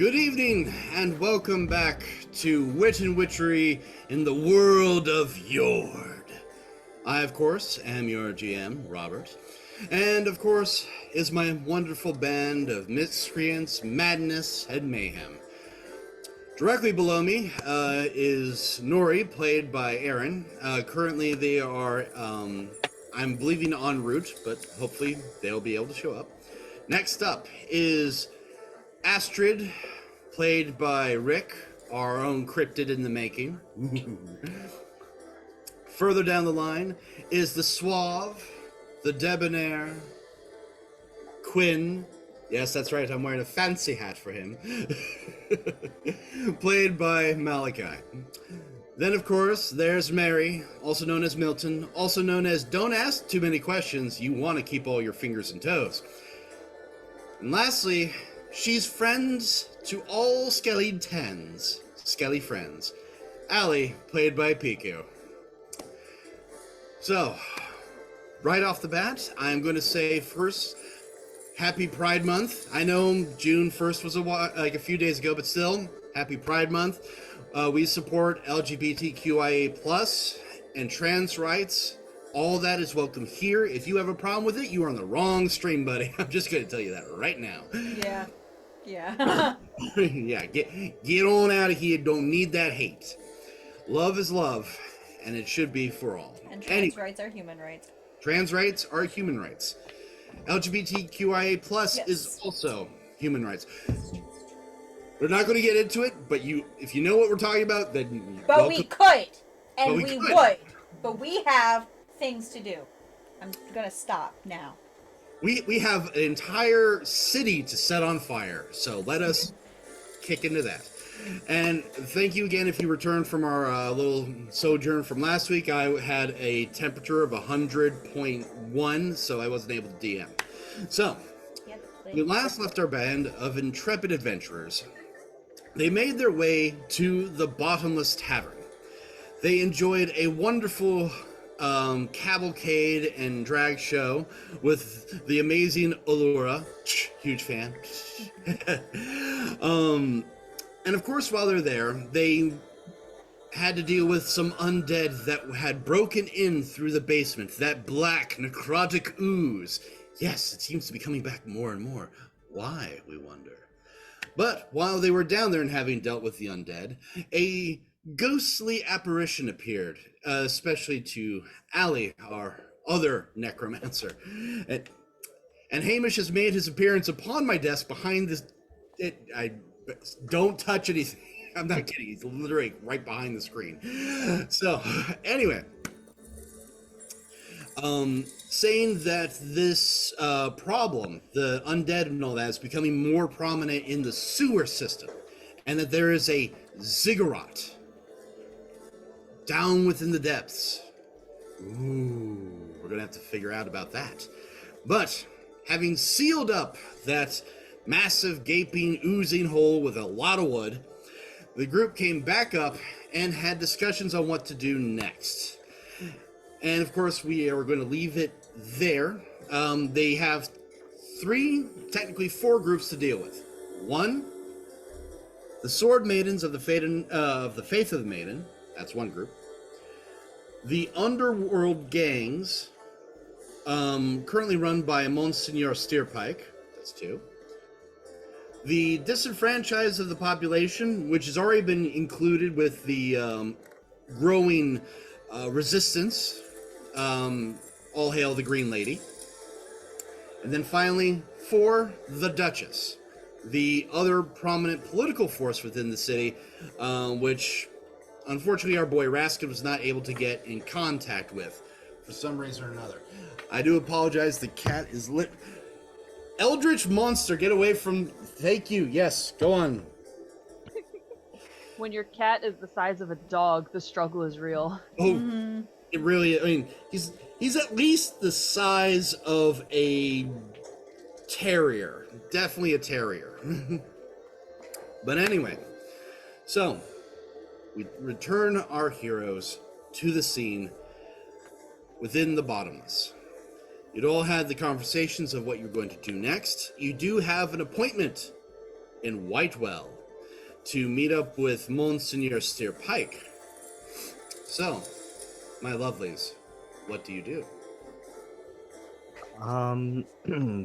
Good evening, and welcome back to Wit and Witchery in the world of Jord. I, of course, am your GM, Robert, and, of course, is my wonderful band of miscreants, madness, and mayhem. Directly below me is Nori, played by Aaron. Currently, they are, I'm believing en route, but hopefully they'll be able to show up. Next up is Astrid, played by Rick, our own cryptid in the making. Further down the line is the suave, the debonair, Quinn. Yes, that's right, I'm wearing a fancy hat for him. Played by Malachi. Then, of course, there's Mary, also known as Milton, also known as Don't Ask Too Many Questions, You Want to Keep All Your Fingers and Toes. And lastly, she's friends to all Skelly Tens, Skelly friends. Allie, played by Pico. So, right off the bat, I'm going to say first, Happy Pride Month. I know June 1st was a few days ago, but still, Happy Pride Month. We support LGBTQIA+, and trans rights. All that is welcome here. If you have a problem with it, you are on the wrong stream, buddy. I'm just going to tell you that right now. Yeah. Yeah. Yeah, get on out of here. Don't need that hate. Love is love, and it should be for all. And trans rights are human rights. Trans rights are human rights. LGBTQIA+ Yes. is also human rights. We're not going to get into it, but if you know what we're talking about, then But we could, and we we could. would. But we have things to do. I'm gonna stop now. We have an entire city to set on fire, so let us kick into that. And thank you again if you returned from our little sojourn from last week. I had a temperature of 100.1, so I wasn't able to DM. So, we last left our band of intrepid adventurers. They made their way to the Bottomless Tavern. They enjoyed a wonderful cavalcade and drag show with the amazing Allura, huge fan. And of course, while they're there, they had to deal with some undead that had broken in through the basement, that black necrotic ooze. Yes, it seems to be coming back more and more. Why, we wonder. But while they were down there and having dealt with the undead, a ghostly apparition appeared, especially to Allie, our other necromancer. And Hamish has made his appearance upon my desk behind this... Don't touch anything. I'm not kidding. He's literally right behind the screen. So, anyway. Saying that this problem, the undead and all that, is becoming more prominent in the sewer system. And that there is a ziggurat down within the depths. Ooh, we're going to have to figure out about that. But, having sealed up that massive, gaping, oozing hole with a lot of wood, the group came back up and had discussions on what to do next. And of course, we are going to leave it there. They have technically four groups to deal with. One, the Sword Maidens of the Faith of the Maiden. That's one group. The Underworld Gangs, currently run by Monsignor Steerpike. That's two. The disenfranchised of the population, which has already been included with the growing resistance. All hail the Green Lady. And then finally, for the Duchess, the other prominent political force within the city, which unfortunately our boy Raskin was not able to get in contact with for some reason or another. I do apologize, the cat is lit. Eldritch monster, get away from... Thank you, yes, go on. When your cat is the size of a dog, the struggle is real. Oh, It really, I mean, he's at least the size of a terrier. Definitely a terrier. But anyway, so, we return our heroes to the scene within the Bottomless. You'd all had the conversations of what you're going to do next. You do have an appointment in Whitewell to meet up with Monseigneur Steer Pike. So, my lovelies, what do you do?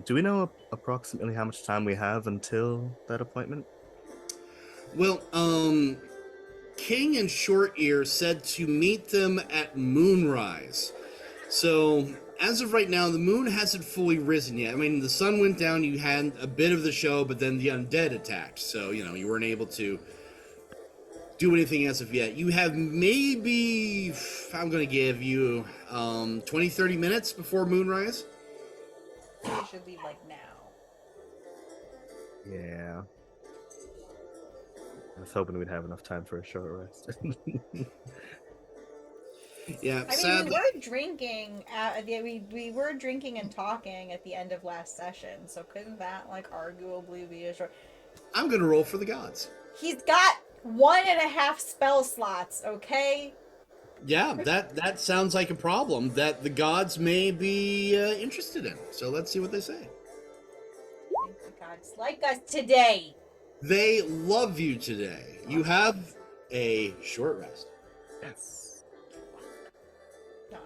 Do we know approximately how much time we have until that appointment? Well, King and Short Ear said to meet them at moonrise. So, as of right now, the moon hasn't fully risen yet. I mean, the sun went down, you had a bit of the show, but then the undead attacked. So, you weren't able to do anything as of yet. You have maybe, I'm going to give you 20, 30 minutes before moonrise. We should leave like now. Yeah. I was hoping we'd have enough time for a short rest. Yeah, I mean, sadly, we were drinking. We were drinking and talking at the end of last session, so couldn't that like arguably be a short? I'm going to roll for the gods. He's got 1.5 spell slots. Okay. Yeah, that sounds like a problem that the gods may be interested in. So let's see what they say. I think the gods like us today. They love you today. You have a short rest. Yes. No.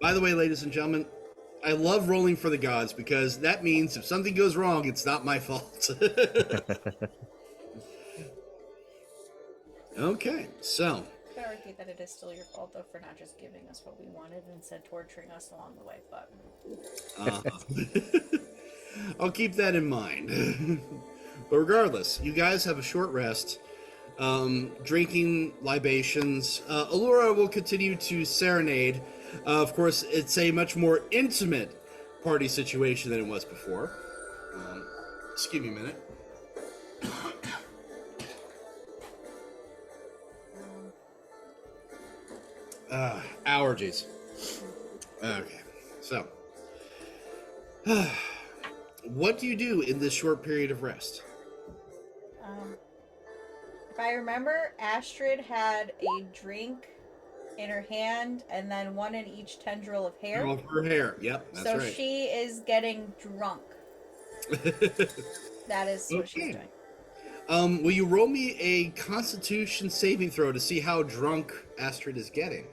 By the way, ladies and gentlemen, I love rolling for the gods because that means if something goes wrong, it's not my fault. Okay, so. I could argue that it is still your fault, though, for not just giving us what we wanted and instead torturing us along the way, but... I'll keep that in mind. But regardless, you guys have a short rest, drinking libations. Allura will continue to serenade. Of course, it's a much more intimate party situation than it was before. Just give me a minute. Allergies. Okay, so what do you do in this short period of rest? If I remember, Astrid had a drink in her hand and then one in each tendril of hair. Oh, her hair. Yep, that's so right. she is getting drunk. That is what she's doing. Will you roll me a Constitution saving throw to see how drunk Astrid is getting?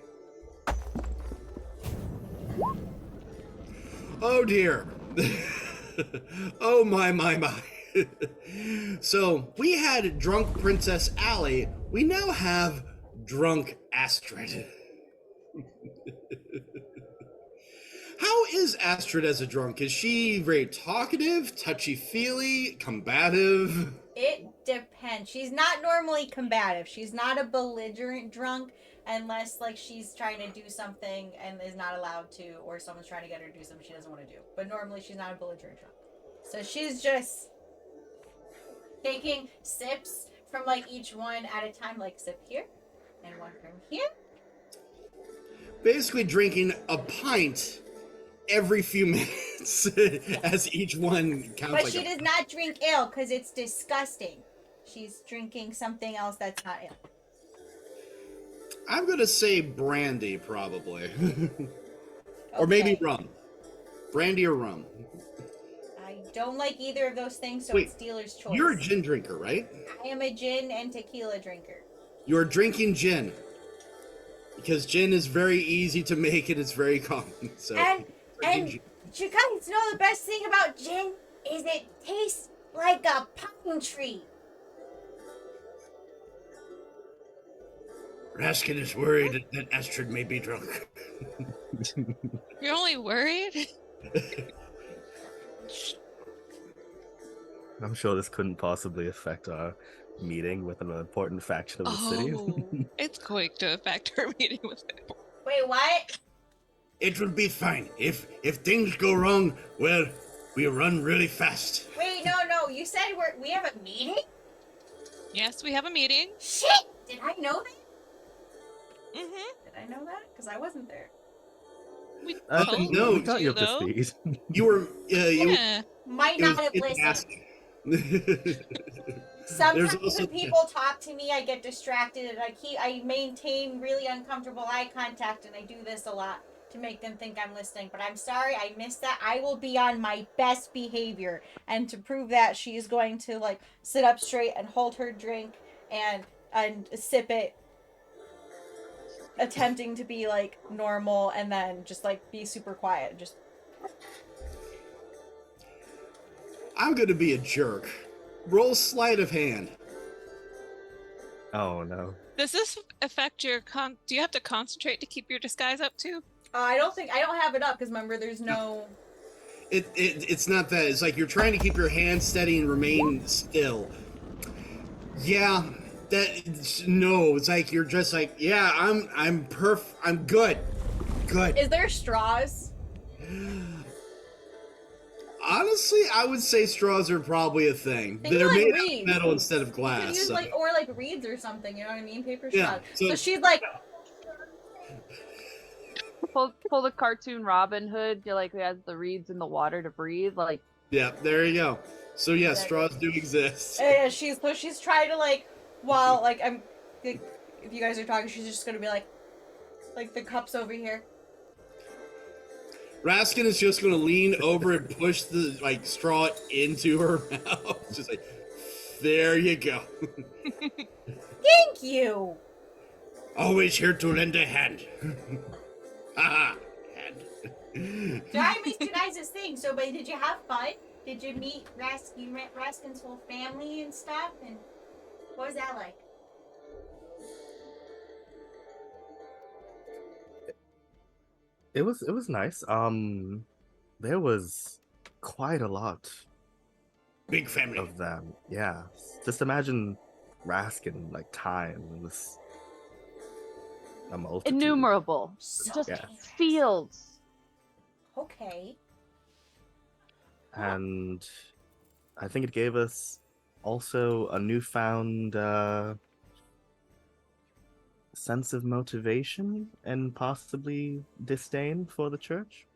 Oh dear. Oh my. So, we had drunk Princess Allie. We now have drunk Astrid. How is Astrid as a drunk? Is she very talkative, touchy-feely, combative? It depends. She's not normally combative. She's not a belligerent drunk unless like she's trying to do something and is not allowed to, or someone's trying to get her to do something she doesn't want to do. But normally she's not a belligerent drunk. So she's just taking sips from like each one at a time, like sip here and one from here. Basically drinking a pint every few minutes as each one counts. But like she does not drink ale because it's disgusting. She's drinking something else that's not ale. I'm gonna say brandy, probably. Or maybe Okay. rum. Brandy or rum. I don't like either of those things, so Wait, it's dealer's choice. You're a gin drinker, right? I am a gin and tequila drinker. You're drinking gin. Because gin is very easy to make and it's very common. So And drinking you guys know the best thing about gin is it tastes like a pine tree. Raskin is worried that Astrid may be drunk. You're only worried? I'm sure this couldn't possibly affect our meeting with an important faction of the Oh, city. it's going to affect our meeting with it. Wait, what? It will be fine. If things go wrong, well, we run really fast. Wait, no. You said we have a meeting? Yes, we have a meeting. Shit! Did I know that? Mm-hmm. Did I know that? Because I wasn't there. We think- told no, we got you up to though. speed. You were Yeah. Might it was not have listened. fantastic. Sometimes also- when people talk to me, I get distracted and I maintain really uncomfortable eye contact, and I do this a lot. to make them think I'm listening. But I'm sorry, I missed that. I will be on my best behavior. And to prove that, she is going to like sit up straight and hold her drink and sip it, attempting to be like normal, and then just like be super quiet. Just I'm gonna be a jerk. Roll sleight of hand. Oh no. Does this affect your do you have to concentrate to keep your disguise up too? I don't have it up because remember there's no. It's not that. It's like you're trying to keep your hand steady and remain still. Yeah, no. It's like you're just like, yeah, I'm good. Good. Is there straws? Honestly, I would say straws are probably a thing. Think They're like made reeds. out of metal instead of You glass. could use so- like or like reeds or something. You know what I mean? Paper Yeah, straws. So so- she's like, Pull the cartoon Robin Hood. You're like, who has the reeds in the water to breathe. Like, Yeah, there you go. So yeah, Exactly. straws do exist. she's trying to like while like I'm like, if you guys are talking, she's just gonna be like the cups over here. Raskin is just gonna lean over and push the like straw into her mouth. Just like, there you go. Thank you. Always here to lend a hand. Haha. Hand. So I missed you guys' thing. So, but did you have fun? Did you meet Raskin's whole family and stuff? And what was that like? It was nice. There was quite a lot Big family. of them. Yeah. Just imagine Raskin like time. It was a multitude. innumerable. So Just Yeah. fields. Okay. And I think it gave us also a newfound sense of motivation and possibly disdain for the church.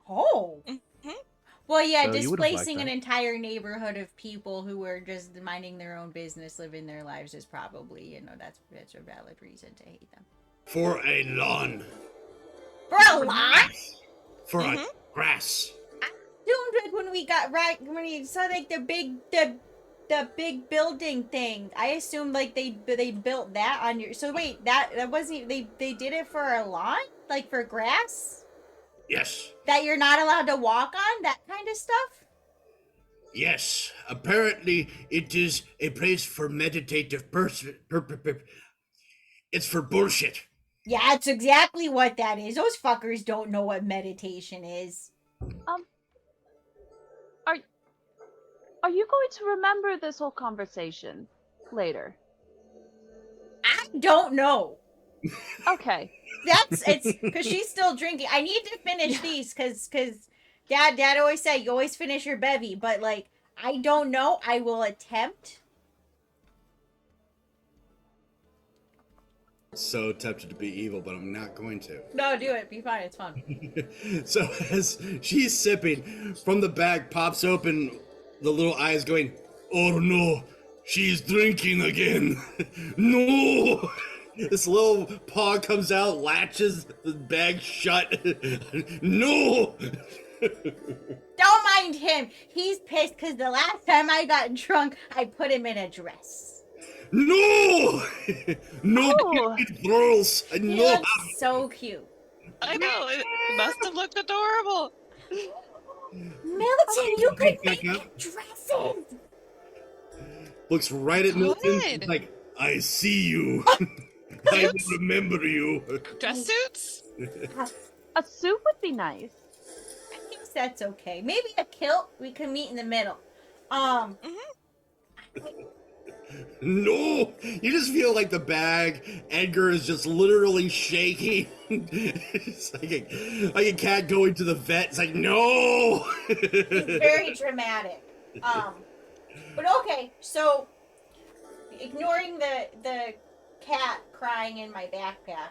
Oh. Mhm. Well, yeah, So you would've liked displacing an that. entire neighborhood of people who were just minding their own business, living their lives is probably, that's a valid reason to hate them. For a lawn. For a lot? For Mhm. a grass. Assumed like when we got right when we saw like the big building thing. I assumed like they built that on your. So wait, that wasn't they did it for a lawn, like for grass Yes. that you're not allowed to walk on, that kind of stuff. Yes. Apparently, it is a place for meditative person. It's for bullshit. Yeah, that's exactly what that is. Those fuckers don't know what meditation is. Are you going to remember this whole conversation later? I don't know. Okay. It's because she's still drinking. I need to finish these because dad always said you always finish your bevy, but like I don't know. I will attempt. So tempted to be evil, but I'm not going to. No, do it. Be fine. It's fun. So as she's sipping, from the bag pops open the little eyes going, oh no, she's drinking again. No! This little paw comes out, latches the bag shut. No! Don't mind him. He's pissed because the last time I got drunk, I put him in a dress. No! No, Oh. girls. I He know. looks so cute. I know, it must have looked adorable. Milton, you could Back make up. dresses. Looks right at Milton. Good. Like, I see you. I will remember you. Dress suits? A suit would be nice. I think that's okay. Maybe a kilt. We can meet in the middle. No! You just feel like the bag, Edgar is just literally shaking. It's like a cat going to the vet. It's like, no! He's very dramatic. But okay, so ignoring the cat crying in my backpack.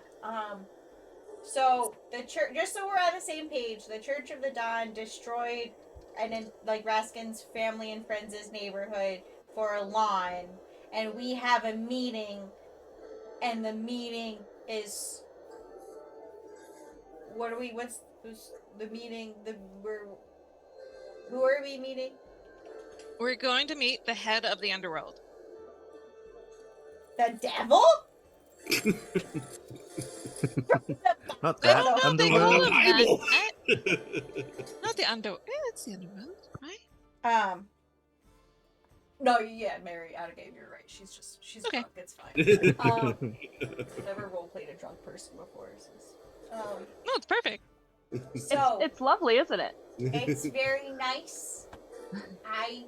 So the church, just so we're on the same page, the Church of the Dawn destroyed and then like Raskin's family and friends' neighborhood for a lawn, and we have a meeting, and the meeting is what are we? Who's the meeting? Who are we meeting? We're going to meet the head of the underworld. The devil? Not I that don't know if they Of call the underworld. him Bible. that. Not the underworld. It's the underworld, right? No, yeah, Mary, Abigail, you're right. She's Okay. drunk. It's fine. Never role played a drunk person before. No, it's perfect. So It's lovely, isn't it? it's very nice. I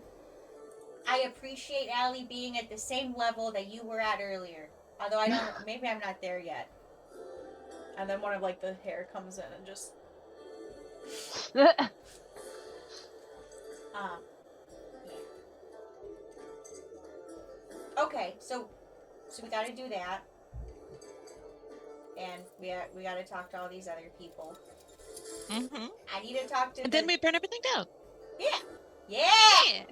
appreciate Allie being at the same level that you were at earlier. Although I don't, maybe I'm not there yet. And then one of like the hair comes in and just yeah. Okay, so we got to do that, and we got to talk to all these other people. Mm-hmm. I need to talk to. And then we burn everything down. Yeah. Yeah.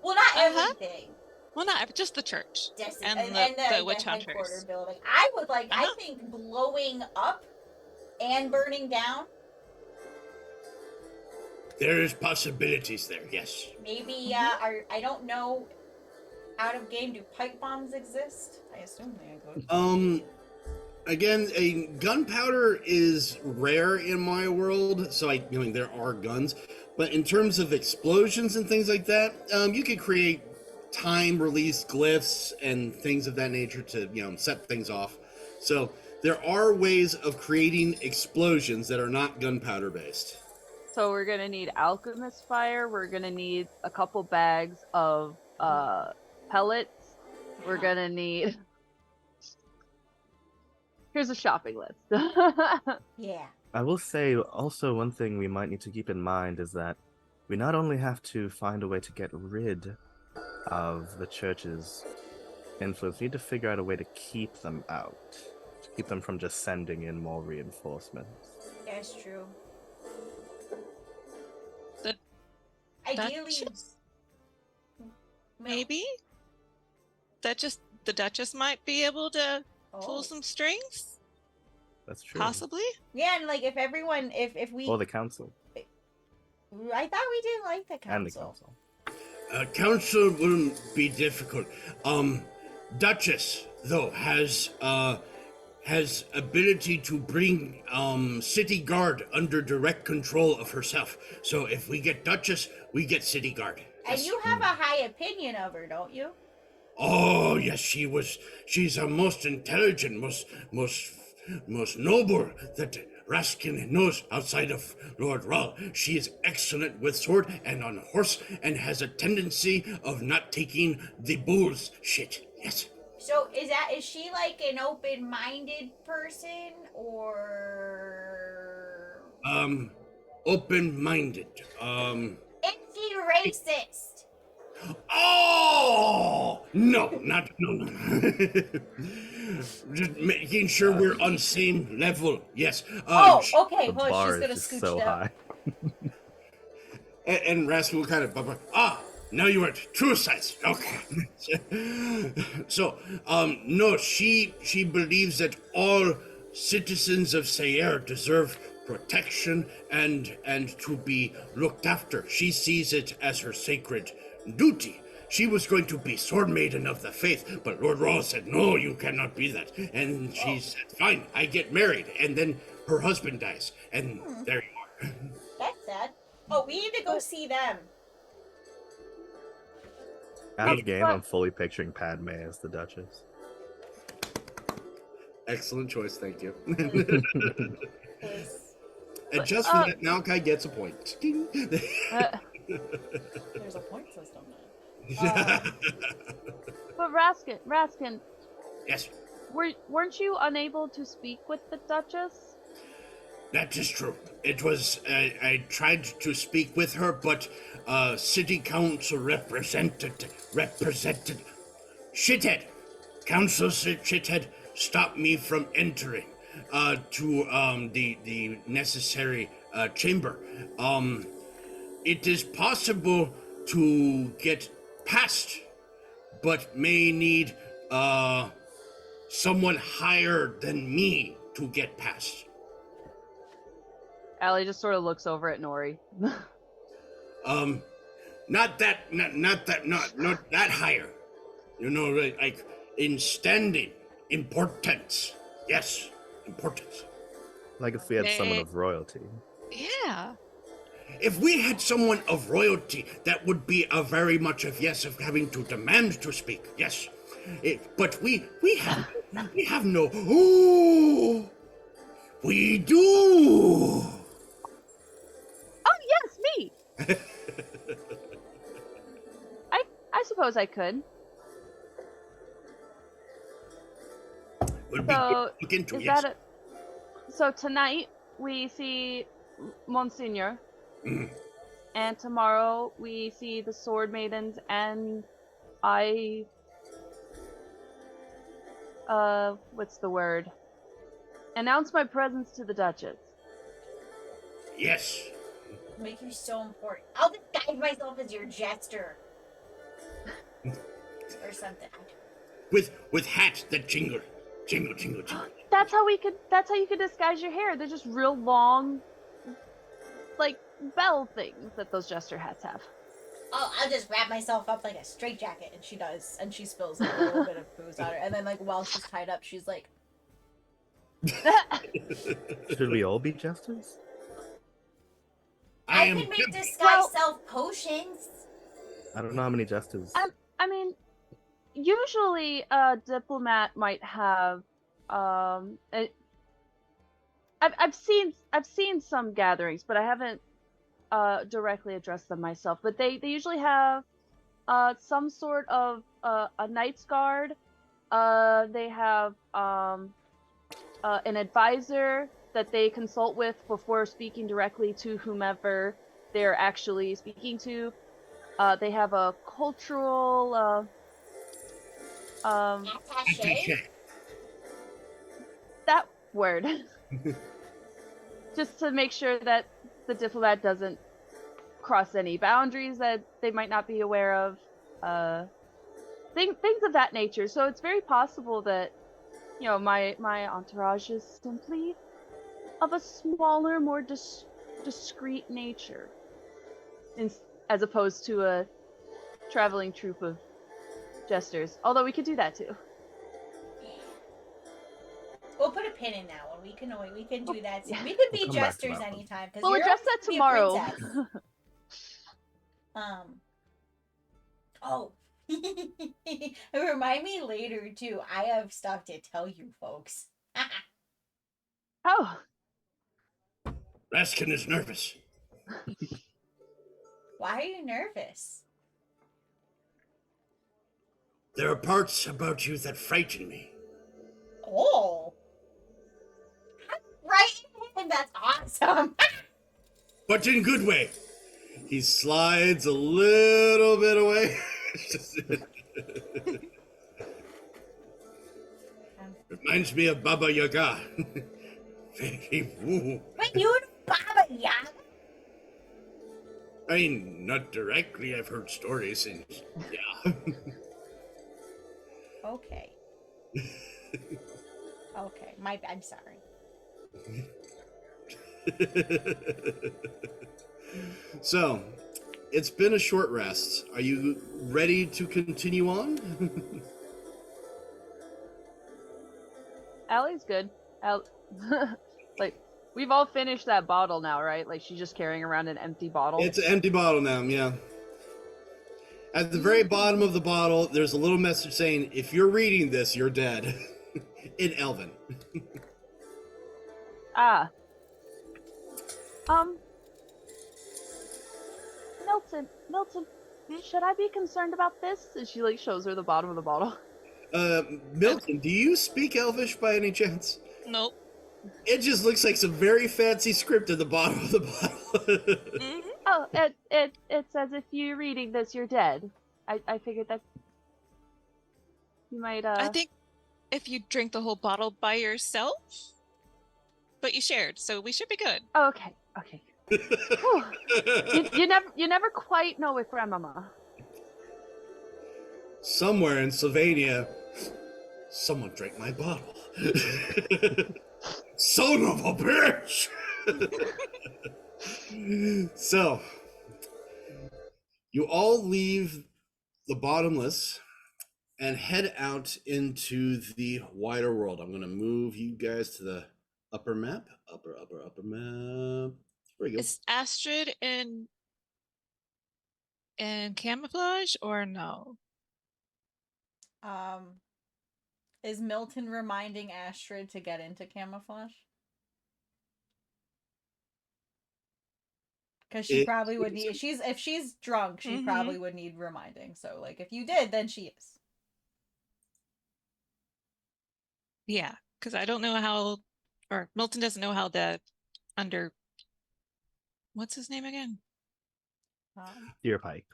Well, not Uh-huh. everything. Well, not just the church and the the witch headquarter hunters. building. I would like. I Uh-huh. think blowing up and burning down. There's possibilities there, yes. Maybe I don't know. Out of game, do pipe bombs exist? I assume they do. Again, a gunpowder is rare in my world, so I mean there are guns, but in terms of explosions and things like that, you could create time-released glyphs and things of that nature to set things off. So there are ways of creating explosions that are not gunpowder based. So we're gonna need alchemist fire. We're gonna need a couple bags of pellets. We're gonna need. Here's a shopping list. Yeah. I will say also one thing we might need to keep in mind is that we not only have to find a way to get rid of the church's influence, we need to figure out a way to keep them out. To keep them from just sending in more reinforcements. That's true. The Ideally, Duchess? Maybe? The Duchess might be able to pull some strings? That's true. Possibly? Yeah, and like if everyone, if we, Or the council. I thought we didn't like the council. And the council. Council wouldn't be difficult. Duchess, though, has ability to bring city guard under direct control of herself. So if we get Duchess, we get city guard. And you have a high opinion of her, don't you? Oh yes, she's a most intelligent, most noble that Raskin knows outside of Lord Rahl. She is excellent with sword and on horse and has a tendency of not taking the bull's shit. Yes. So is she like an open-minded person or Open-minded. is she racist? Oh no. Just making sure we're on same level. Yes. Okay. The Well, bar she's is gonna just scooch so down. high. And Raskin will kind of now you weren't true size. Okay. So, no, she believes that all citizens of Sayer deserve protection and to be looked after. She sees it as her sacred duty. She was going to be sword maiden of the faith, but Lord Rahl said, no, you cannot be that. And she said, fine, I get married. And then her husband dies. And there you are. That's sad. Oh, we need to go see them. Out of game, I'm fully picturing Padme as the Duchess. Excellent choice, thank you. 'Cause- And just for that, Malachi gets a point. Ding. There's a point system now. But Raskin, Yes, weren't you unable to speak with the Duchess? that is true. It was, I tried to speak with her, but city council represented, shithead, council shithead stopped me from entering to the necessary chamber. It is possible to get past, but may need someone higher than me to get past. Allie just sort of looks over at Nori. Not that higher. You know, like in standing, importance. Yes, importance. Like if we had someone of royalty. Yeah. If we had someone of royalty, that would be a very much of yes, of having to demand to speak. Yes, but we have no. Oh, we do. Oh yes, me. I suppose I could. Would be So look into is yes. that so tonight we see Monsignor, and tomorrow we see the Sword Maidens, and I what's the word? Announce my presence to the Duchess. Yes. Make you so important. I'll disguise myself as your jester. Or something. With hats that jingle. Jingle, jingle, jingle. That's how you could disguise your hair. They're just real long, like, bell things that those jester hats have. Oh, I'll just wrap myself up like a straitjacket, and she does, and she spills like, a little bit of booze on her, and then like while she's tied up, she's like, Should we all be jesters? I am can make tempted. disguise self potions. I don't know how many jesters. I mean, usually a diplomat might have I've seen some gatherings, but I haven't directly addressed them myself. But they usually have some sort of a knight's guard. They have an advisor that they consult with before speaking directly to whomever they're actually speaking to. They have a cultural Attaché? that word. Just to make sure that the diplomat doesn't cross any boundaries that they might not be aware of. Things of that nature. So it's very possible that, you know, my entourage is simply of a smaller, more discreet nature, as opposed to a traveling troupe of jesters. Although we could do that too. We'll put a pin in that one. We can do that too. We could be We'll come back to jesters that one. anytime. We'll address that tomorrow. Oh. Remind me later too. I have stuff to tell you folks. Oh, Raskin is nervous. Why are you nervous? There are parts about you that frighten me. Oh. Right? And that's awesome. But in good way. He slides a little bit away. Reminds me of Baba Yaga. Very woo. Wait, you know Baba Yaga? I mean, not directly. I've heard stories, and yeah. Okay. Okay, I'm sorry. So, it's been a short rest. Are you ready to continue on? Allie's good. Like, we've all finished that bottle now, right? Like, she's just carrying around an empty bottle. It's an empty bottle now, yeah. At the very bottom of the bottle, there's a little message saying, if you're reading this, you're dead. In Elven. Ah. Milton, should I be concerned about this? And she, like, shows her the bottom of the bottle. Milton, do you speak Elvish by any chance? Nope. It just looks like some very fancy script at the bottom of the bottle. Mm-hmm. Oh, it says if you're reading this, you're dead. I figured that you might, I think if you drink the whole bottle by yourself, but you shared, so we should be good. Oh, okay. Whew. You never quite know with Grandmama. Somewhere in Sylvania, someone drank my bottle. Son of a bitch! So, you all leave the bottomless and head out into the wider world. I'm going to move you guys to the upper map. Upper map. There we go. Is Astrid in camouflage or no? Is Milton reminding Astrid to get into camouflage? Because she probably would need. If she's drunk, she probably would need reminding. So, like, if you did, then she is. Yeah, because I don't know how, or Milton doesn't know how the under. What's his name again? Deer pike.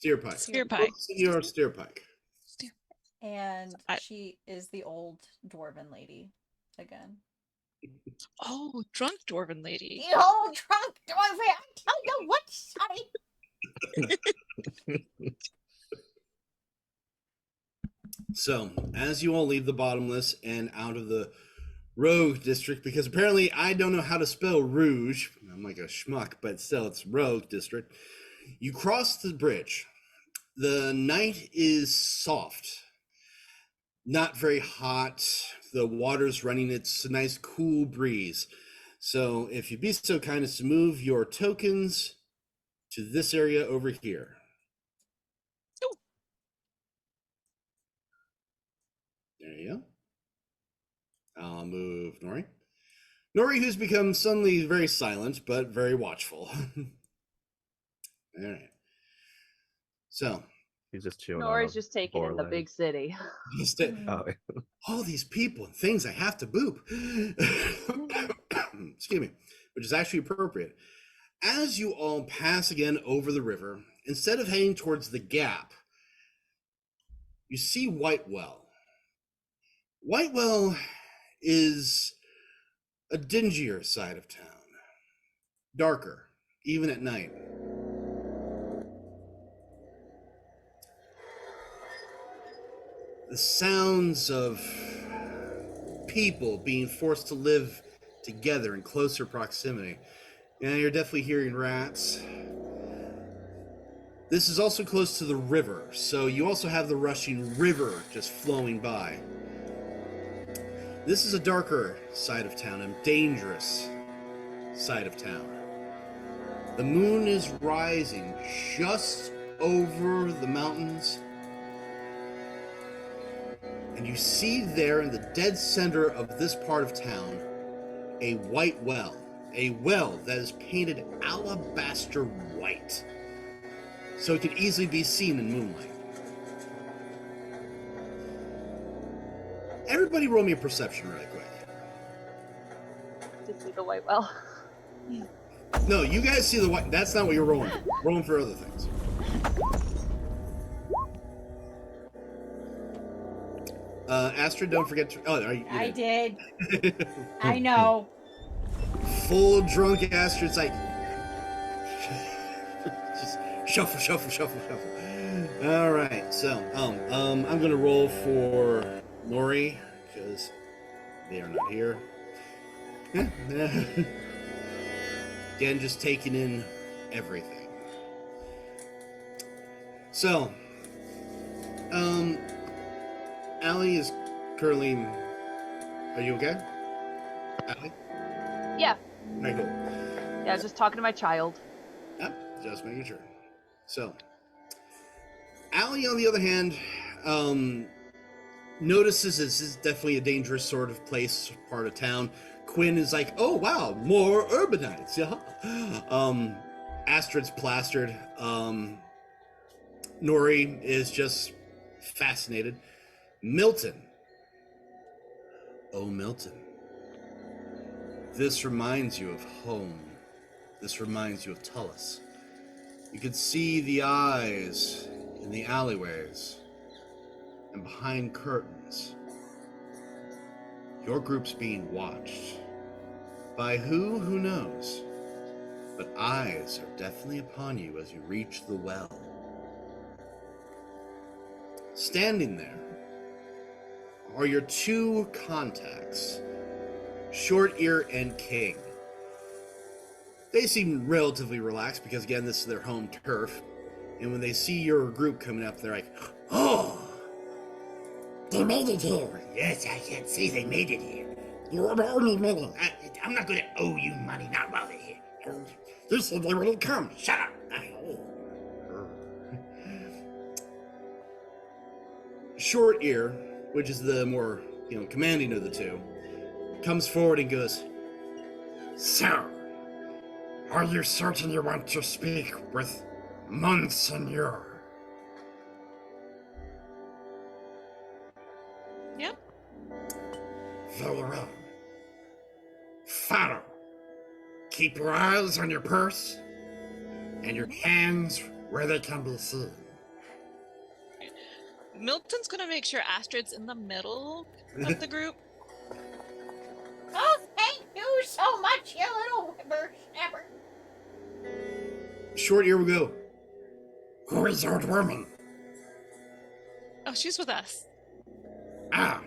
Steerpike. Spearpike. Senor Steerpike. And she is the old dwarven lady again. Oh, drunk dwarven lady. The old drunk dwarven. I don't know what to say. So, as you all leave the bottomless and out of the Rogue District, because apparently I don't know how to spell Rouge. I'm like a schmuck, but still, it's Rogue District. You cross the bridge. The night is soft, not very hot. The water's running. It's a nice, cool breeze. So, if you'd be so kind as to move your tokens to this area over here. Ooh. There you go. I'll move Nori. Nori, who's become suddenly very silent, but very watchful. All right. So. He's just chilling. Nori's just taking in the big city. All these people and things I have to boop. Excuse me. Which is actually appropriate. As you all pass again over the river, instead of heading towards the gap, you see Whitewell. Whitewell is a dingier side of town, darker, even at night. The sounds of people being forced to live together in closer proximity. Yeah, you're definitely hearing rats. This is also close to the river, so you also have the rushing river just flowing by. This is a darker side of town, a dangerous side of town. The moon is rising just over the mountains, and you see there in the dead center of this part of town a white well, a well that is painted alabaster white, so it can easily be seen in moonlight. Everybody roll me a perception really quick. To see the white well. No, you guys see the white. That's not what you're rolling for. Rolling for other things. Astrid, don't forget to. Oh, I did. I know. Full drunk Astrid's like. Just shuffle. All right, so I'm gonna roll for Nori because they are not here. Again, just taking in everything. So, Allie is currently. Are you okay, Allie? Yeah. Alright, cool. Yeah, just talking to my child. Yep, just making sure. So, Allie, on the other hand, notices this is definitely a dangerous sort of place, part of town. Quinn is like, oh wow, more urbanites, yeah. Astrid's plastered. Nori is just fascinated. Milton. Oh, Milton. This reminds you of home. This reminds you of Tullus. You could see the eyes in the alleyways and behind curtains. Your group's being watched. By who knows? But eyes are definitely upon you as you reach the well. Standing there are your two contacts, Short Ear and King. They seem relatively relaxed because, again, this is their home turf. And when they see your group coming up, they're like, "Oh, they made it here. Yes, I can see they made it here. You owe me money. I'm not going to owe you money, not while they're here. You said they wouldn't come. Shut up." Short Ear, which is the more, commanding of the two, comes forward and goes, "So, are you certain you want to speak with Monseigneur?" Yep. Very well. Follow. Keep your eyes on your purse and your hands where they can be seen. Milton's gonna make sure Astrid's in the middle of the group. Oh, thank you so much, you little whippersnapper. Short Ear will go, "Who is old woman?" Oh, she's with us. "Ah,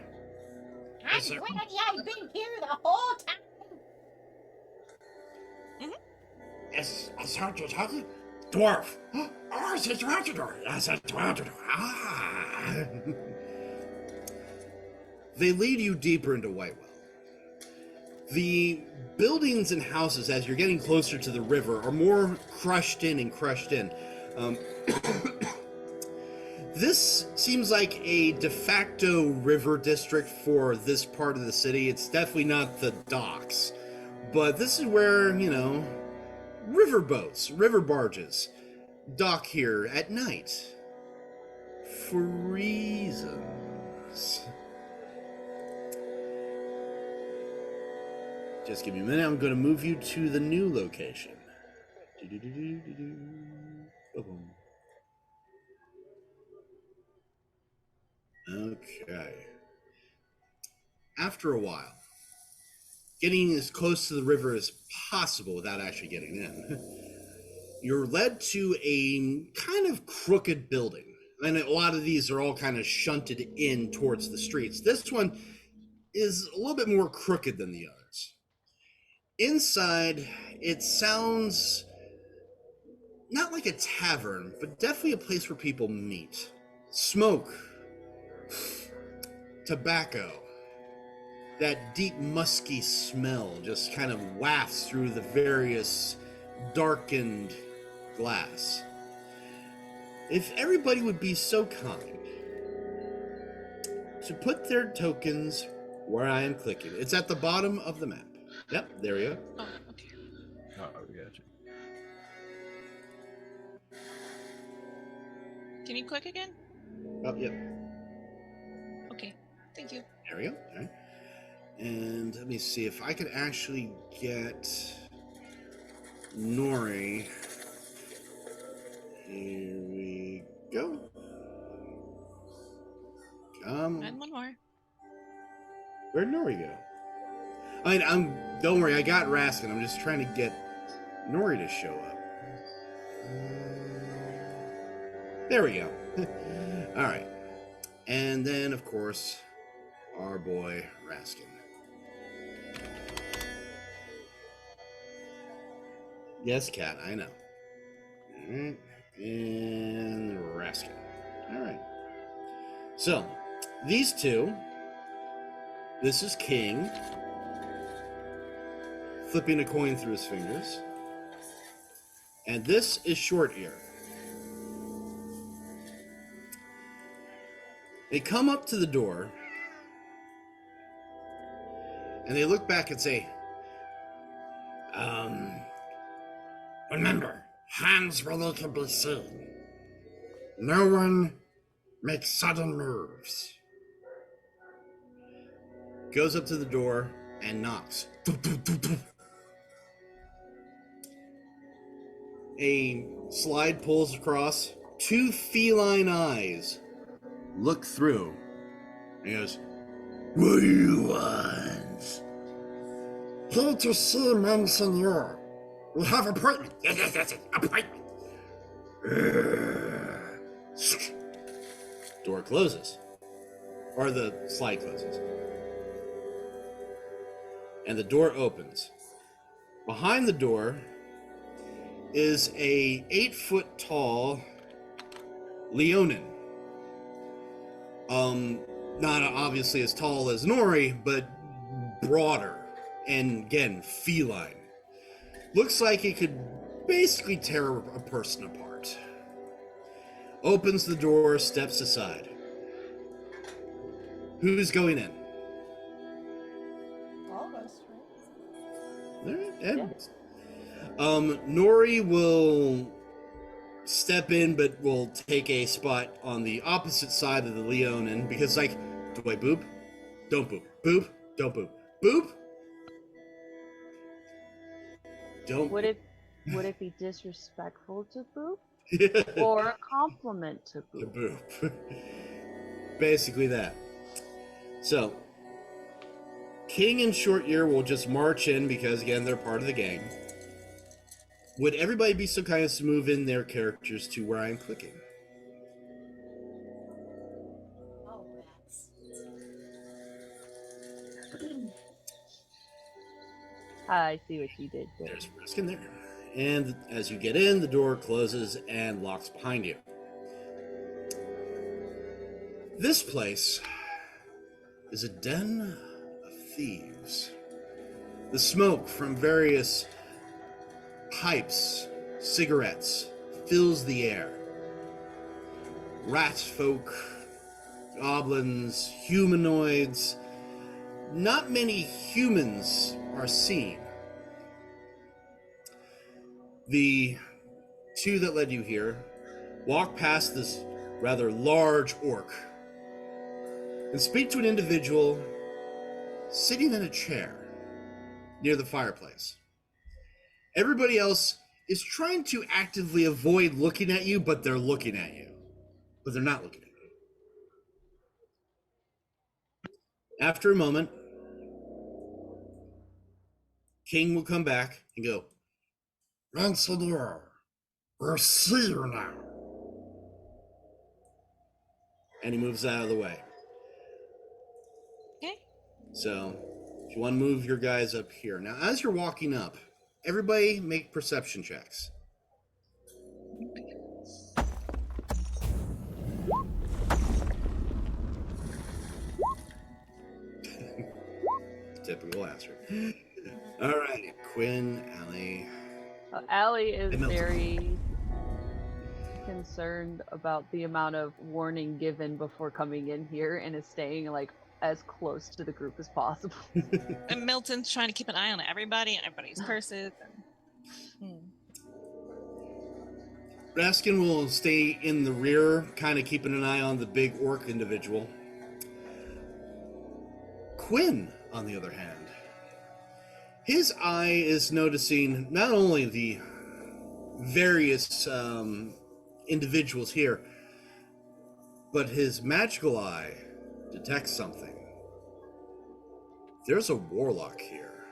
I'm Is it- glad I've been here the whole time. is her talking? Dwarf. Oh, it's a dwarf. Yes, a dwarf. Ah." They lead you deeper into Whitewell. The buildings and houses, as you're getting closer to the river, are more crushed in and crushed in. This seems like a de facto river district for this part of the city. It's definitely not the docks, but this is where, river boats, river barges dock here at night for reasons. Just give me a minute. I'm going to move you to the new location. Boom. Okay. After a while, getting as close to the river as possible without actually getting in, you're led to a kind of crooked building. And a lot of these are all kind of shunted in towards the streets. This one is a little bit more crooked than the others. Inside, it sounds not like a tavern, but definitely a place where people meet. Smoke, tobacco, that deep musky smell just kind of wafts through the various darkened glass. If everybody would be so kind to put their tokens where I am clicking. It's at the bottom of the map. Yep, there we go. Oh, okay. Oh, we got you. Can you click again? Oh, yep. Okay. Thank you. There we go. All right. And let me see if I could actually get Nori. Here we go. And one more. Where'd Nori go? Don't worry, I got Raskin. I'm just trying to get Nori to show up. There we go. All right. And then, of course, our boy Raskin. Yes, Cat, I know. All right. And Raskin. All right. So, these two. This is King, flipping a coin through his fingers. And this is Short Ear. They come up to the door, and they look back and say, remember, hands where they can be seen. No one makes sudden moves. Goes up to the door and knocks. A slide pulls across. Two feline eyes look through. And he goes, "What do you want?" "Here to see Monseigneur. We have appointment." Yes, appointment. Door closes. Or the slide closes. And the door opens. Behind the door is a 8-foot tall Leonin. Not obviously as tall as Nori, but broader and again feline. Looks like it could basically tear a person apart. Opens the door, steps aside. Who's going in? All of us, right? All right, Ed. Nori will step in, but will take a spot on the opposite side of the Leonin because, like, do I boop? Don't boop. Boop? Don't boop. Boop? Don't. Would it be disrespectful to Boop? boop. Or a compliment to To Boop? boop. Basically that. So, King and Short Ear will just march in because, again, they're part of the gang. Would everybody be so kind as to move in their characters to where I'm clicking? Oh, rats. I see what you did there. There's risk in there. And as you get in, the door closes and locks behind you. This place is a den of thieves. The smoke from various pipes, cigarettes, fills the air. Rat folk, goblins, humanoids. Not many humans are seen. The two that led you here walk past this rather large orc and speak to an individual sitting in a chair near the fireplace. Everybody else is trying to actively avoid looking at you, but they're looking at you. But they're not looking at you. After a moment, King will come back and go, Rensselaer, we're here now. And he moves out of the way. Okay. So, if you want to move your guys up here. Now, as you're walking up, everybody make perception checks. Typical answer. All right, Quinn, Allie. Allie is Hey, Milton. very concerned about the amount of warning given before coming in here and is staying like as close to the group as possible. And Milton's trying to keep an eye on everybody and everybody's purses. And... Raskin will stay in the rear, kind of keeping an eye on the big orc individual. Quinn, on the other hand, his eye is noticing not only the various individuals here, but his magical eye detects something. There's a warlock here.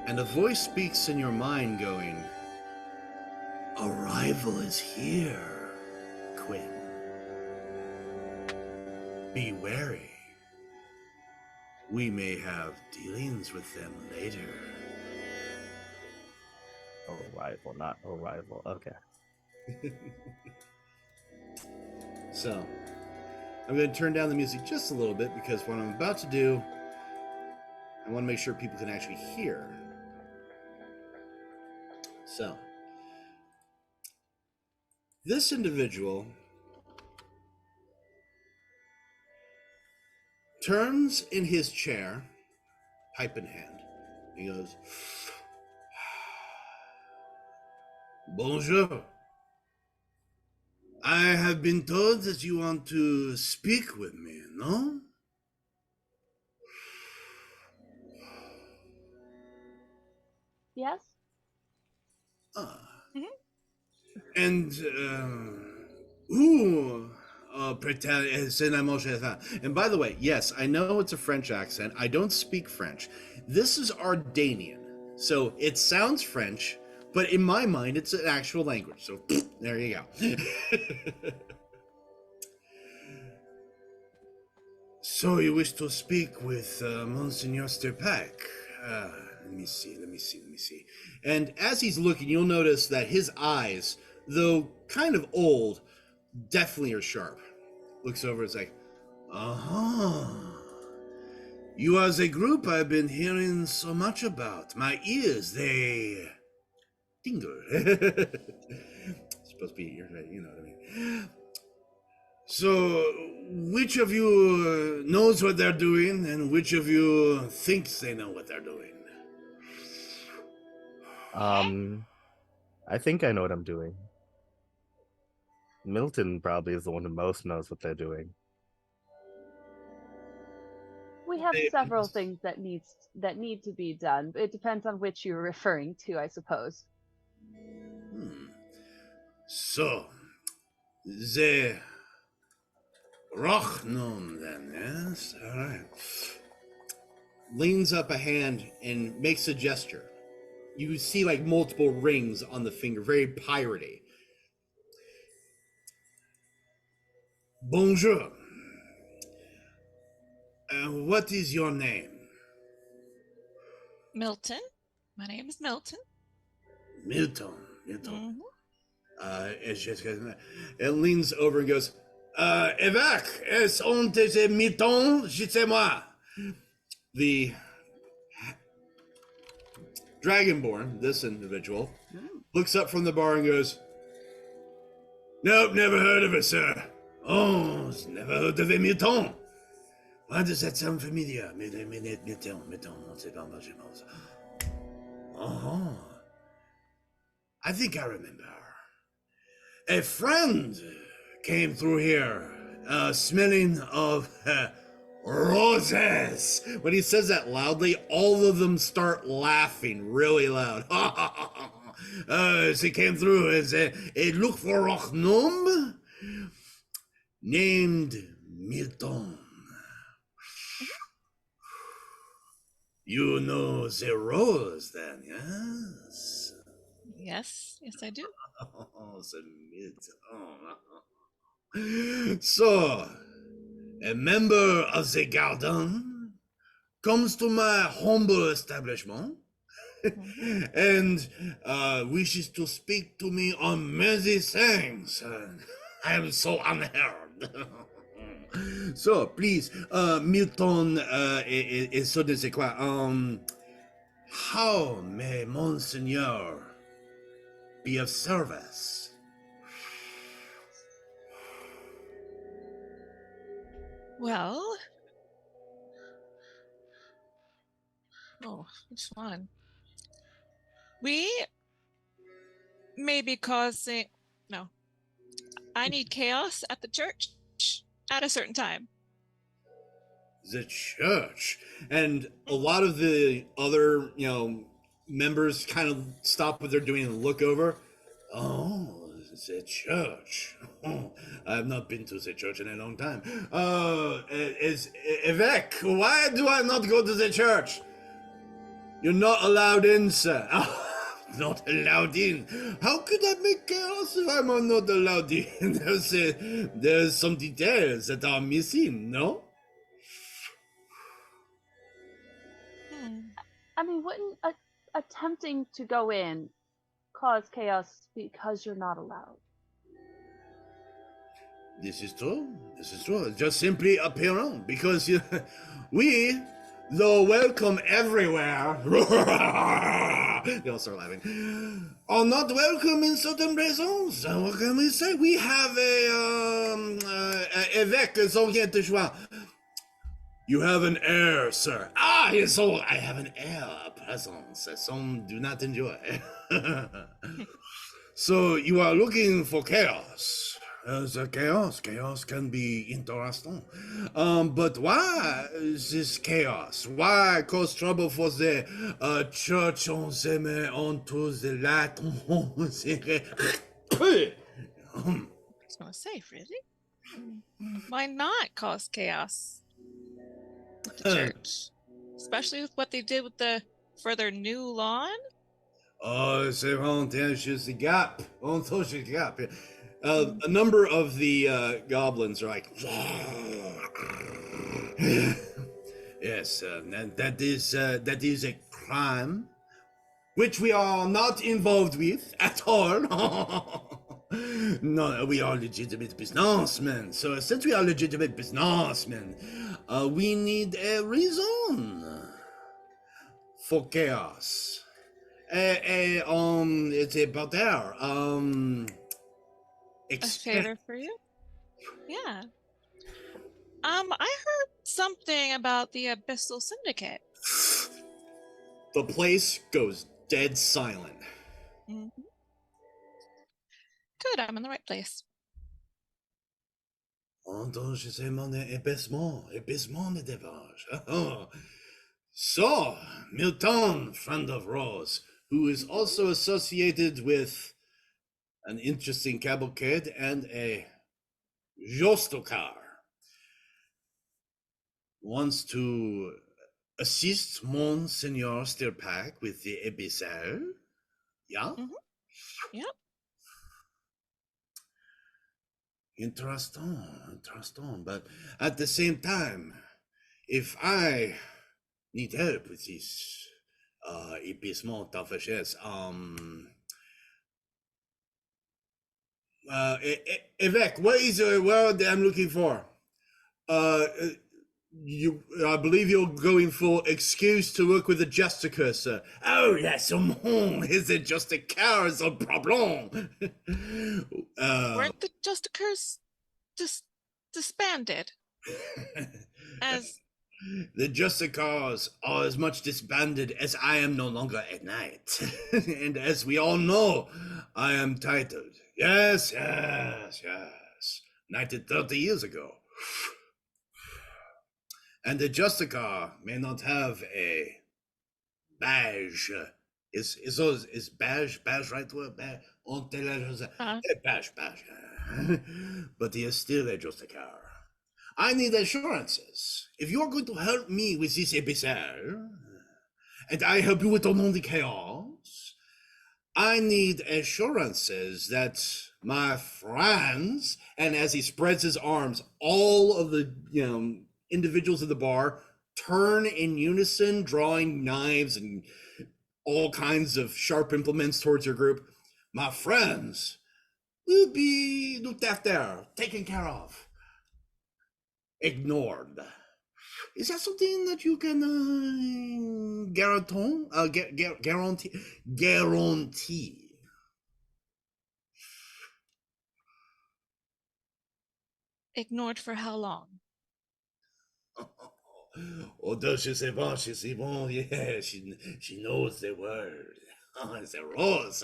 And a voice speaks in your mind going, "A rival is here, Quinn. Be wary. We may have dealings with them later." Arrival, not arrival. Okay. So, I'm going to turn down the music just a little bit because what I'm about to do, I want to make sure people can actually hear. So, this individual turns in his chair, pipe in hand. He goes, "Bonjour. I have been told that you want to speak with me, no?" Yes? And who and by the way, yes, I know it's a French accent. I don't speak French. This is Ardanian, so it sounds French, but in my mind, it's an actual language. So there you go. So you wish to speak with Monsignor Stirpak? let me see. And as he's looking, you'll notice that his eyes, though kind of old, definitely are sharp. Looks over, it's like, uh-huh. You as a group I've been hearing so much about. My ears, they tingle. Supposed to be, you know what I mean. So, which of you knows what they're doing, and which of you thinks they know what they're doing? I think I know what I'm doing. Milton probably is the one who most knows what they're doing. We have several things that need to be done. It depends on which you're referring to, I suppose. So, the Rochnum then, yes? Alright. Leans up a hand and makes a gesture. You see like multiple rings on the finger, very piratey. Bonjour. What is your name? Milton. My name is Milton. Milton. Mhm. It leans over and goes, Évêque, est-ce tes Milton? Dites-moi. The Dragonborn, this individual, looks up from the bar and goes, Nope, never heard of it, sir. Oh, never heard of a Milton. Why does that sound familiar? Milton, on sait pas, Oh, I think I remember. A friend came through here, smelling of roses. When he says that loudly, all of them start laughing really loud. She came through as a look for a gnome named Milton. You know the rose then, yes? Yes, I do. Oh, the Milton. So, a member of the garden comes to my humble establishment and wishes to speak to me on many things. I am so unheard. So, please, Milton, so de c'est quoi? How may Monseigneur be of service? Well, which one? We may be causing, no, I need chaos at the church at a certain time. The church. And a lot of the other, members kind of stop what they're doing and look over. Oh, the church. Oh, I have not been to the church in a long time. Évêque, why do I not go to the church? You're not allowed in, sir. Not allowed in. How could I make chaos if I'm not allowed in? There's some details that are missing, no? I mean, wouldn't attempting to go in cause chaos because you're not allowed? This is true. Just simply appearance, because we, though welcome everywhere, they all start laughing, are not welcome in certain places. What can we say? We have évêque sans rien de choix. You have an heir, sir. Yes, so I have an heir presence. Some do not enjoy. So you are looking for chaos. The chaos can be interesting. But why is this chaos? Why cause trouble for the church on onto the light? I was gonna say, really? Why not cause chaos with the church? Especially with what they did with for their new lawn? Oh, c'est vraiment just a gap. A number of the goblins are like, yes, that is a crime, which we are not involved with at all. No, we are legitimate businessmen. So since we are legitimate businessmen, we need a reason for chaos. It's about there. A Expect favor for you? Yeah. I heard something about the Abyssal Syndicate. the place goes dead silent. Mhm. Good, I'm in the right place. Entends, je sais mon épaissement de dévange. So, Milton, friend of Rose, who is also associated with an interesting cavalcade and a Jostocar, wants to assist Monseigneur Stirpak with the Abyssal. Yeah? Mhm. Yep. Interesting. But at the same time, if I need help with this épaissement d'affaires, Évêque, what is the word I'm looking for? I believe you're going for excuse to work with the Justicus. Oh, yes, is it just a car? It's a problem. Weren't the Justicurs just disbanded? As the Justicars are as much disbanded as I am no longer a knight. And as we all know, I am titled. Yes. Knighted 30 years ago. And the Justicar may not have a badge. Is badge right word? Badge. But he is still a Justicar. I need assurances. If you are going to help me with this abyssal, and I help you with the non chaos, I need assurances that my friends, and as he spreads his arms, all of the individuals in the bar turn in unison, drawing knives and all kinds of sharp implements towards your group. My friends will be looked after, taken care of, ignored. Is that something that you can guarantee? ignored for how long? Oh, does she say bon? She say bon. Yeah, she knows the word. It's a rose.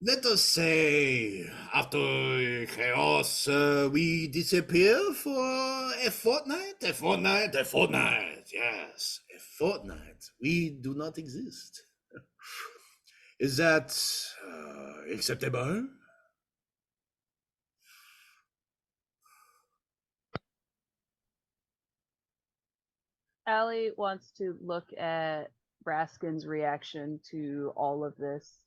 Let us say after chaos, we disappear for a fortnight. A fortnight. Yes, a fortnight. We do not exist. Is that acceptable? Allie wants to look at Braskin's reaction to all of this.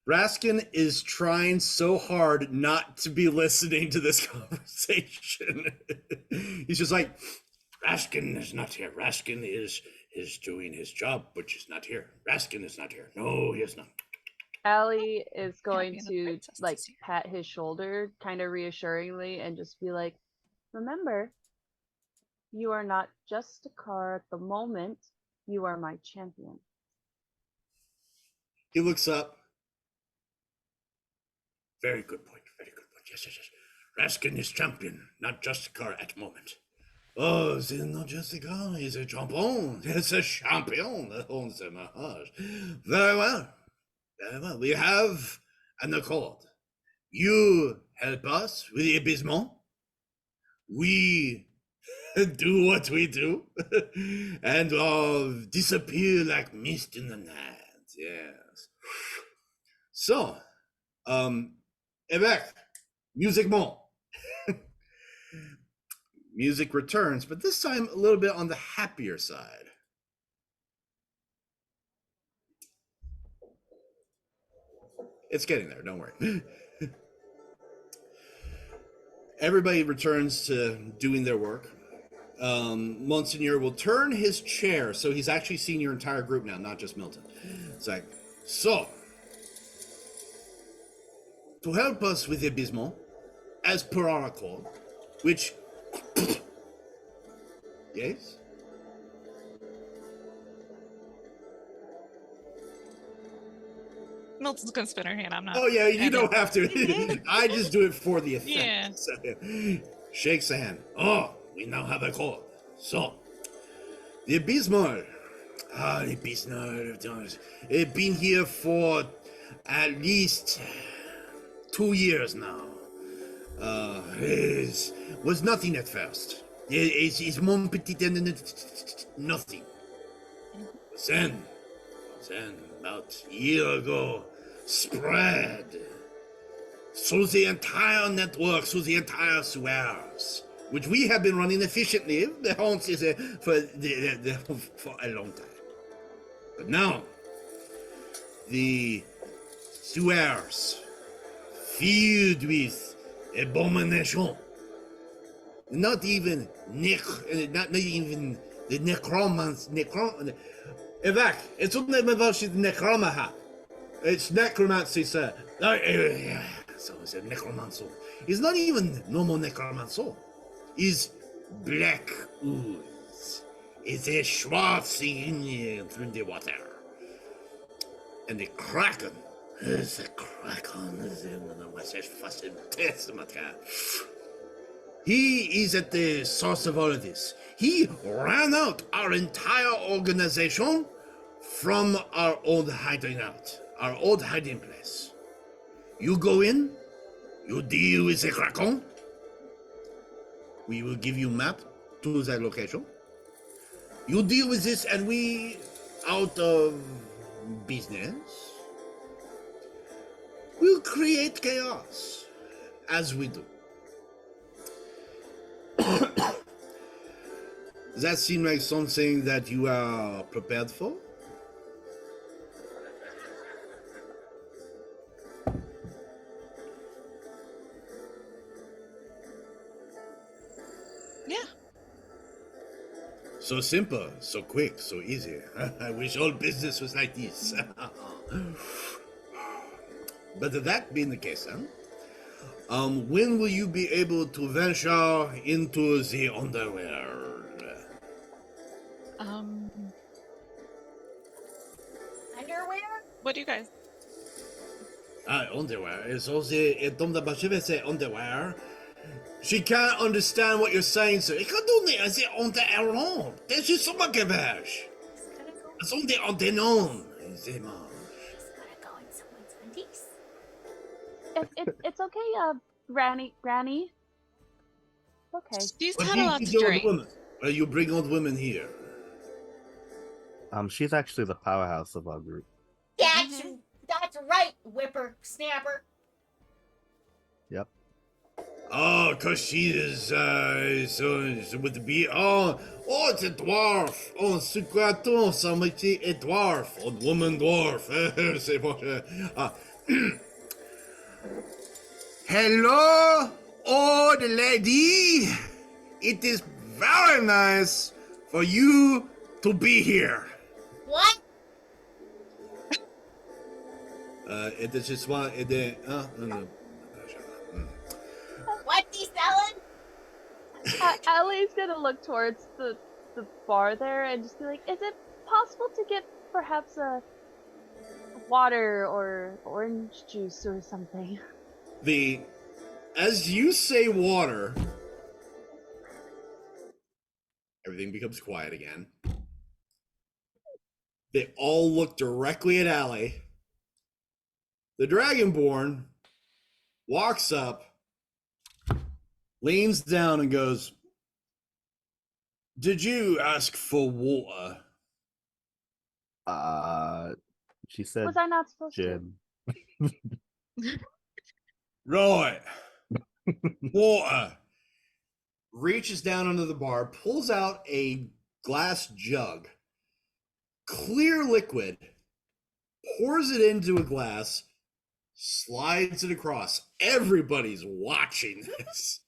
Raskin is trying so hard not to be listening to this conversation. He's just like, Raskin is not here. Raskin is doing his job, but he's not here. Raskin is not here. No, he is not. Allie is going Happy and the to princess like is here. pat his shoulder kind of reassuringly and just be like, remember, you are not just a car at the moment, you are my champion. He looks up. Very good point. Yes. Raskin is champion, not just a car at the moment. Oh, c'est not just a car, he's a champion. It's a champion. Very well. We have an accord. You help us with the abatement. We do what we do and disappear like mist in the night. Yes. So, Évêque, musiquement. Music returns, but this time a little bit on the happier side. It's getting there, don't worry. Everybody returns to doing their work. Monsignor will turn his chair so he's actually seen your entire group now, not just Milton. It's like, so, to help us with Abysmal, as per our accord, which, yes? Milton's gonna spin her hand. I'm not. Oh yeah, you I don't know. have to. I just do it for the effect. Yeah. So, shakes the hand. Oh, we now have a call. So, the Abysmal. The Abysmal. It's been here for at least 2 years now. Was nothing at first. It's mon petit nothing. Then, about a year ago, spread through the entire network, through the entire sewers, which we have been running efficiently for a long time. But now, the sewers filled with abomination. Not even the necromancy. Evac, it's only necromaha. It's necromancy, sir. So it's a necromancer. It's not even normal necromancer. It's black ooze. It's a schwarz through the water. And the kraken. It's a kraken. He is at the source of all of this. He ran out our entire organization from our old hiding place. You go in, you deal with the Kraken. We will give you map to that location. You deal with this and we out of business. We'll create chaos, as we do. Does that seem like something that you are prepared for? Yeah. So simple, so quick, so easy. I wish all business was like this. But that being the case, then, when will you be able to venture into the underworld? Underwear? What do you guys? Underwear. It's also say underwear. She can't understand what you're saying, sir. Ik kan doen niet, c'est underwear. Dat is juste ma gavage. C'est on the undernon. C'est ma. Just gotta go in someone's undies. It's okay, Granny. Okay. She's But had a you lot to deal with drink. women. Well, you bring old women here. She's actually the powerhouse of our group. That's right, whippersnapper. Yep. Oh, because she is, so with the bee. Oh, it's a dwarf. Oh, c'est quoi ton? Ça m'a été a dwarf. Old woman dwarf. C'est bon. Hello, old lady. It is very nice for you to be here. What? It is just one. What's he selling? Allie's gonna look towards the bar there and just be like, is it possible to get perhaps a water or orange juice or something? As you say water, everything becomes quiet again. They all look directly at Allie. The Dragonborn walks up, leans down and goes, "Did you ask for water?" She said Was I not supposed gin. Right. Water. Reaches down under the bar, pulls out a glass jug, clear liquid, pours it into a glass, slides it across. Everybody's watching this.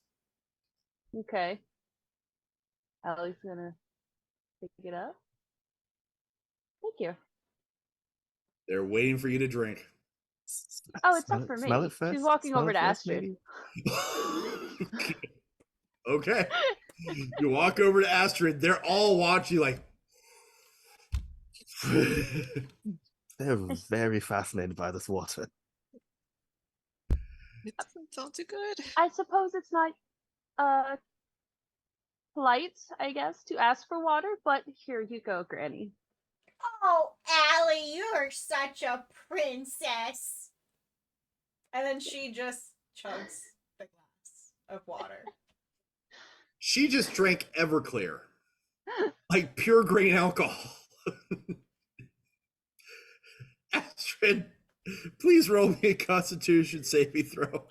to? Okay. Allie's gonna pick it up. Thank you. They're waiting for you to drink. Oh, it's Smell not for it- smell me. it first? She's walking Smell over it to first, Astrid. maybe? Okay. You walk over to Astrid. They're all watching you like. They're very fascinated by this water. It doesn't sound too good. I suppose it's not polite, I guess, to ask for water, but here you go, Granny. Oh, Allie, you're such a princess. And then she just chugs the glass of water. She just drank Everclear, like pure grain alcohol. Astrid, please roll me a Constitution saving throw.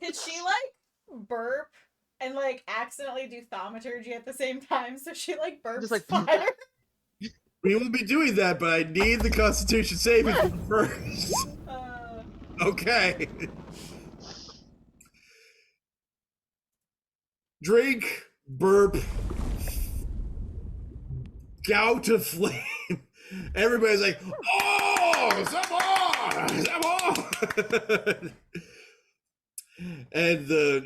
Could she like burp and like accidentally do thaumaturgy at the same time? So she like burps Just like- fire. We will be doing that, but I need the Constitution saving throw first. Okay. Drink, burp, gout of flame. Everybody's like, oh, c'est bon! And the,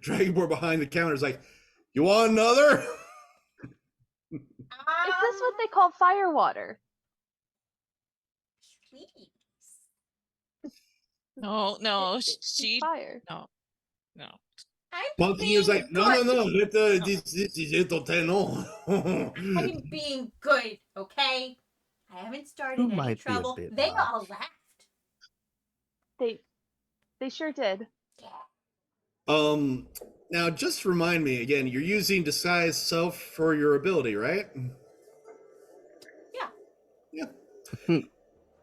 Dragonborn behind the counter is like, you want another? Is this what they call fire water? Please. No, It's she fire. no. Monkey is like, no, good. this is no. I'm being good, okay? I haven't started Who any might be a trouble. bit They much. all left. They sure did. Now just remind me again, you're using disguise self for your ability, right? Yeah.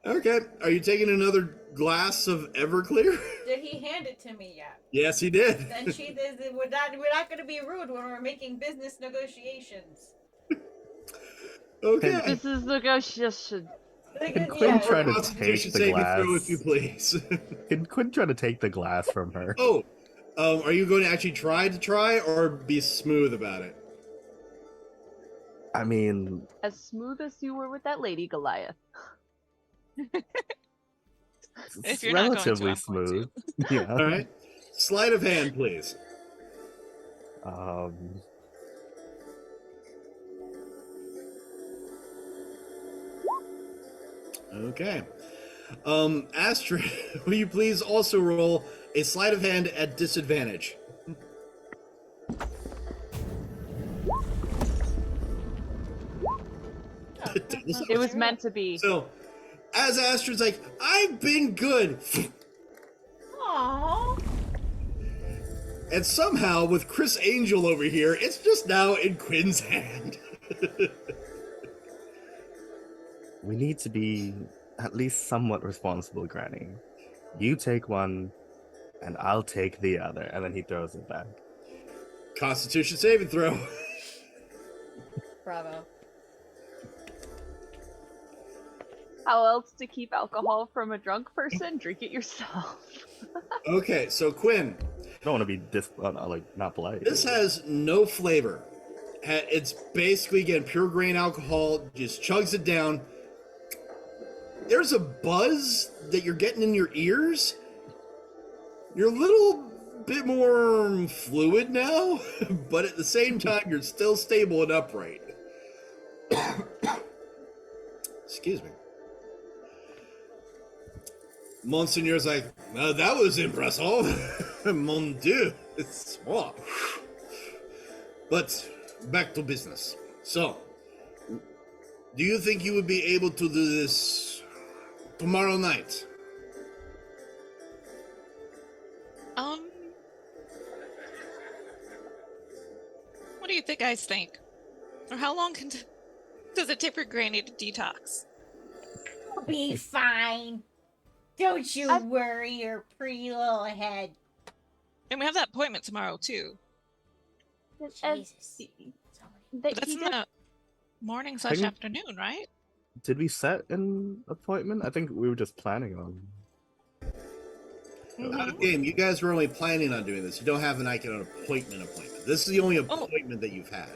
Okay. Are you taking another glass of Everclear? Did he hand it to me yet? Yes, he did. Then we're not going to be rude when we're making business negotiations. Okay. This is negotiation. Can Quinn try to Constitution take the saving glass? throw, if you please. Can Quinn try to take the glass from her? Oh, are you going to actually try or be smooth about it? I mean, As smooth as you were with that lady, Goliath. If it's you're not going to, relatively I'm going smooth. Yeah. All right. Sleight of hand, please. Okay. Astrid, will you please also roll a sleight of hand at disadvantage? It was meant to be. So, as Astrid's like, I've been good. Aww. And somehow, with Chris Angel over here, it's just now in Quinn's hand. We need to be at least somewhat responsible, Granny. You take one, and I'll take the other. And then he throws it back. Constitution saving throw. Bravo. How else to keep alcohol from a drunk person? Drink it yourself. Okay, so Quinn, I don't want to be not polite. this has no flavor. It's basically, again, pure grain alcohol, just chugs it down. There's a buzz that you're getting in your ears. You're a little bit more fluid now, but at the same time, you're still stable and upright. Excuse me. Monsignor's like, that was impressive. Mon Dieu, it's what? But back to business. So, do you think you would be able to do this tomorrow night? What do you think guys think? Or how long does it take for Granny to detox? I'll be fine. Don't you worry your pretty little head. And we have that appointment tomorrow too. Jesus. But that's in the morning / afternoon, right? Did we set an appointment? I think we were just planning on. Game, you guys were only planning on doing this. You don't have an appointment. This is the only Oh. appointment that you've had.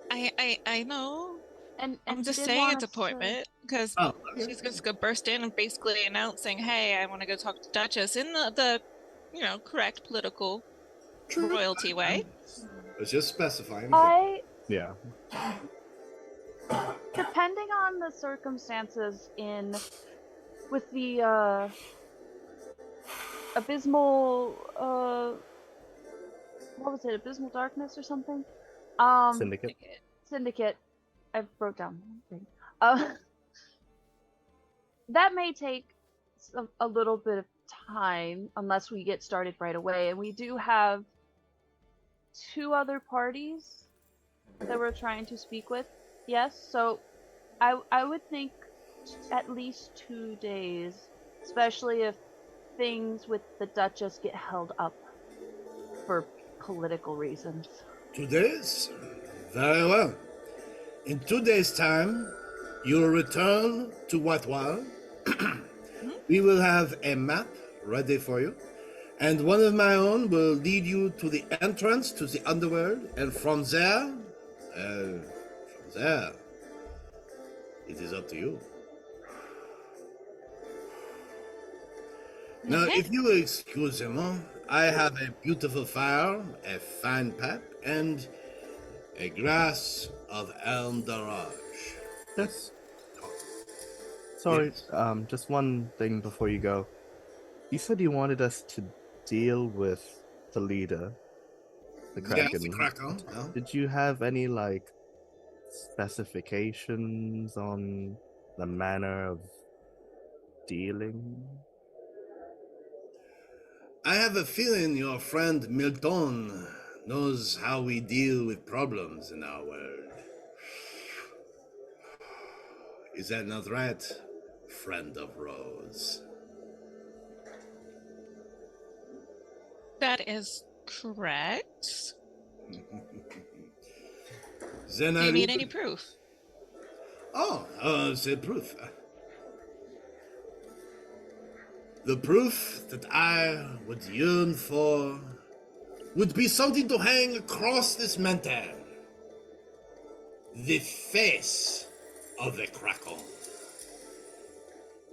I know. And I'm he just did saying want it's us to- appointment because Oh, she's just gonna burst in and basically announcing, "Hey, I want to go talk to Duchess" in the correct political true. royalty way. I was just specifying. Yeah. Depending on the circumstances with the abysmal what was it, abysmal darkness or something? Syndicate. Syndicate. I wrote down one thing. Uh, that may take a little bit of time unless we get started right away, and we do have 2 other parties that we're trying to speak with. Yes, so I would think at least 2 days, especially if things with the Duchess get held up for political reasons. 2 days? Very well. In 2 days' time, you'll return to Whitewall. We will have a map ready for you, and one of my own will lead you to the entrance to the underworld, and from there, it is up to you. Now, Okay. if you will excuse me, I have a beautiful fire, a fine pipe, and a glass of elm d'orange. Yes. Sorry, Yes. just one thing before you go. You said you wanted us to deal with the leader, the Yes, Kraken. the Kraken. Yeah. Did you have any, like, specifications on the manner of dealing? I have a feeling your friend Milton knows how we deal with problems in our world. Is that not right, friend of Rose? That is correct. Then Do I you need will- any proof? the proof. The proof that I would yearn for would be something to hang across this mantle. The face of the Kraken.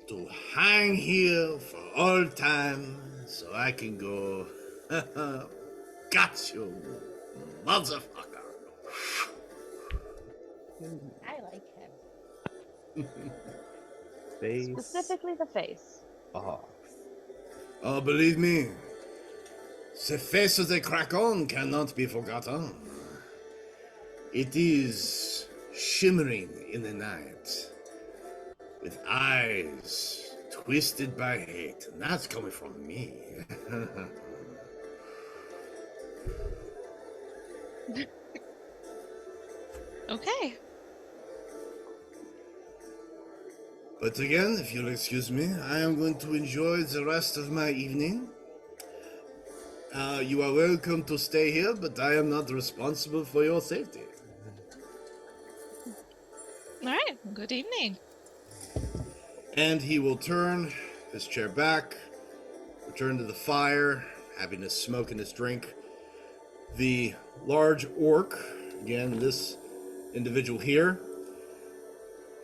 To hang here for all time so I can go, got you, motherfucker. I like him. Face Specifically the face. off. Oh, believe me, the face of the Kraken cannot be forgotten. It is shimmering in the night, with eyes twisted by hate, and that's coming from me. Okay. But again, if you'll excuse me, I am going to enjoy the rest of my evening. You are welcome to stay here, but I am not responsible for your safety. All right. Good evening. And he will turn his chair back, return to the fire, having his smoke and his drink. The large orc, again, this individual here,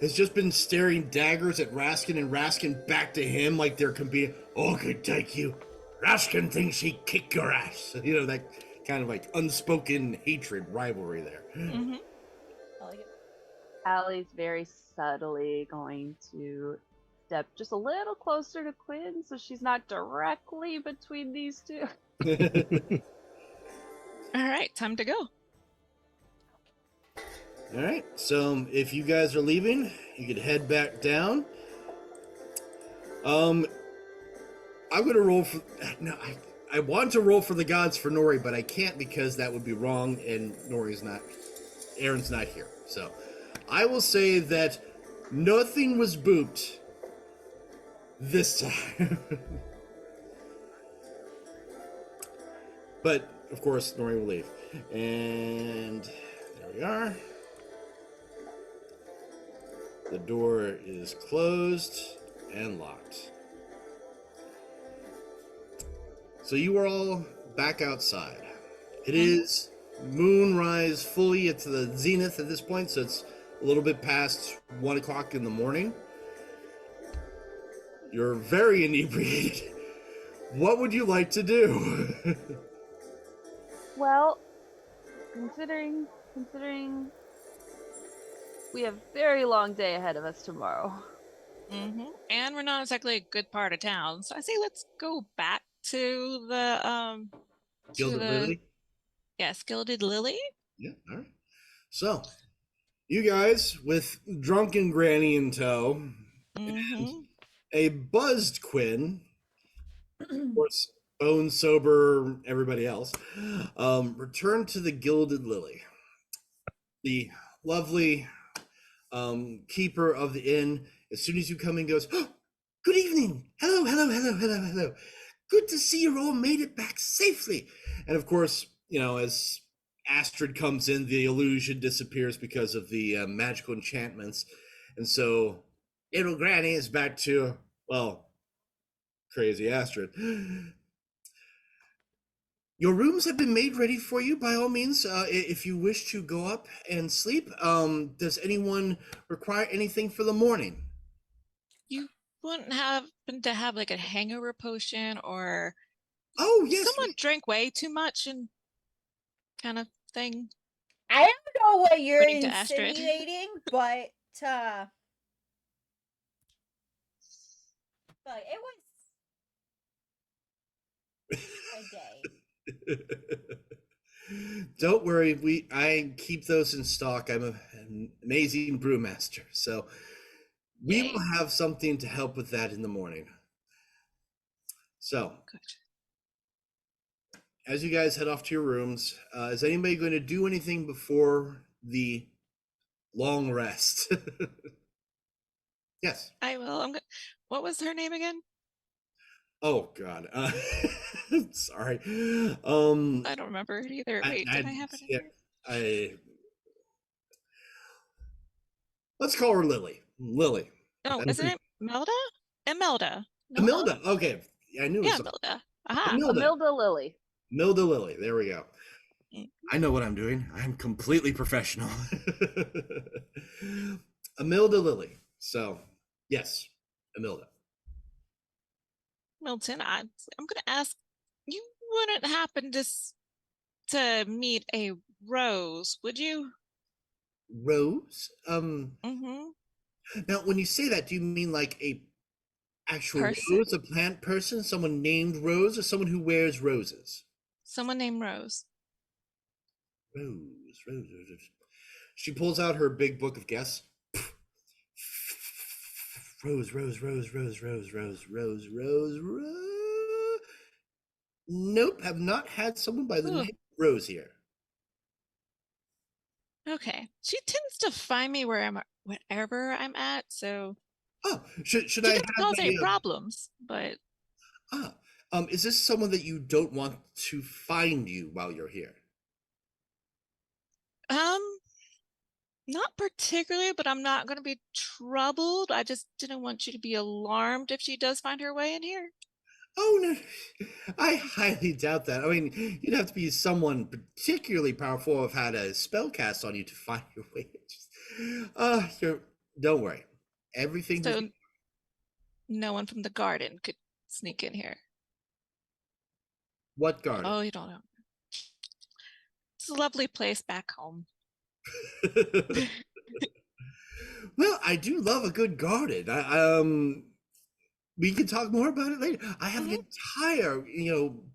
has just been staring daggers at Raskin and Raskin back to him like there can be, oh, could take you. Raskin thinks he kick your ass. You know, that kind of like unspoken hatred, rivalry there. Mm-hmm. I like it. Allie's very subtly going to step just a little closer to Quinn so she's not directly between these two. All right. Time to go. All right, so if you guys are leaving, you could head back down. I'm gonna roll for. No, I want to roll for the gods for Nori, but I can't because that would be wrong, and Nori's not. Aaron's not here, so I will say that nothing was booped this time. But of course, Nori will leave, and there we are. The door is closed and locked. So you are all back outside. It is moonrise fully at the zenith at this point, so it's a little bit past 1 o'clock in the morning. You're very inebriated. What would you like to do? Well, considering we have a very long day ahead of us tomorrow. And we're not exactly a good part of town, so I say let's go back to the Gilded Lily? Yes, Gilded Lily. Yeah, all right. So, you guys, with drunken Granny in tow, and a buzzed Quinn, of course, bone sober, everybody else, return to the Gilded Lily. The lovely keeper of the inn, as soon as you come in, goes, oh, good evening. Hello, hello, hello, hello, hello. Good to see you all made it back safely. And of course, as Astrid comes in, the illusion disappears because of the magical enchantments. And so little Granny is back to, well, crazy Astrid. Your rooms have been made ready for you, by all means. If you wish to go up and sleep, does anyone require anything for the morning? You wouldn't happen to have like a hangover potion, or Oh, yes. someone drank way too much and kind of thing? I don't know what you're According to Astrid. insinuating, but it was a day. Don't worry, I keep those in stock. I'm an amazing brewmaster, so we Yay. will have something to help with that in the morning. So, Good. as you guys head off to your rooms, is anybody going to do anything before the long rest? Yes. I will. What was her name again? Oh God. Sorry. I don't remember either. Wait, did I have it? Yeah, let's call her Lily. Lily. No, isn't it Melda? Imelda. No. Imelda. Okay. Yeah, I knew it Yeah, was Melda. Aha. Imelda Lily. Milda Lily. There we go. Mm. I know what I'm doing. I'm completely professional. Imelda Lily. So, yes, Imelda. Milton, I'm going to ask, you wouldn't happen to meet a Rose, would you? Rose? Mm-hmm. Now, when you say that, do you mean like a actual Person? rose, a plant person, someone named Rose, or someone who wears roses? Someone named Rose. Rose. She pulls out her big book of guests. Rose. Nope, have not had someone by the name of Rose here. Okay. She tends to find me wherever I'm at, so Oh, should she I doesn't have cause any problems, but is this someone that you don't want to find you while you're here? not particularly, but I'm not going to be troubled. I just didn't want you to be alarmed if she does find her way in here. Oh, no, I highly doubt that. I mean, you'd have to be someone particularly powerful who have had a spell cast on you to find your way. Don't worry. Everything. So no one from the garden could sneak in here. What garden? Oh, you don't know. It's a lovely place back home. Well, I do love a good garden. We can talk more about it later. I have an entire,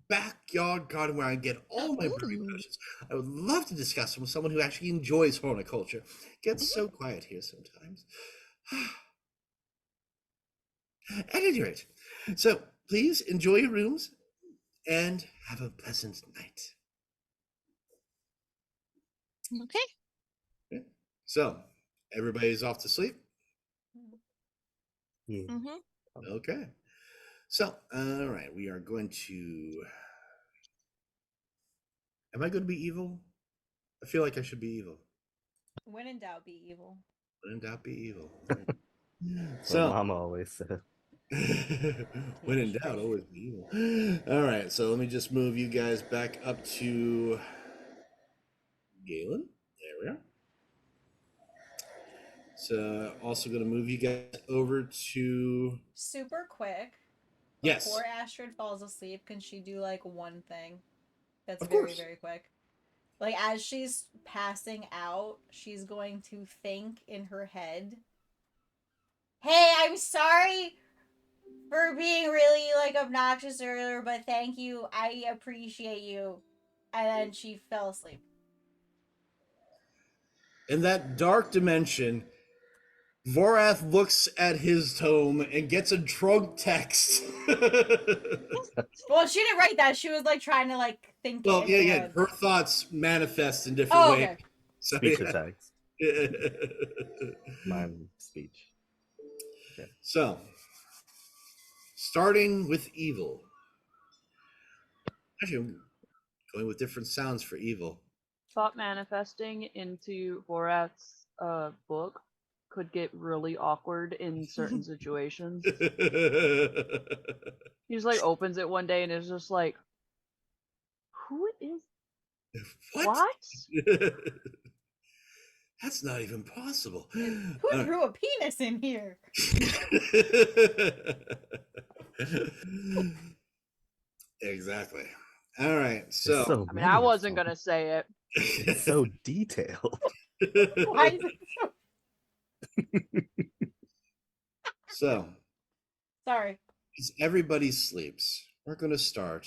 backyard garden where I get all my brewing potions. I would love to discuss them with someone who actually enjoys horticulture. It gets so quiet here sometimes. At any rate, so please enjoy your rooms and have a pleasant night. Okay. So, everybody's off to sleep? Yeah. Okay. So, all right, we are going to... Am I going to be evil? I feel like I should be evil. When in doubt, be evil. When in doubt, be evil. So, Mama always said. When in doubt, always be evil. All right, so let me just move you guys back up to Galen. There we are. So also going to move you guys over to... Super quick. Yes. Before Astrid falls asleep, can she do like one thing that's Of very, course. very quick? Like as she's passing out, she's going to think in her head, "Hey, I'm sorry for being really like obnoxious earlier, but thank you. I appreciate you." And then she fell asleep. In that dark dimension, Vorath looks at his tome and gets a drunk text. Well, she didn't write that. She was like trying to like think Well, it in yeah, her yeah. head. Her thoughts manifest in different Oh, ways. okay. So, Speech yeah. attacks. Mind speech. Okay. So, starting with evil. Actually, I'm going with different sounds for evil. Thought manifesting into Vorath's book could get really awkward in certain situations. He just like opens it one day and is just like, "Who is what?" That's not even possible. Who drew a penis in here? Exactly. All right. So, so I mean, I wasn't gonna say it. It's so detailed. Why is it so... So, Sorry. as everybody sleeps, we're going to start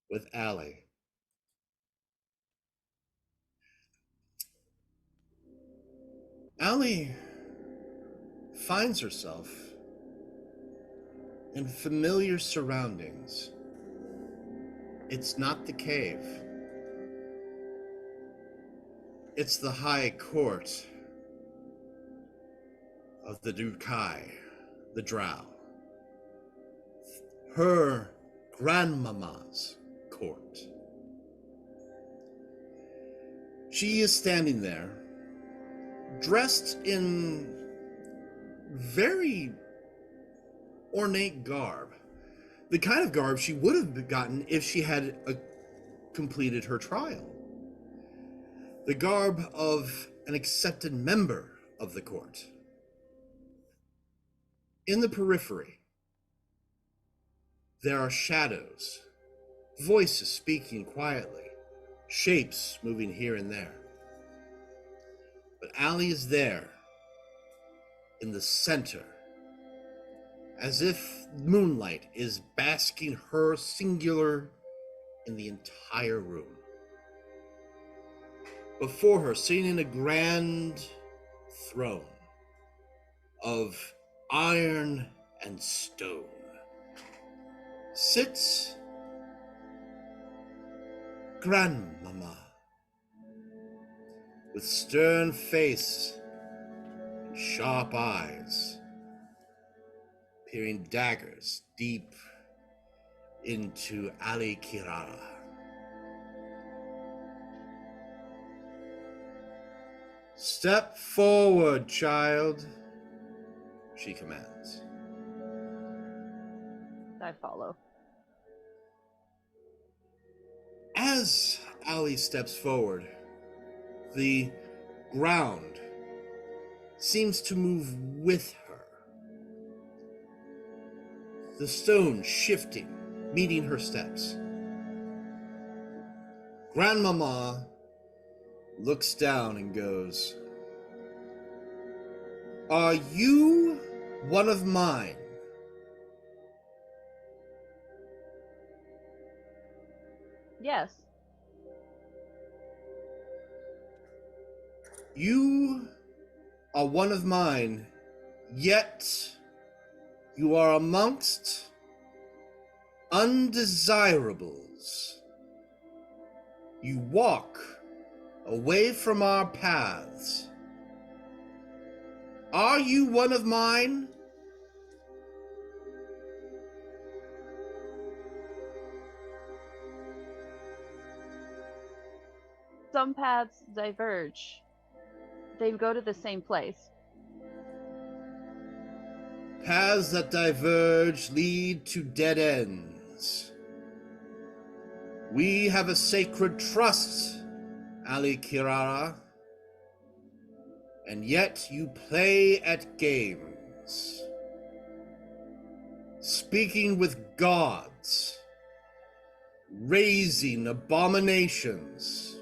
with Allie. Allie finds herself in familiar surroundings. It's not the cave. It's the high court of the Dukai, the Drow. Her grandmama's court. She is standing there, dressed in very ornate garb. The kind of garb she would have gotten if she had completed her trial. The garb of an accepted member of the court. In the periphery, there are shadows, voices speaking quietly, shapes moving here and there. But Allie is there, in the center, as if moonlight is basking her singular in the entire room. Before her, sitting in a grand throne of iron and stone, sits Grandmama, with stern face and sharp eyes, peering daggers deep into Ali Kirara. Step forward, child, she commands. I follow. As Ali steps forward, the ground seems to move with her. The stone shifting, meeting her steps. Grandmama looks down and goes, "Are you one of mine?" Yes. You are one of mine, yet you are amongst undesirables. You walk away from our paths. Are you one of mine? Some paths diverge. They go to the same place. Paths that diverge lead to dead ends. We have a sacred trust Ali Kirara, and yet you play at games, speaking with gods, raising abominations.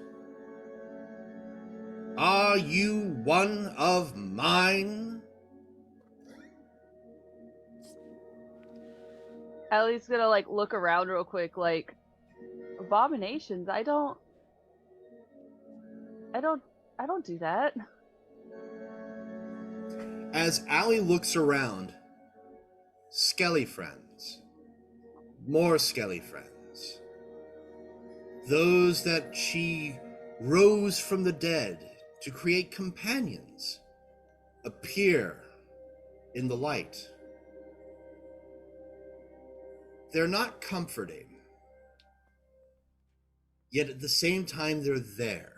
Are you one of mine? Ellie's gonna like look around real quick, like, abominations? I don't do that. As Allie looks around, skelly friends, more skelly friends, those that she rose from the dead to create companions, appear in the light. They're not comforting, yet at the same time they're there.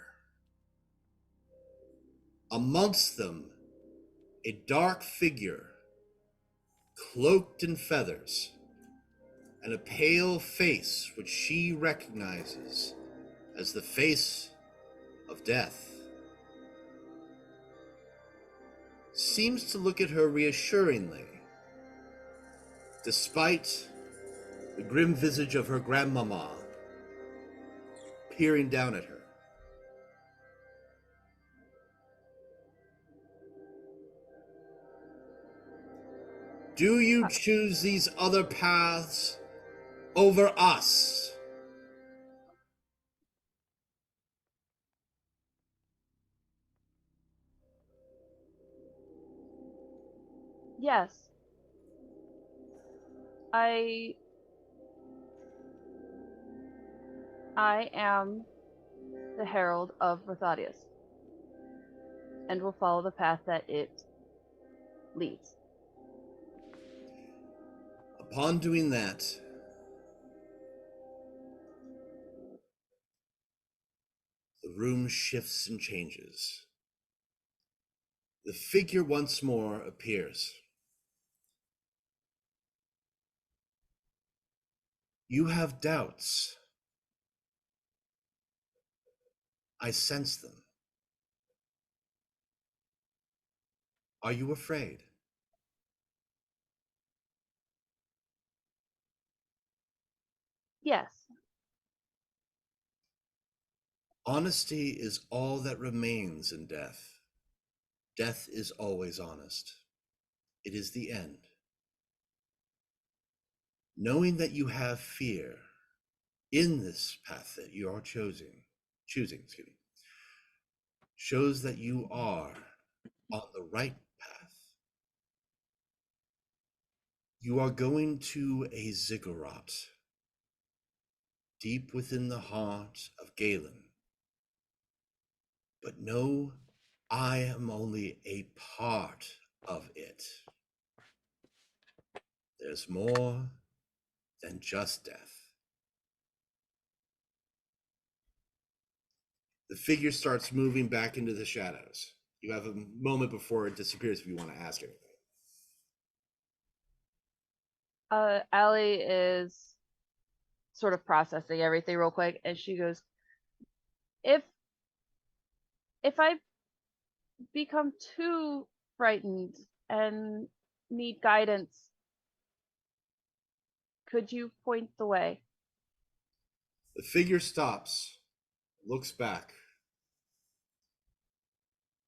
Amongst them, a dark figure, cloaked in feathers, and a pale face which she recognizes as the face of death. Seems to look at her reassuringly, despite the grim visage of her grandmama peering down at her. Do you choose these other paths over us? Yes. I am the herald of Rothadius, and will follow the path that it leads. Upon doing that, the room shifts and changes. The figure once more appears. You have doubts. I sense them. Are you afraid? Yes. Honesty is all that remains in death. Death is always honest. It is the end. Knowing that you have fear in this path that you are choosing, excuse me, shows that you are on the right path. You are going to a ziggurat deep within the heart of Galen. But know, I am only a part of it. There's more than just death. The figure starts moving back into the shadows. You have a moment before it disappears if you want to ask anything. Allie is sort of processing everything real quick, and she goes, if I become too frightened and need guidance, could you point the way? The figure stops, looks back,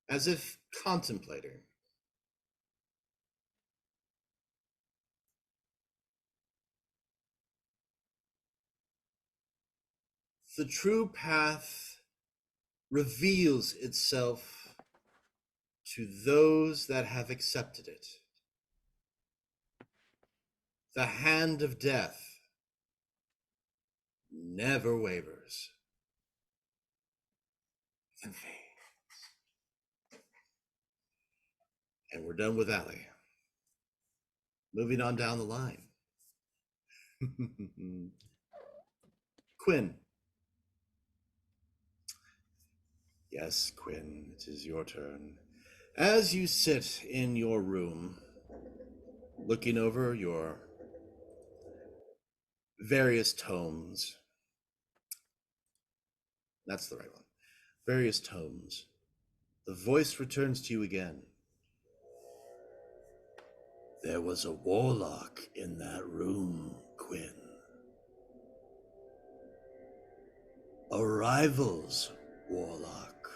as if contemplating. The true path reveals itself to those that have accepted it. The hand of death never wavers. And we're done with Allie. Moving on down the line. Quinn. Yes, Quinn, it is your turn. As you sit in your room, looking over your various tomes, that's the right one. various tomes. The voice returns to you again. There was a warlock in that room, Quinn. A rival's warlock.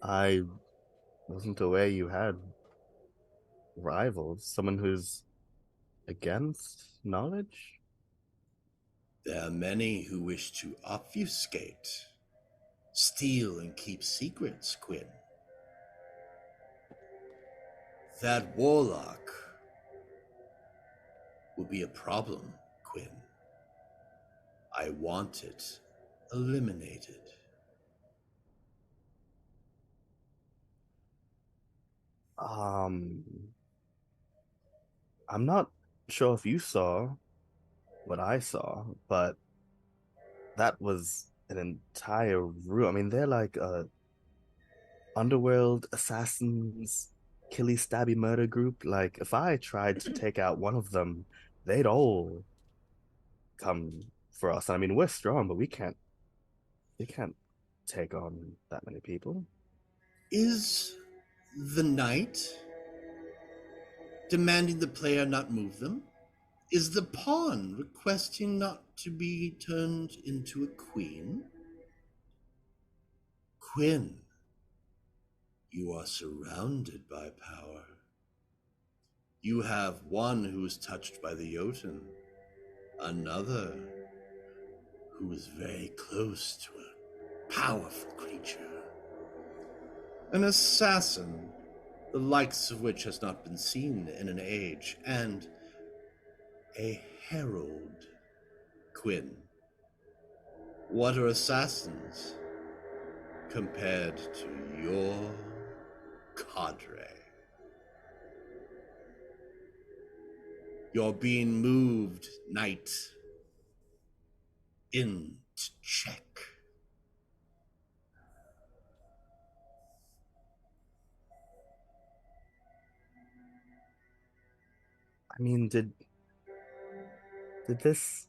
I wasn't aware you had rivals. Someone who's against knowledge? There are many who wish to obfuscate, steal, and keep secrets, Quinn. That warlock will be a problem, Quinn. I want it eliminated. I'm not sure if you saw what I saw, but that was an entire room. I mean, they're like underworld assassins, killy stabby murder group. Like, if I tried to take out one of them, they'd all come for us. I mean, we're strong, but we can't take on that many people. Is the knight demanding the player not move them? Is the pawn requesting not to be turned into a queen? Quinn, you are surrounded by power. You have one who is touched by the Jotun, another who is very close to a powerful creature, an assassin, the likes of which has not been seen in an age, and a herald. Quinn, what are assassins compared to your cadre? You're being moved, knight, into check. I mean, did this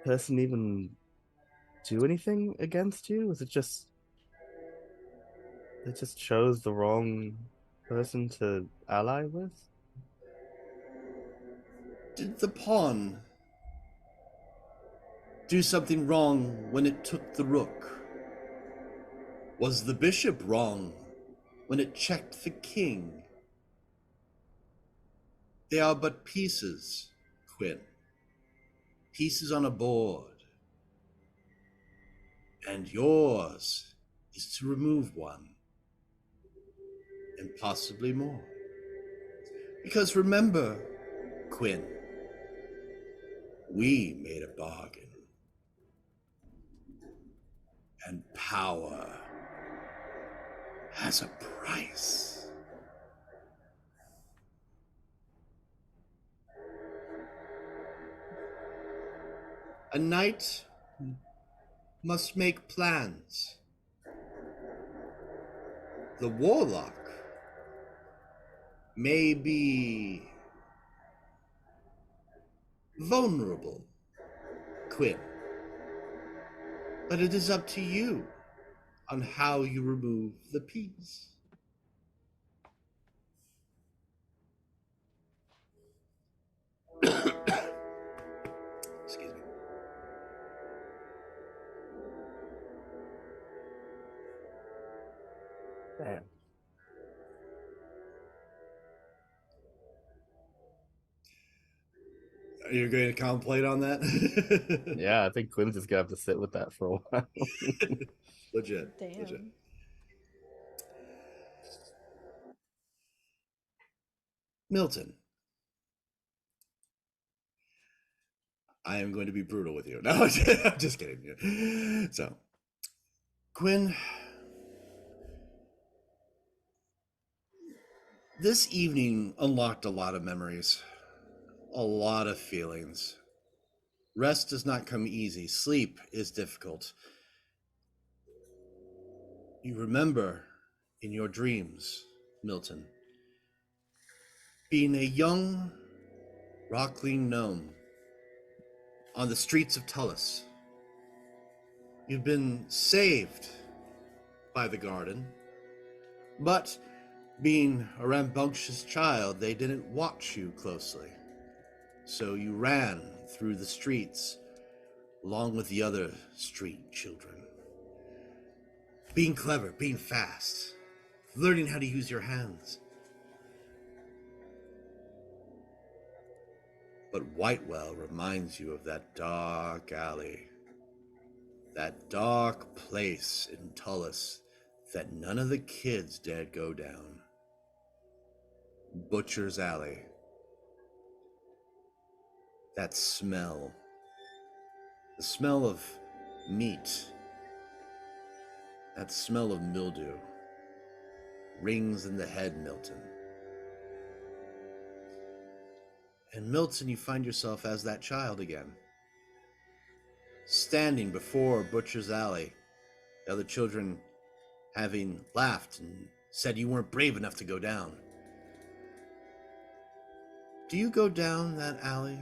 person even do anything against you? Was it just they just chose the wrong person to ally with? Did the pawn do something wrong when it took the rook? Was the bishop wrong when it checked the king? They are but pieces, Quinn. Pieces on a board. And yours is to remove one. And possibly more. Because remember, Quinn, we made a bargain. And power has a price. A knight must make plans. The warlock may be vulnerable, Quinn, but it is up to you on how you remove the piece. Excuse me. Damn. Are you going to contemplate on that? Yeah, I think Quinn's just gonna have to sit with that for a while. Legit. Damn. Legit. Milton, I am going to be brutal with you. No, I'm just kidding. So, Quinn, this evening unlocked a lot of memories, a lot of feelings. Rest does not come easy. Sleep is difficult. You remember in your dreams, Milton, being a young rockling gnome on the streets of Tullus. You've been saved by the garden, but being a rambunctious child, they didn't watch you closely. So you ran through the streets along with the other street children. Being clever, being fast, learning how to use your hands. But Whitewell reminds you of that dark alley, that dark place in Tullus that none of the kids dared go down. Butcher's Alley. That smell. The smell of meat. That smell of mildew. Rings in the head, Milton. And Milton, you find yourself as that child again. Standing before Butcher's Alley. The other children having laughed and said you weren't brave enough to go down. Do you go down that alley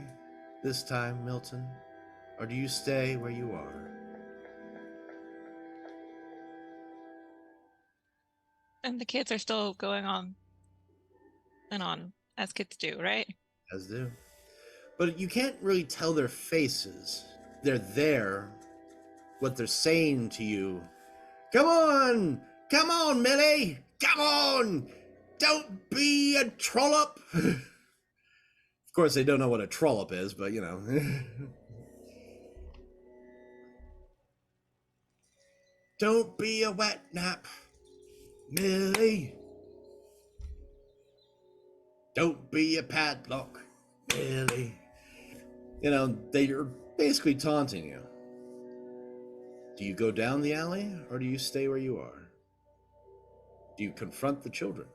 this time, Milton? Or do you stay where you are? And the kids are still going on and on, as kids do, right? As do. But you can't really tell their faces. They're there. What they're saying to you. Come on! Come on, Millie! Come on! Don't be a trollop! Of course, they don't know what a trollop is, but you know. Don't be a wet nap, Millie. Don't be a padlock, Millie. You know, they're basically taunting you. Do you go down the alley, or do you stay where you are? Do you confront the children?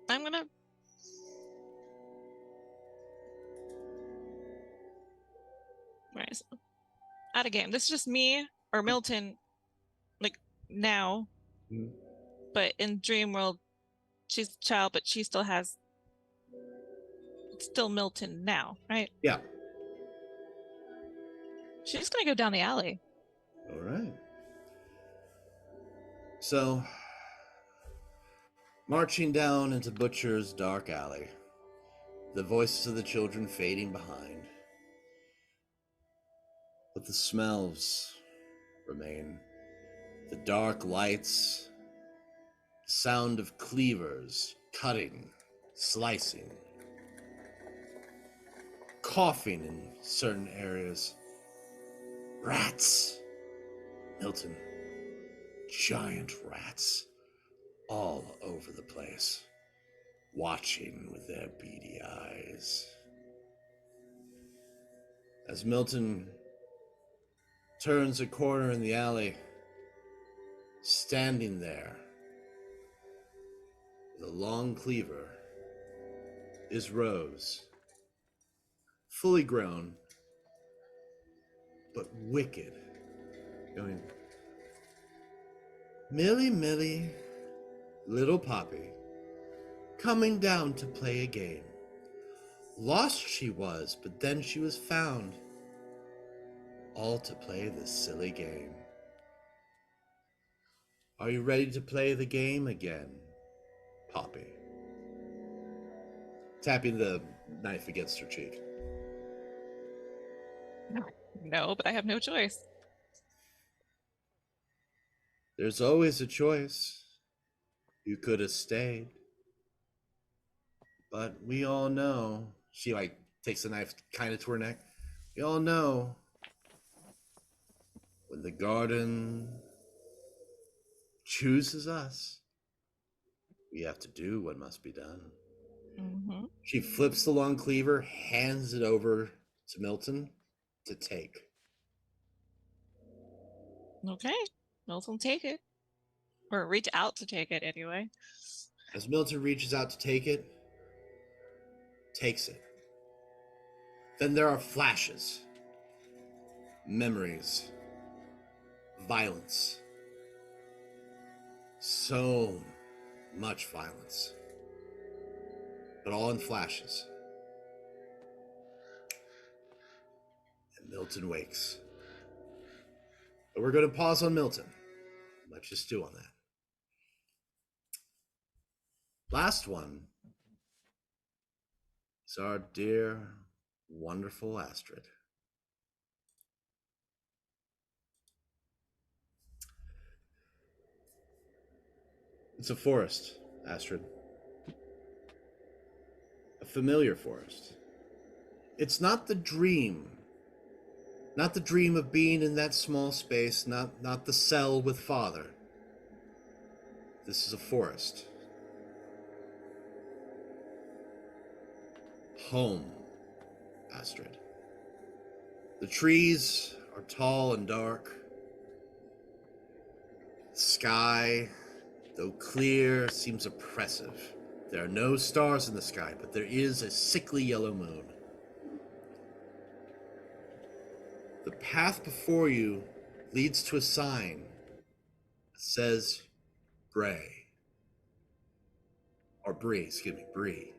I'm gonna right, so, out of game. This is just me or Milton, like now. Mm-hmm. But in Dream World, she's a child, but she still has. It's still Milton now, right? Yeah. She's gonna go down the alley. All right. So, marching down into Butcher's dark alley, the voices of the children fading behind, but the smells remain. The dark lights, sound of cleavers cutting, slicing, coughing in certain areas. Rats, Milton. Giant rats all over the place, watching with their beady eyes. As Milton turns a corner in the alley, standing there with a long cleaver is Rose, fully grown, but wicked, going, Millie, Millie, little Poppy, coming down to play a game. Lost she was, but then she was found, all to play this silly game. Are you ready to play the game again, Poppy? Tapping the knife against her cheek. No, but I have no choice. There's always a choice. You could have stayed. But we all know, she like takes the knife kind of to her neck. We all know when the garden chooses us, we have to do what must be done. Mm-hmm. She flips the long cleaver, hands it over to Milton to take. Okay, Milton, take it, or reach out to take it anyway. As Milton reaches out to take it, takes it. Then there are flashes. memories, violence. So much violence. But all in flashes. And Milton wakes. But we're going to pause on Milton. Let's just stew on that. Last one is our dear, wonderful Astrid. It's a forest, Astrid. A familiar forest. It's not the dream. Not the dream of being in that small space, not the cell with father. This is a forest. Home, Astrid. The trees are tall and dark. The sky, though clear, seems oppressive. There are no stars in the sky, but there is a sickly yellow moon. The path before you leads to a sign that says Bray. Or Bree, excuse me, Bree.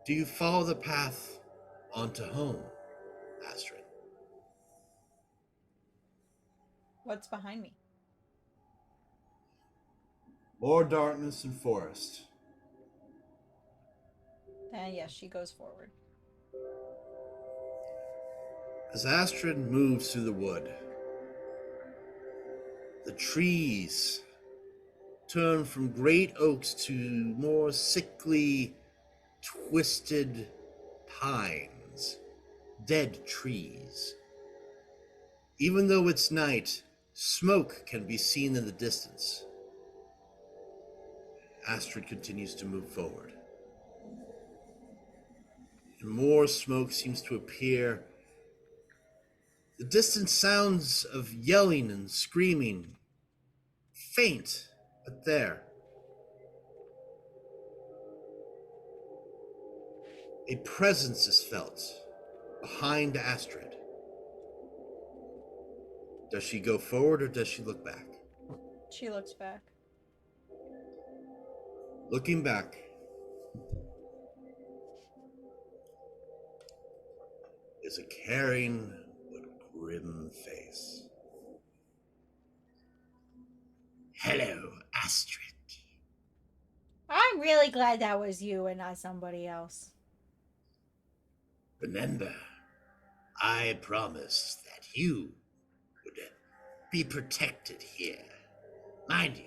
Do you follow the path onto home, Astrid? What's behind me? More darkness and forest. And yes, she goes forward. As Astrid moves through the wood, the trees turn from great oaks to more sickly, twisted pines, dead trees. Even though it's night, smoke can be seen in the distance. Astrid continues to move forward. And more smoke seems to appear. The distant sounds of yelling and screaming, faint, but there. A presence is felt behind Astrid. Does she go forward or does she look back? She looks back. Looking back, is a caring but grim face. Hello, Astrid. I'm really glad that was you and not somebody else. Remember, I promised that you would be protected here. Mind you,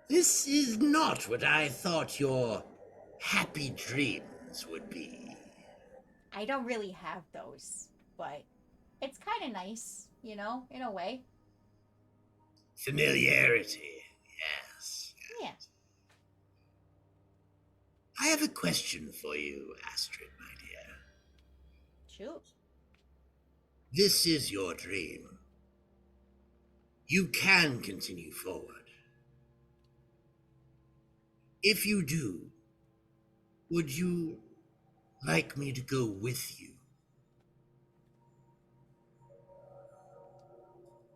this is not what I thought your happy dreams would be. I don't really have those, but it's kind of nice, you know, in a way. Familiarity, yes. Yeah. I have a question for you, Astrid, my dear. Shoot. This is your dream. You can continue forward. If you do, would you like me to go with you?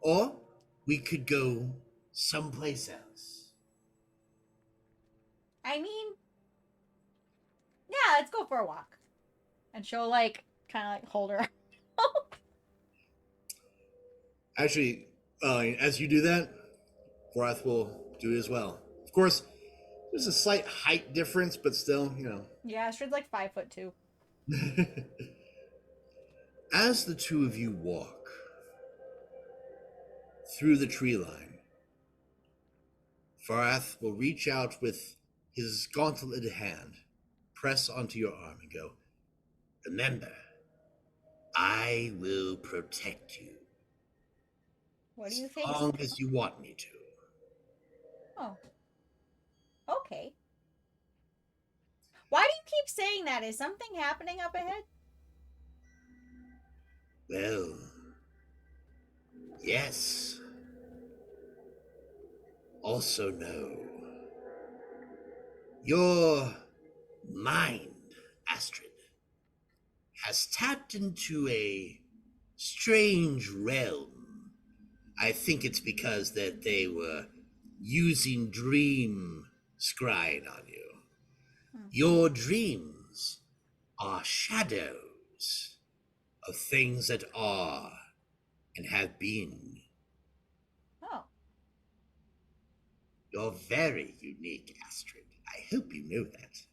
Or we could go someplace else. I mean, yeah, let's go for a walk. And she'll like kind of like hold her. Actually, as you do that, Vorath will do it as well. Of course, there's a slight height difference, but still, you know. Yeah, Astrid's like 5'2". As the two of you walk through the tree line, Farath will reach out with his gauntleted hand, press onto your arm, and go, "Remember, I will protect you. What do you As think? long as you want me to." Oh. Okay. Why do you keep saying that? Is something happening up ahead? Well, yes. Also no. Your mind, Astrid, has tapped into a strange realm. I think it's because that they were using dream scrying on you. Your dreams are shadows of things that are and have been. Oh. You're very unique, Astrid. I hope you know that.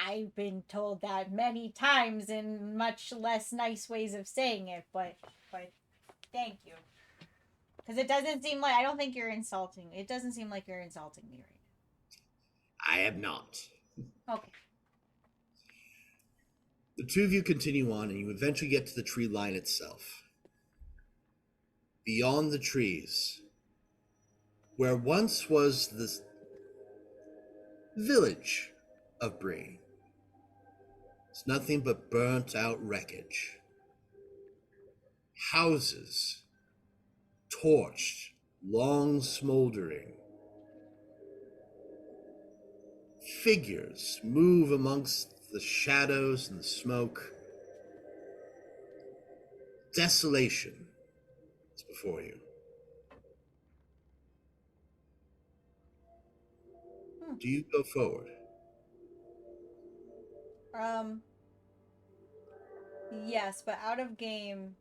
I've been told that many times in much less nice ways of saying it, but thank you. Because it doesn't seem like, I don't think you're insulting. It doesn't seem like you're insulting me right I am not. now. Okay. The two of you continue on, and you eventually get to the tree line itself. Beyond the trees, where once was the village of Bree, it's nothing but burnt out wreckage. Houses, torched, long smoldering. Figures move amongst the shadows and the smoke. Desolation is before you. Do you go forward? Yes, but out of game,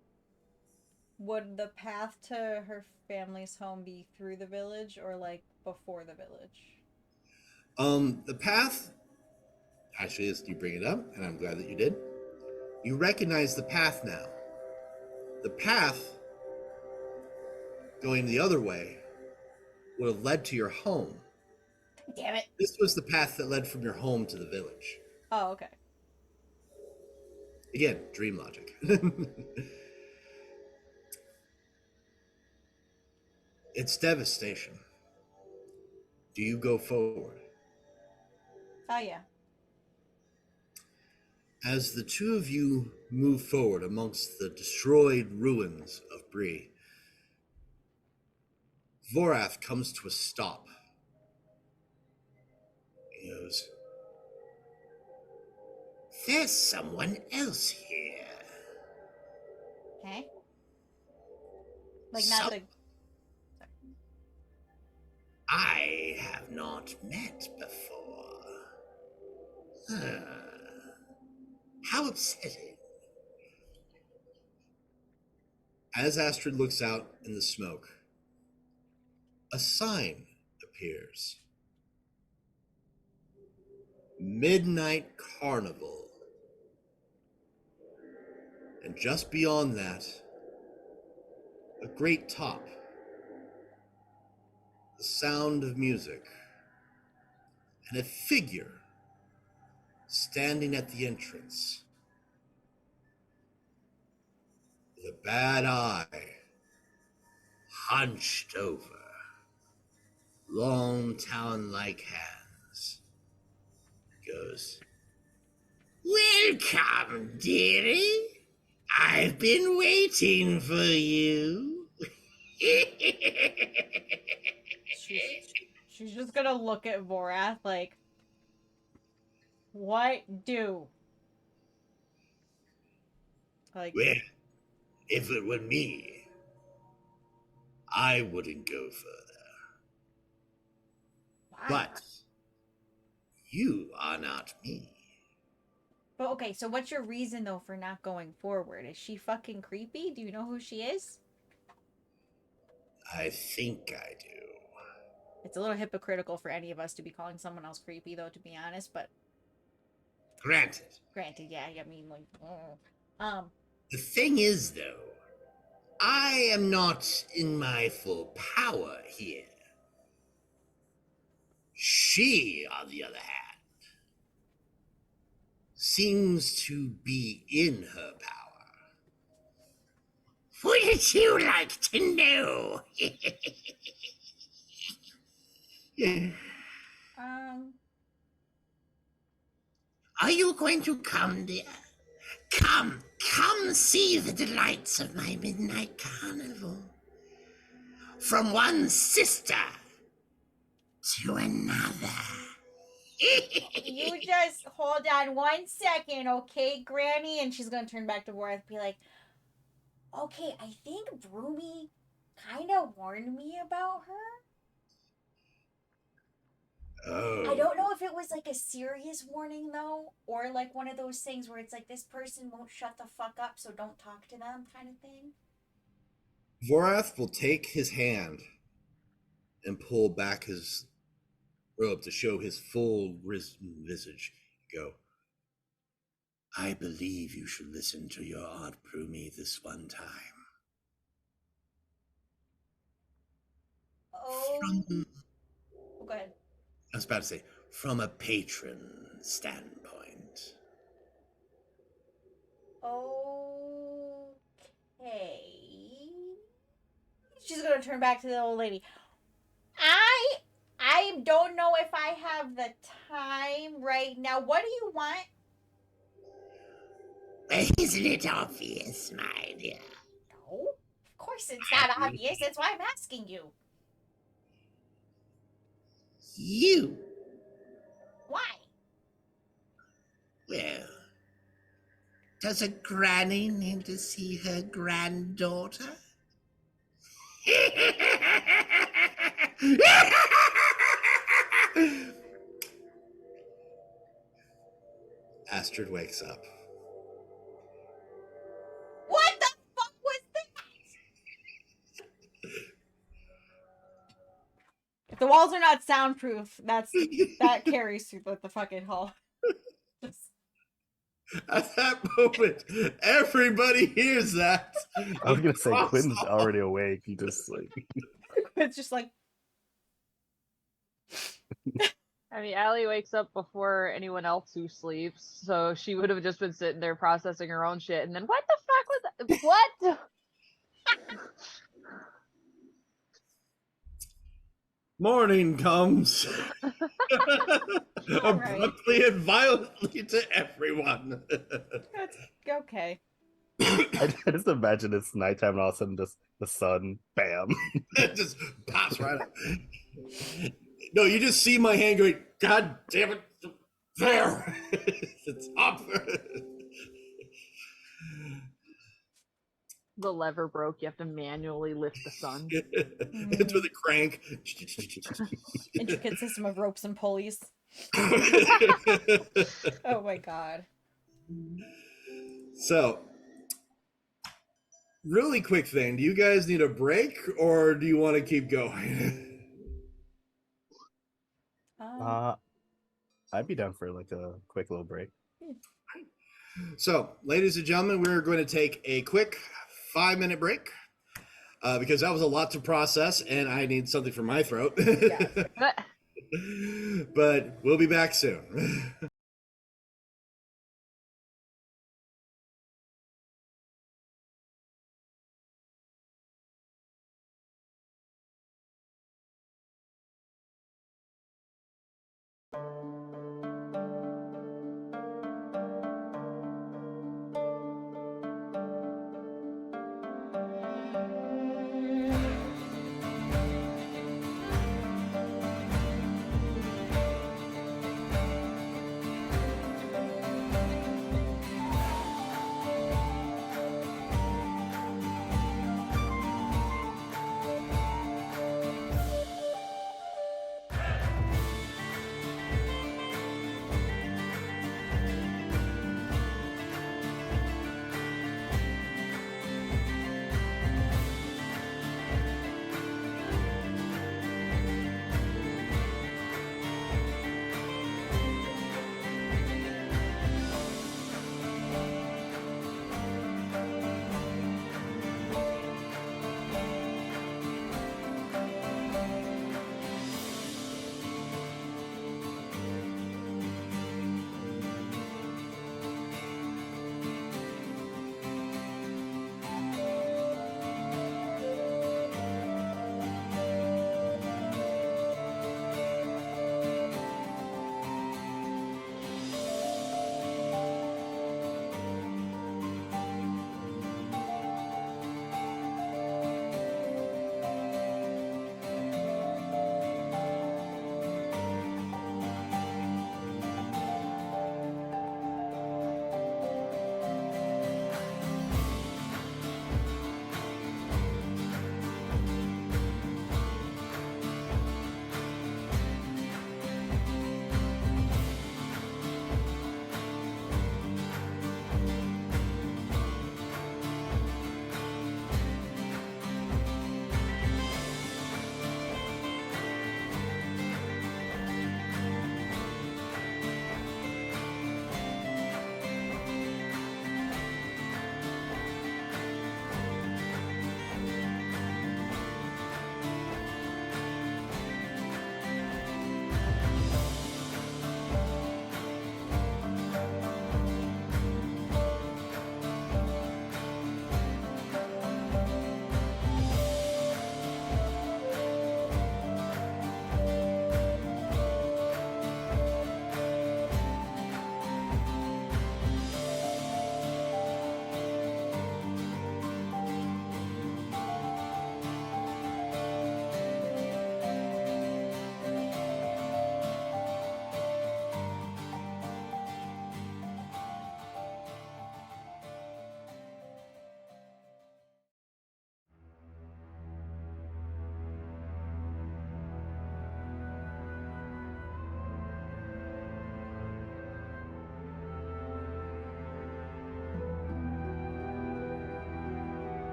would the path to her family's home be through the village or like before the village? The path, actually, as you bring it up, and I'm glad that you did, you recognize the path now. The path going the other way would have led to your home. Damn it. This was the path that led from your home to the village. Oh, okay. Again, dream logic. It's devastation. Do you go forward? Oh, yeah. As the two of you move forward amongst the destroyed ruins of Bree, Vorath comes to a stop. He goes, "There's someone else here." Okay. Like, not the... I have not met before. How upsetting. As Astrid looks out in the smoke, a sign appears. Midnight Carnival. And just beyond that, a great top. The sound of music. And a figure standing at the entrance. With a bad eye. Hunched over. Long talon-like hands. Goes, "Welcome, dearie. I've been waiting for you." She's just gonna look at Vorath like, what do? Like, Well, if it were me, I wouldn't go further. why? But you are not me. But okay, so what's your reason though for not going forward? Is she fucking creepy? Do you know who she is? I think I do. It's a little hypocritical for any of us to be calling someone else creepy though, to be honest, but Granted. yeah, I mean, like, The thing is, though, I am not in my full power here. She, on the other hand, seems to be in her power. Wouldn't you like to know? Are you going to come, dear? Come see the delights of my midnight carnival. From one sister to another. You just hold on 1 second, okay, Granny? And she's gonna turn back to Worth and be like, okay, I think Broomy kind of warned me about her. Oh. I don't know if it was like a serious warning though, or like one of those things where it's like this person won't shut the fuck up, so don't talk to them kind of thing. Vorath will take his hand and pull back his robe to show his full visage. Go. I believe you should listen to your Aunt Broomy this one time. Oh, go ahead. I was about to say, from a patron standpoint. Okay. She's gonna turn back to the old lady. I don't know if I have the time right now. What do you want? Isn't it obvious, my dear? No, of course it's not obvious. That's why I'm asking you. You? Why? Well, does a granny need to see her granddaughter? Astrid wakes up. What the fuck was that? If the walls are not soundproof, that carries through the fucking hall. Just... At that moment, everybody hears that. I was gonna say Quinn's already awake. He just like It's just like, I mean, Allie wakes up before anyone else who sleeps, so she would have just been sitting there processing her own shit, and then what the fuck was that? What? Morning comes. All right. Abruptly and violently to everyone. That's okay. I just imagine it's nighttime and all of a sudden just the sun, bam. It just pops right up. No, you just see my hand going, God damn it, there. It's up. The lever broke. You have to manually lift the sun. It's with a crank. Intricate system of ropes and pulleys. Oh my god. So, really quick thing. Do you guys need a break or do you want to keep going? I'd be down for like a quick little break. So, ladies and gentlemen, we're going to take a quick 5-minute break because that was a lot to process and I need something for my throat. Yeah. But we'll be back soon.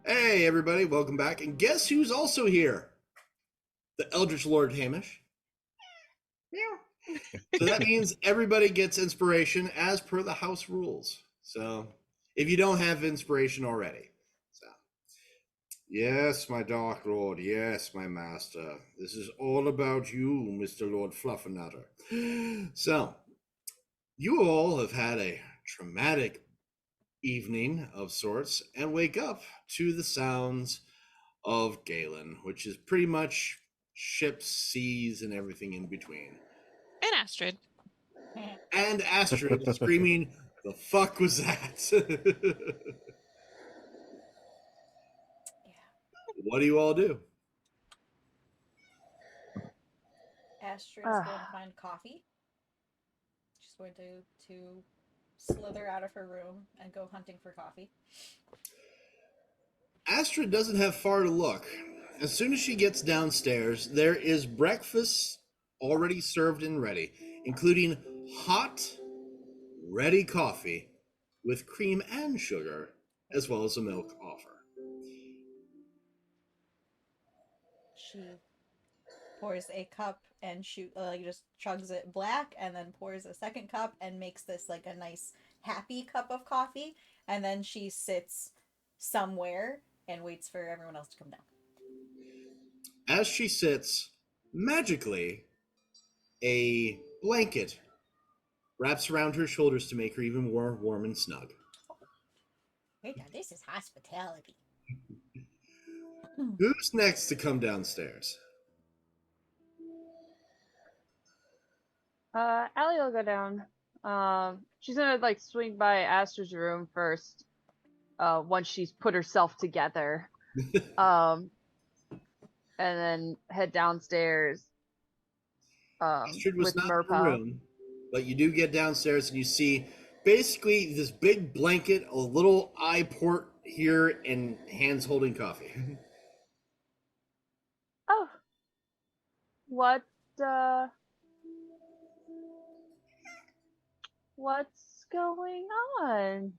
Hey, everybody, welcome back. And guess who's also here? The Eldritch Lord Hamish. Meow. So that means everybody gets inspiration as per the house rules. So if you don't have inspiration already. So, yes, my Dark Lord. Yes, my master. This is all about you, Mr. Lord Fluffernutter. So, you all have had a traumatic evening of sorts and wake up to the sounds of Galen, which is pretty much ships, seas, and everything in between. And Astrid. And Astrid screaming, "The fuck was that?" Yeah. What do you all do? Astrid is going to find coffee. She's going to slither out of her room and go hunting for coffee. Astrid doesn't have far to look. As soon as she gets downstairs, there is breakfast already served and ready, including hot, ready coffee with cream and sugar, as well as a milk offer. She pours a cup and just chugs it black, and then pours a second cup and makes this like a nice happy cup of coffee, and then she sits somewhere and waits for everyone else to come down. As she sits, magically, a blanket wraps around her shoulders to make her even more warm and snug. Wait, now this is hospitality. Who's next to come downstairs? Allie will go down. She's gonna like swing by Astra's room first. Once she's put herself together. And then head downstairs. Astrid was With not in the Merpa. room, but you do get downstairs and you see basically this big blanket, a little eye port here, and hands holding coffee. Oh, what? What's going on?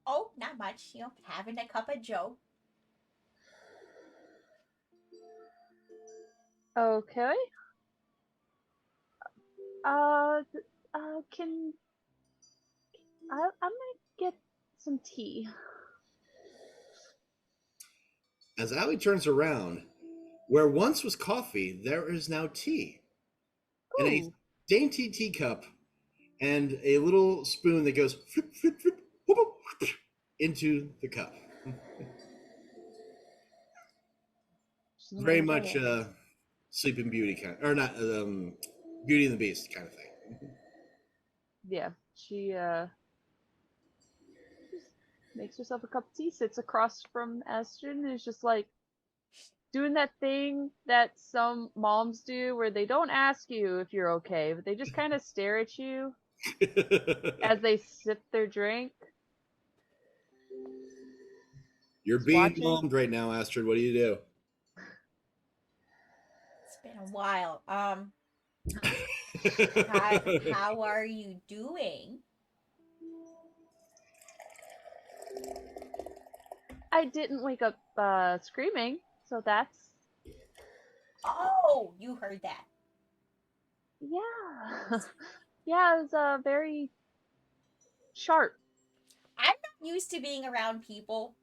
Oh, not much. Having a cup of joe. Okay. Uh, can I'm gonna get some tea. As Allie turns around, where once was coffee, there is now tea. And a Ooh. dainty teacup and a little spoon that goes flip, flip, flip, whoop, whoop, into the cup. She's gonna Very enjoy much it. Sleeping Beauty kind, or not Beauty and the Beast kind of thing. Yeah, she just makes herself a cup of tea, sits across from Astrid, and is just like doing that thing that some moms do where they don't ask you if you're okay, but they just kind of stare at you as they sip their drink. You're Just being watching. mommed right now, Astrid. What do you do? It's been a while. How are you doing? I didn't wake up screaming, so that's Oh, you heard that. yeah. Yeah, it was very sharp. I'm not used to being around people.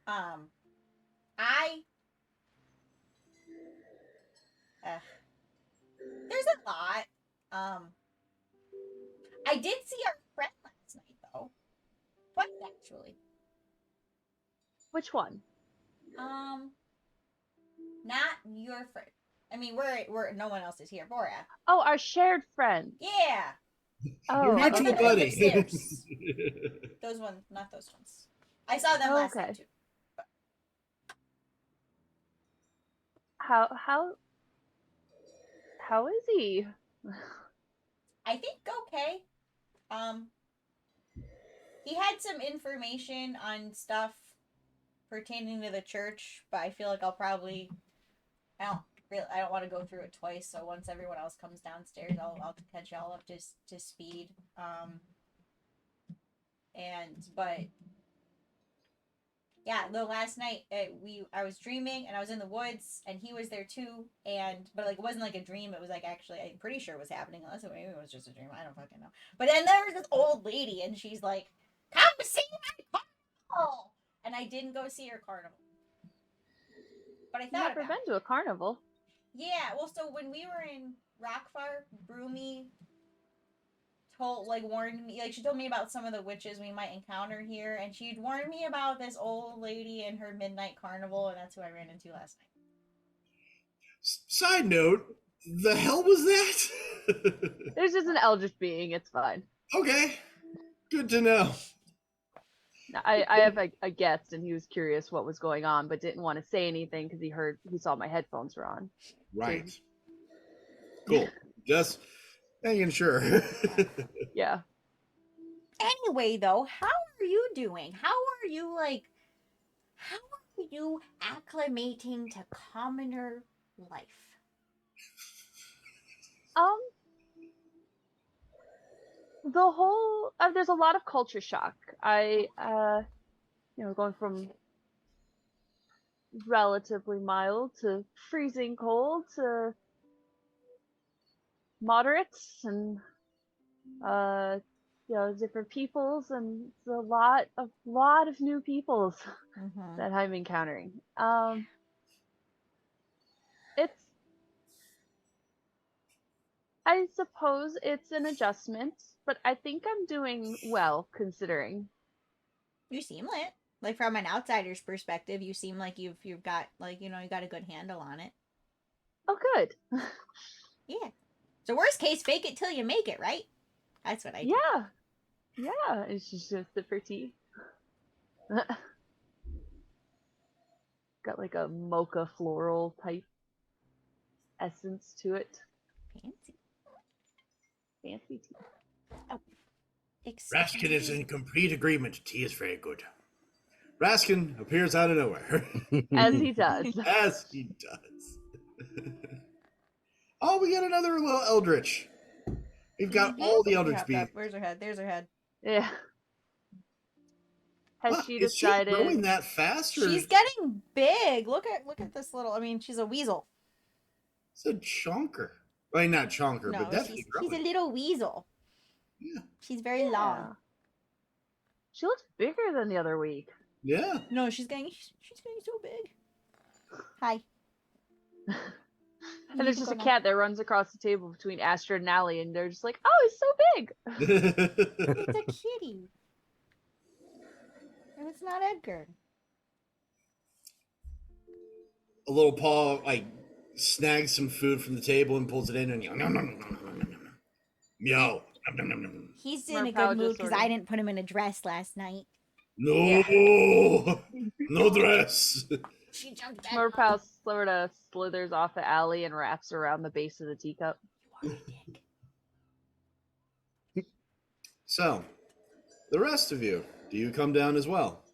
I there's a lot. I did see our friend last night though. Twice actually. Which one? Not your friend. I mean, we're no one else is here. Borat. Oh, our shared friend. Yeah, Your Oh, mutual okay. buddy. Upstairs. Those ones, not those ones. I saw them last Okay. night too. How is he? I think okay. Um, he had some information on stuff pertaining to the church, but I feel like I don't want to go through it twice. So once everyone else comes downstairs, I'll catch y'all up to speed. but yeah, the last night I was dreaming and I was in the woods and he was there too, but like it wasn't like a dream. It was like actually I'm pretty sure it was happening. Unless maybe it was just a dream. I don't fucking know. But then there was this old lady and she's like, "Come see my carnival," and I didn't go see her carnival. But I thought Never about been to a carnival. Yeah, well, so when we were in Rockfire, Broomy warned me, like she told me about some of the witches we might encounter here, and she'd warned me about this old lady and her midnight carnival, and that's who I ran into last night. Side note, the hell was that? There's just an eldritch being. It's fine. Okay, good to know. I have a guest, and he was curious what was going on, but didn't want to say anything because he saw my headphones were on. Right. Cool. Just making sure. Yeah. Anyway, though, how are you doing? How are you acclimating to commoner life? The whole there's a lot of culture shock. Going from relatively mild to freezing cold to moderates and different peoples, and it's a lot of new peoples that I'm encountering. I suppose it's an adjustment, but I think I'm doing well considering. You seem lit. Like from an outsider's perspective, you seem like you've got you got a good handle on it. Oh, good. Yeah. So worst case, fake it till you make it, right? That's what I do. Yeah. It's just sip for tea. Got like a mocha floral type essence to it. Fancy tea. Oh. Raskin is in complete agreement. Tea is very good. Raskin appears out of nowhere. As he does. As he does. Oh, we got another little eldritch. We've got all the eldritch beings. Where's her head? There's her head. Yeah. Has she is decided? She growing that fast? Or... She's getting big. Look at this little. I mean, she's a weasel. It's a chonker. Well, not chonker, but definitely growing. She's a little weasel. Yeah. She's very long. She looks bigger than the other week. Yeah. No, she's getting so big. Hi. And there's just a cat that runs across the table between Astrid and Allie, and they're just like, "Oh, it's so big." It's a kitty. And it's not Edgar. A little paw snags some food from the table and pulls it in and meow. He's in a good mood because I didn't put him in a dress last night. No, no dress. She jumped back. Smurfhouse sort of slithers off the alley and wraps around the base of the teacup. So, the rest of you, do you come down as well?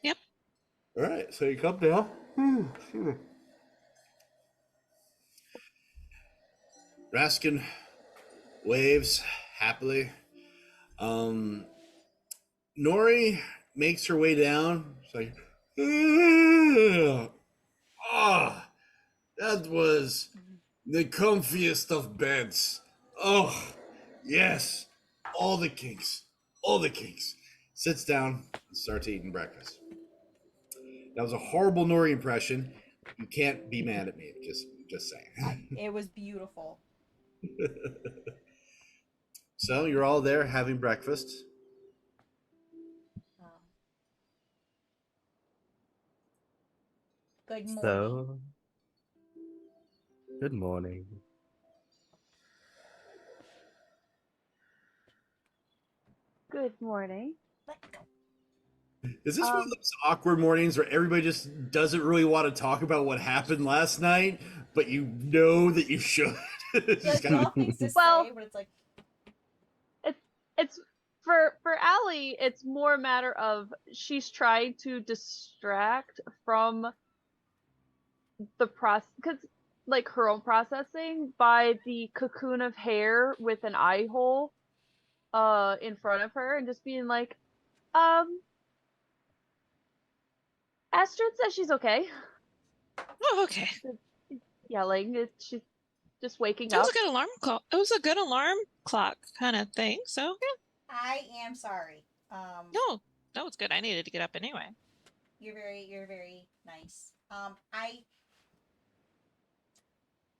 Yep. All right, so you come down. Raskin waves happily. Nori makes her way down. It's like, that was the comfiest of beds. Oh, yes, all the kinks. Sits down and starts eating breakfast. That was a horrible Nori impression. You can't be mad at me. Just saying. It was beautiful. So you're all there having breakfast. Good morning. So, good morning. Good morning. Let's go. Is this one of those awkward mornings where everybody just doesn't really want to talk about what happened last night, but you know that you should? There's nothing to say, but it's like it's for Allie, it's more a matter of she's trying to distract from the process, because like her own processing by the cocoon of hair with an eye hole in front of her and just being like, um, Astrid says she's okay. Oh, okay. Yelling, she's just waking It was a up. good alarm clock. It was a good alarm clock kind of thing. So yeah, I am sorry. no, no, it's good. I needed to get up anyway. You're very nice.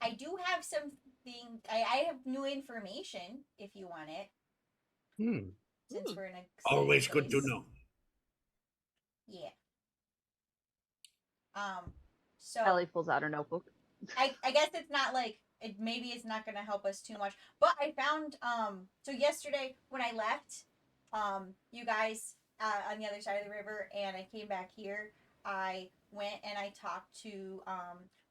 I do have something. I have new information if you want it, Hmm. since Ooh. we're in a Always safe good to place. know. Yeah. So Ellie pulls out her notebook. I guess it's not like maybe it's not gonna help us too much. But I found so yesterday when I left, you guys on the other side of the river, and I came back here. I went and I talked to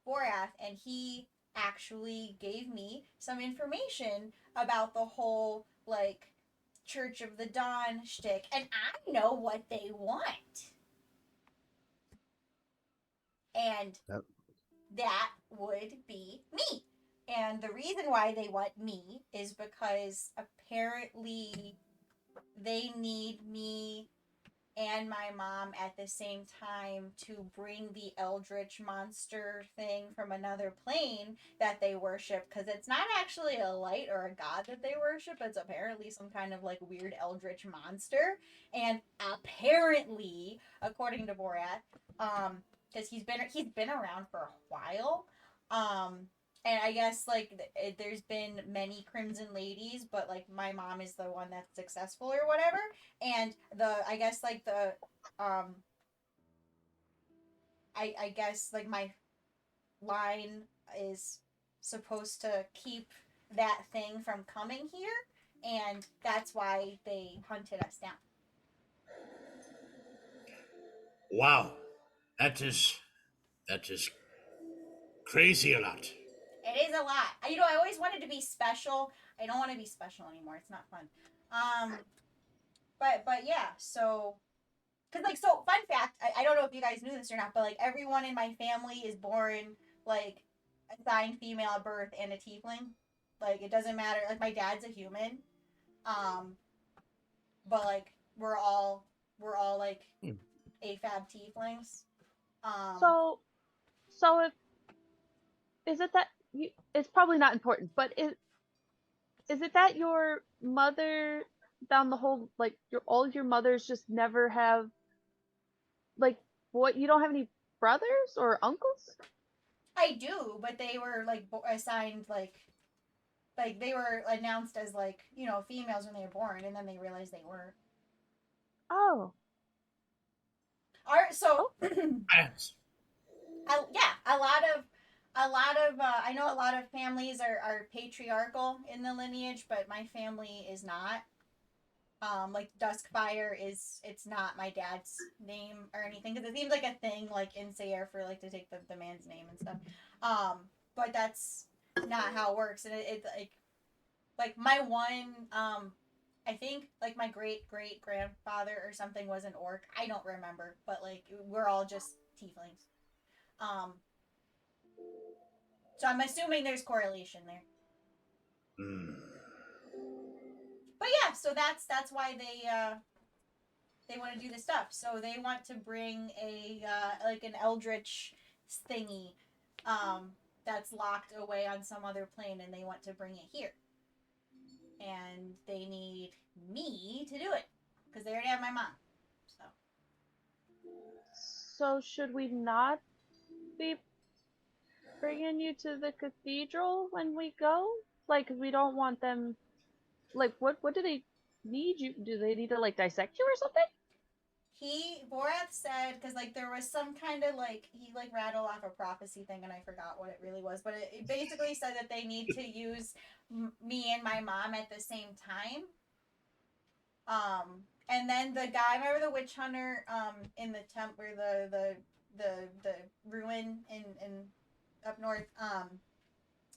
Borath, and he actually gave me some information about the whole like Church of the Dawn shtick, and I know what they want. And That- that would be me. And the reason why they want me is because apparently they need me and my mom at the same time to bring the eldritch monster thing from another plane that they worship, because it's not actually a light or a god that they worship. It's apparently some kind of like weird eldritch monster. And apparently, according to Borat, because he's been around for a while, um and I guess like there's been many Crimson Ladies, but like my mom is the one that's successful or whatever. And I guess like um I guess like my line is supposed to keep that thing from coming here, and that's why they hunted us down. Wow. That is that is crazy a lot. It is a lot. I always wanted to be special. I don't want to be special anymore. It's not fun. But yeah. So, cause like, so fun fact. I don't know if you guys knew this or not, but like everyone in my family is born like assigned female at birth and a tiefling. Like it doesn't matter. Like my dad's a human. Um, but like we're all like Hmm. AFAB tieflings. Um, So, so if is it that you? It's probably not important, but is it that your mother down the whole like your all your mothers just never have like what you don't have any brothers or uncles? I do, but they were like assigned like they were announced as like females when they were born, and then they realized they were. Oh, All right, so oh, Yes. yeah, a lot of I know a lot of families are patriarchal in the lineage, but my family is not. Like Duskfire it's not my dad's name or anything, because it seems like a thing like in Sayre for like to take the man's name and stuff. Um, but that's not how it works, and it like my one I think like my great great grandfather or something was an orc. I don't remember, but like we're all just tieflings. Um, so I'm assuming there's correlation there. Hmm. But yeah, so that's why they want to do this stuff. So they want to bring a like an eldritch thingy that's locked away on some other plane, and they want to bring it here. And they need me to do it because they already have my mom. So so should we not be bringing you to the cathedral when we go? Like, we don't want them. Like, what do they need you? Do they need to like dissect you or something? Borath said, because like there was some kind of like he like rattled off a prophecy thing, and I forgot what it really was, but it basically said that they need to use me and my mom at the same time. And then the guy, remember the witch hunter, in the temp or the ruin in up north,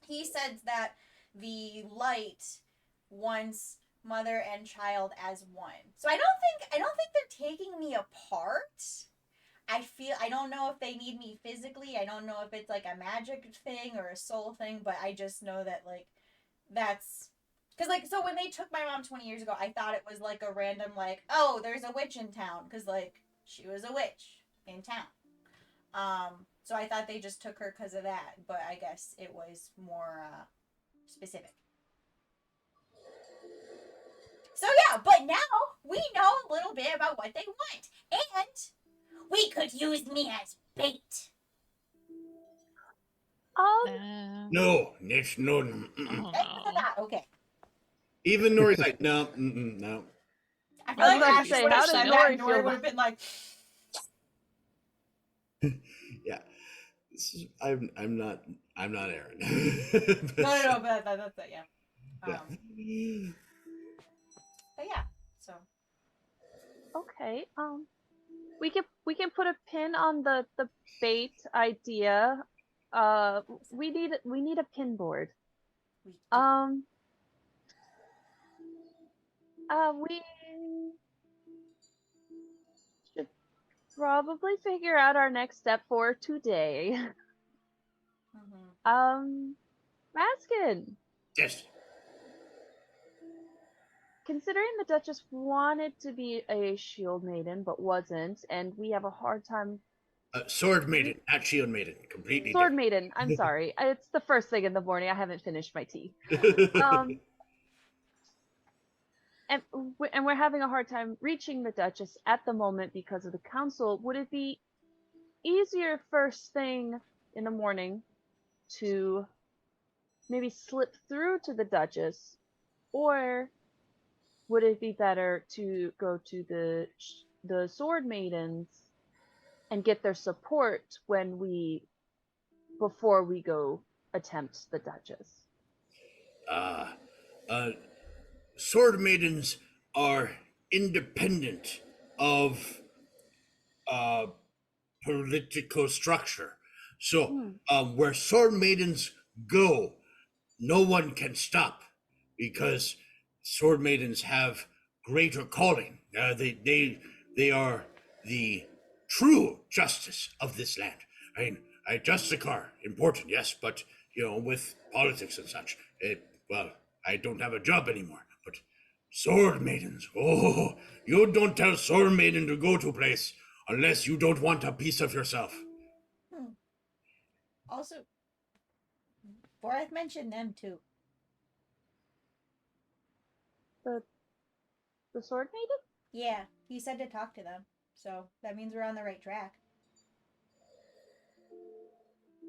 he said that the light wants mother and child as one. So I don't think they're taking me apart. I don't know if they need me physically. I don't know if it's like a magic thing or a soul thing, but I just know that like that's Because, like, so when they took my mom 20 years ago, I thought it was, like, a random, like, oh, there's a witch in town. Because, like, she was a witch in town. So I thought they just took her because of that. But I guess it was more, specific. So, yeah, but now we know a little bit about what they want. And we could use me as bait. No. No, Nish, no. Mm-mm. Oh no. Okay. Even Nori's like, no, no. I feel I like was about to Ashley say, would how have does said that, Nori and feel Nori would about- have been like, Yeah, I'm not Aaron. no, but that's it, yeah. Yeah. But yeah, so Okay. We can put a pin on the bait idea. We need a pin board. we do. We should probably figure out our next step for today. Raskin, Yes. considering the Duchess wanted to be a shield maiden but wasn't, and we have a hard time. Sword maiden, not shield maiden. Completely Sword different. maiden. I'm sorry. It's the first thing in the morning. I haven't finished my tea. And we're having a hard time reaching the Duchess at the moment because of the council. Would it be easier first thing in the morning to maybe slip through to the Duchess, or would it be better to go to the Sword Maidens and get their support before we go attempt the Duchess? Sword maidens are independent of political structure. So, where sword maidens go, no one can stop because sword maidens have greater calling. They are the true justice of this land. I mean, Justicar, important, yes, but with politics and such, well, I don't have a job anymore. But sword maidens, oh, you don't tell sword maiden to go to a place unless you don't want a piece of yourself. Also, Borath mentioned them too. The Sword Maiden? Yeah, he said to talk to them, so that means we're on the right track.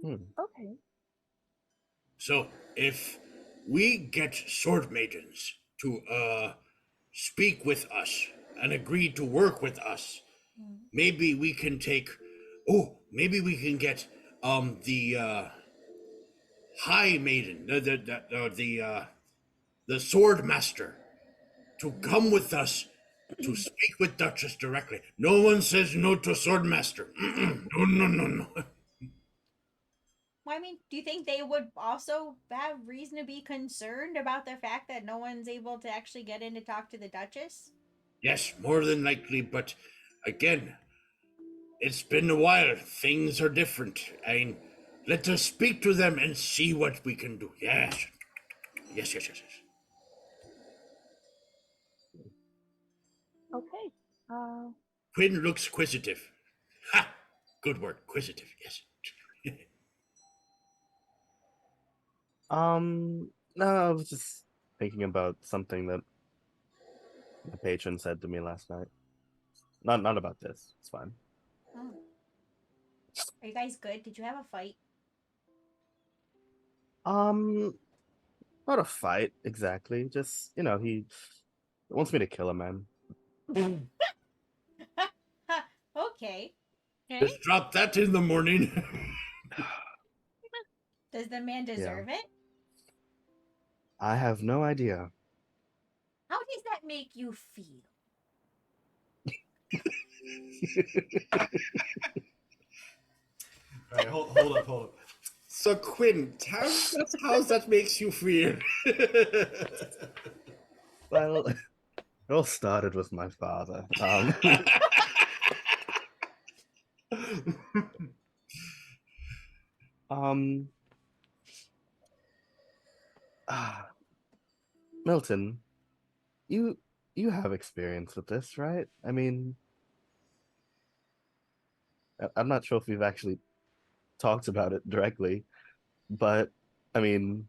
Okay. So, if we get sword maidens to speak with us and agree to work with us, maybe we can take. Oh, maybe we can get the High Maiden, the Sword Master, to come with us to speak with Duchess directly. No one says no to Sword Master. No. Well, I mean, do you think they would also have reason to be concerned about the fact that no one's able to actually get in to talk to the Duchess? Yes, more than likely, but again, it's been a while. Things are different. I mean, let us speak to them and see what we can do. Yes. Yes. Okay. Quinn looks quizzitive. Ha! Good word, quizzitive, yes. No, I was just thinking about something that my patron said to me last night. Not about this. It's fine. Oh. Are you guys good? Did you have a fight? Not a fight exactly. Just he wants me to kill a man. Okay. Okay. Just drop that in the morning. Does the man deserve it? I have no idea. How does that make you feel? All right, hold up. So Quinn, how that makes you feel? Well, it all started with my father. Um, Milton, you you have experience with this, right? I mean, I'm not sure if we've actually talked about it directly, but I mean,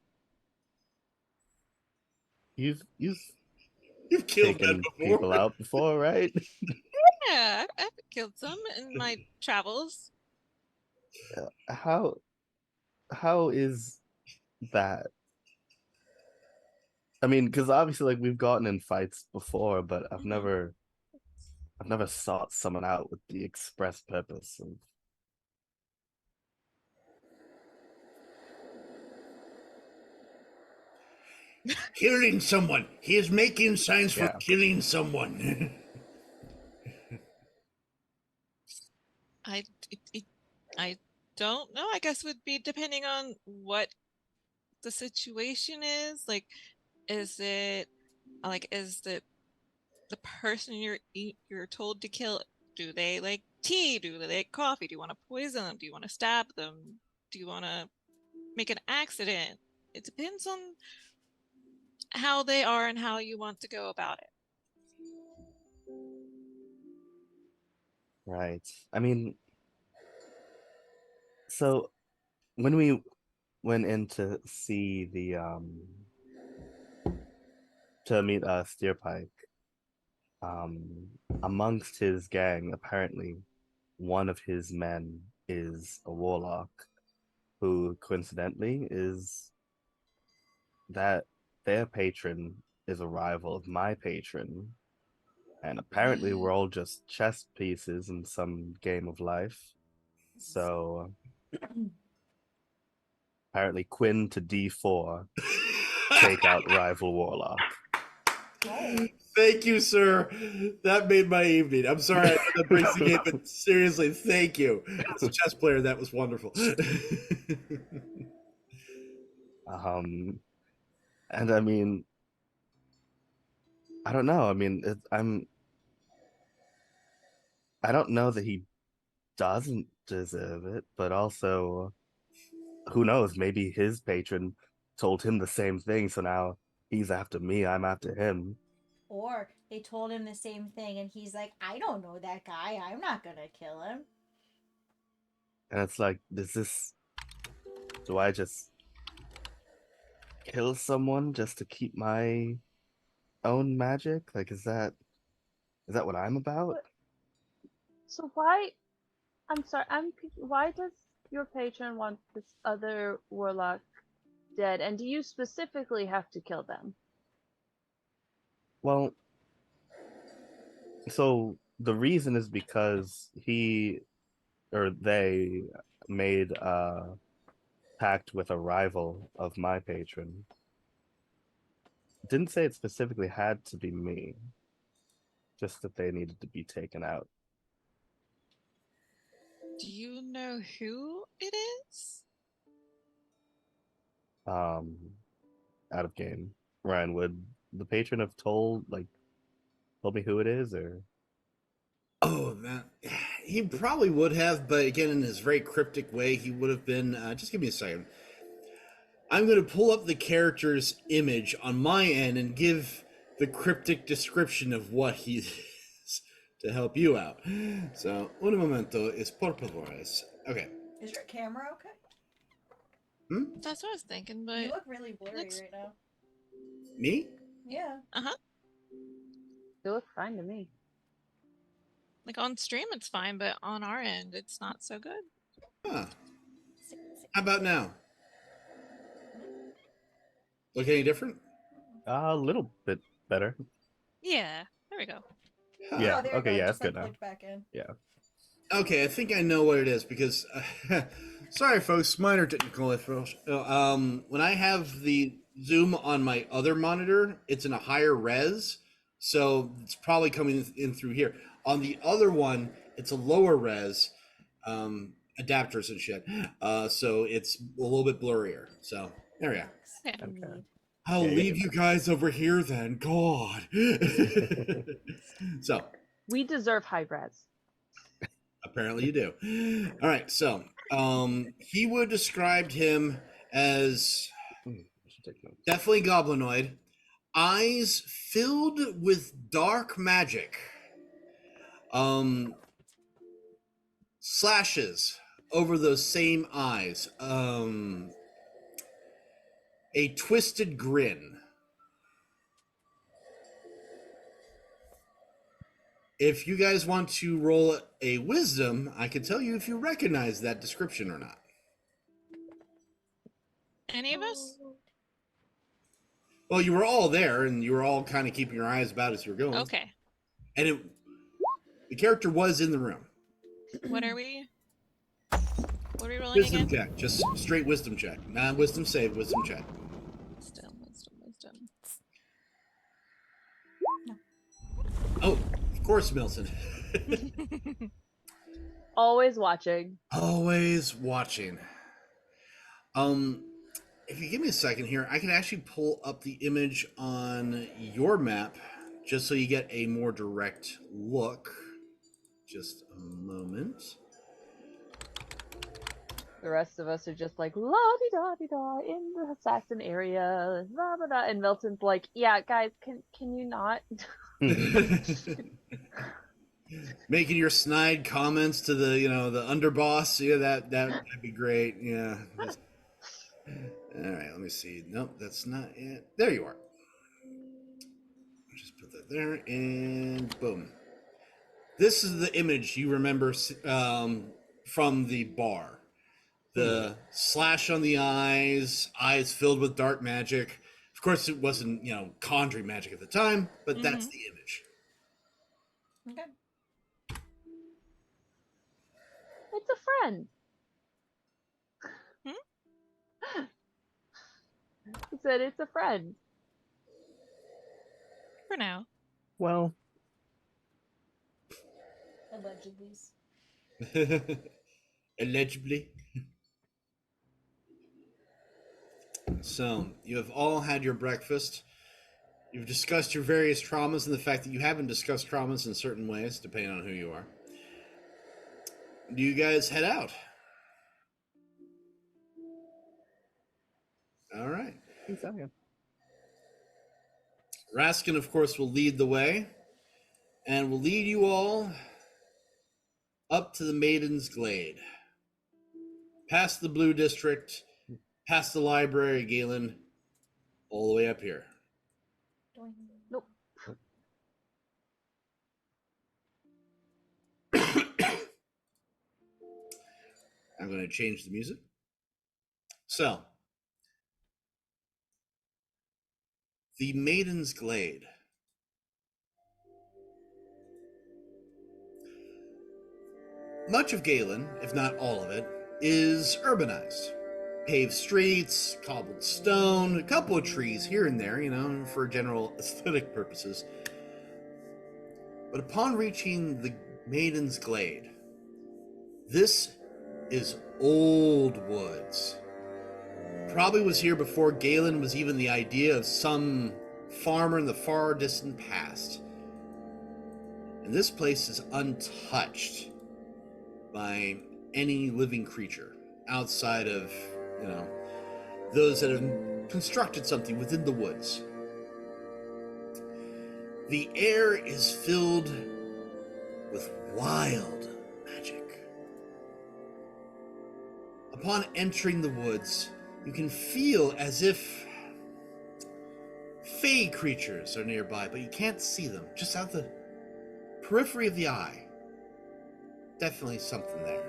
you've You've killed men taken before. people out before, right? Yeah, I've killed some in my travels. How how is that? I mean, because obviously, like we've gotten in fights before, but Mhm. I've never sought someone out with the express purpose of. Killing someone. He is making signs for Yeah, killing someone. I, I don't know. I guess would be depending on what the situation is. Like, is it is the person you're told to kill? Do they like tea? Do they like coffee? Do you want to poison them? Do you want to stab them? Do you want to make an accident? It depends on how they are and how you want to go about it. right. I mean, so when we went in to see the to meet Steerpike, um amongst his gang, apparently one of his men is a warlock who coincidentally is that their patron is a rival of my patron. And apparently we're all just chess pieces in some game of life. So apparently Quinn to D4, take out rival warlock. Oh. Thank you, sir. That made my evening. I'm sorry I know that breaks the game, but seriously, thank you. As a chess player, that was wonderful. um and I mean, I don't know. I mean, I don't know that he doesn't deserve it, but also who knows, maybe his patron told him the same thing, so now he's after me, I'm after him. Or they told him the same thing and he's like, I don't know that guy. I'm not gonna kill him. And it's like, do I just kill someone just to keep my own magic? Like, is that what I'm about? But so why? I'm sorry. Why does your patron want this other warlock dead? And do you specifically have to kill them? Well, so the reason is because he or they made a pact with a rival of my patron. Didn't say it specifically had to be me, just that they needed to be taken out. Do you know who it is? Um, Out of game. Ryan, would the patron have told me who it is, or Oh man, he probably would have, but again, in his very cryptic way, he would have been. Just give me a second. I'm going to pull up the character's image on my end and give the cryptic description of what he is to help you out. So, un momento es por favores. Okay. Is your camera okay? Hmm? That's what I was thinking, You but look really blurry looks right now. Me? Yeah. uh-huh. They look fine to me. Like on stream it's fine, but on our end it's not so good. Huh. Sit, sit. How about now? Look any different? a little bit better? Yeah, there we go. Huh. Yeah. Oh, there you go. Okay. It Yeah, just that's good like now. clicked back in. Yeah. Okay, I think I know what it is because, sorry, folks, minor technical issues. When I have the zoom on my other monitor, it's in a higher res, so it's probably coming in through here. On the other one, it's a lower res, adapters and shit. So it's a little bit blurrier. So there we go. Yeah. Okay. I'll Yeah, you're leave good you guys over here then. God. So We deserve high res. apparently you do. All right, so he would described him as I should take notes. definitely goblinoid. eyes filled with dark magic. Slashes over those same eyes. A twisted grin. If you guys want to roll a wisdom, I can tell you if you recognize that description or not. Any of us? Well, you were all there, and you were all kind of keeping your eyes about as you were going. Okay. And the character was in the room. What are we? What are we rolling Wisdom again? check, just straight wisdom check. Not wisdom save, wisdom check. Wisdom. Oh, of course, Milton. Always watching. Always watching. If you give me a second here, I can actually pull up the image on your map just so you get a more direct look. Just a moment. The rest of us are just like la-di-da-di-da in the assassin area, blah, blah, blah. And Milton's like, yeah, guys, can you not? Making your snide comments to the the underboss. Yeah, that'd be great. Yeah. All right, let me see. Nope, that's not it. There you are. Just put that there, and boom. This is the image you remember from the bar. The slash on the eyes filled with dark magic. Of course, it wasn't, conjuring magic at the time, but that's the image. Okay. It's a friend. He said it's a friend. For now. Well, Allegedly. Allegedly. So, you have all had your breakfast. You've discussed your various traumas and the fact that you haven't discussed traumas in certain ways, depending on who you are. Do you guys head out? All right. I think so, yeah. Raskin, of course, will lead the way and will lead you all up to the Maiden's Glade. Past the Blue District, past the library, Galen, all the way up here. Nope. I'm going to change the music. So, the Maiden's Glade. Much of Galen, if not all of it, is urbanized. Paved streets, cobbled stone, a couple of trees here and there, for general aesthetic purposes. But upon reaching the Maiden's Glade, this is old woods. Probably was here before Galen was even the idea of some farmer in the far distant past. And this place is untouched by any living creature outside of, those that have constructed something within the woods. The air is filled with wild magic. Upon entering the woods, you can feel as if fey creatures are nearby, but you can't see them, just out the periphery of the eye. Definitely something there.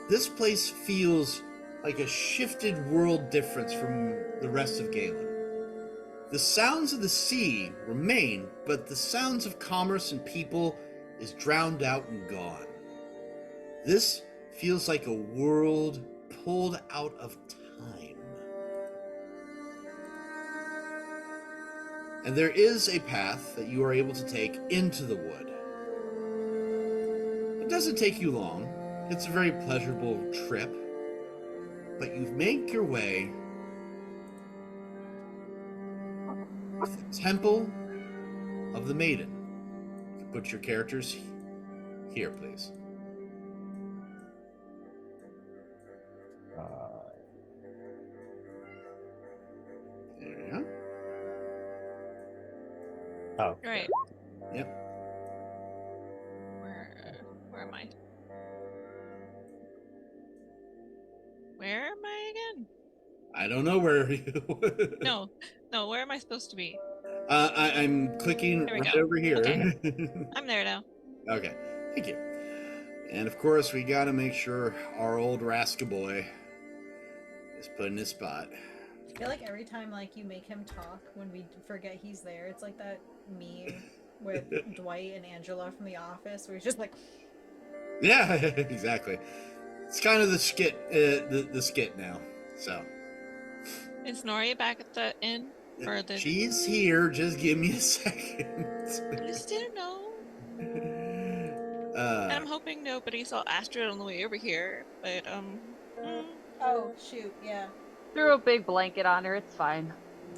This place feels like a shifted world difference from the rest of Galen. The sounds of the sea remain, but the sounds of commerce and people is drowned out and gone. This feels like a world pulled out of time. And there is a path that you are able to take into the wood. It doesn't take you long. It's a very pleasurable trip. But you make your way to the Temple of the Maiden. You can put your characters here, please. There you go. Oh, Right. Yep. Where am I? Where am I again? I don't know where you. No, no, where am I supposed to be? I'm clicking There we right go. over here. Okay. I'm there now. Okay, thank you. And of course, we got to make sure our old Raska boy is put in his spot. I feel like every time like you make him talk when we forget he's there, it's like that meme with Dwight and Angela from The Office, where he's just like, Yeah, exactly. It's kind of the skit, the skit now. So Is Nori back at the inn? Or the she's here. Just give me a second. I just didn't know. And uh, I'm hoping nobody saw Astrid on the way over here. But oh shoot, yeah, Threw a big blanket on her. It's fine.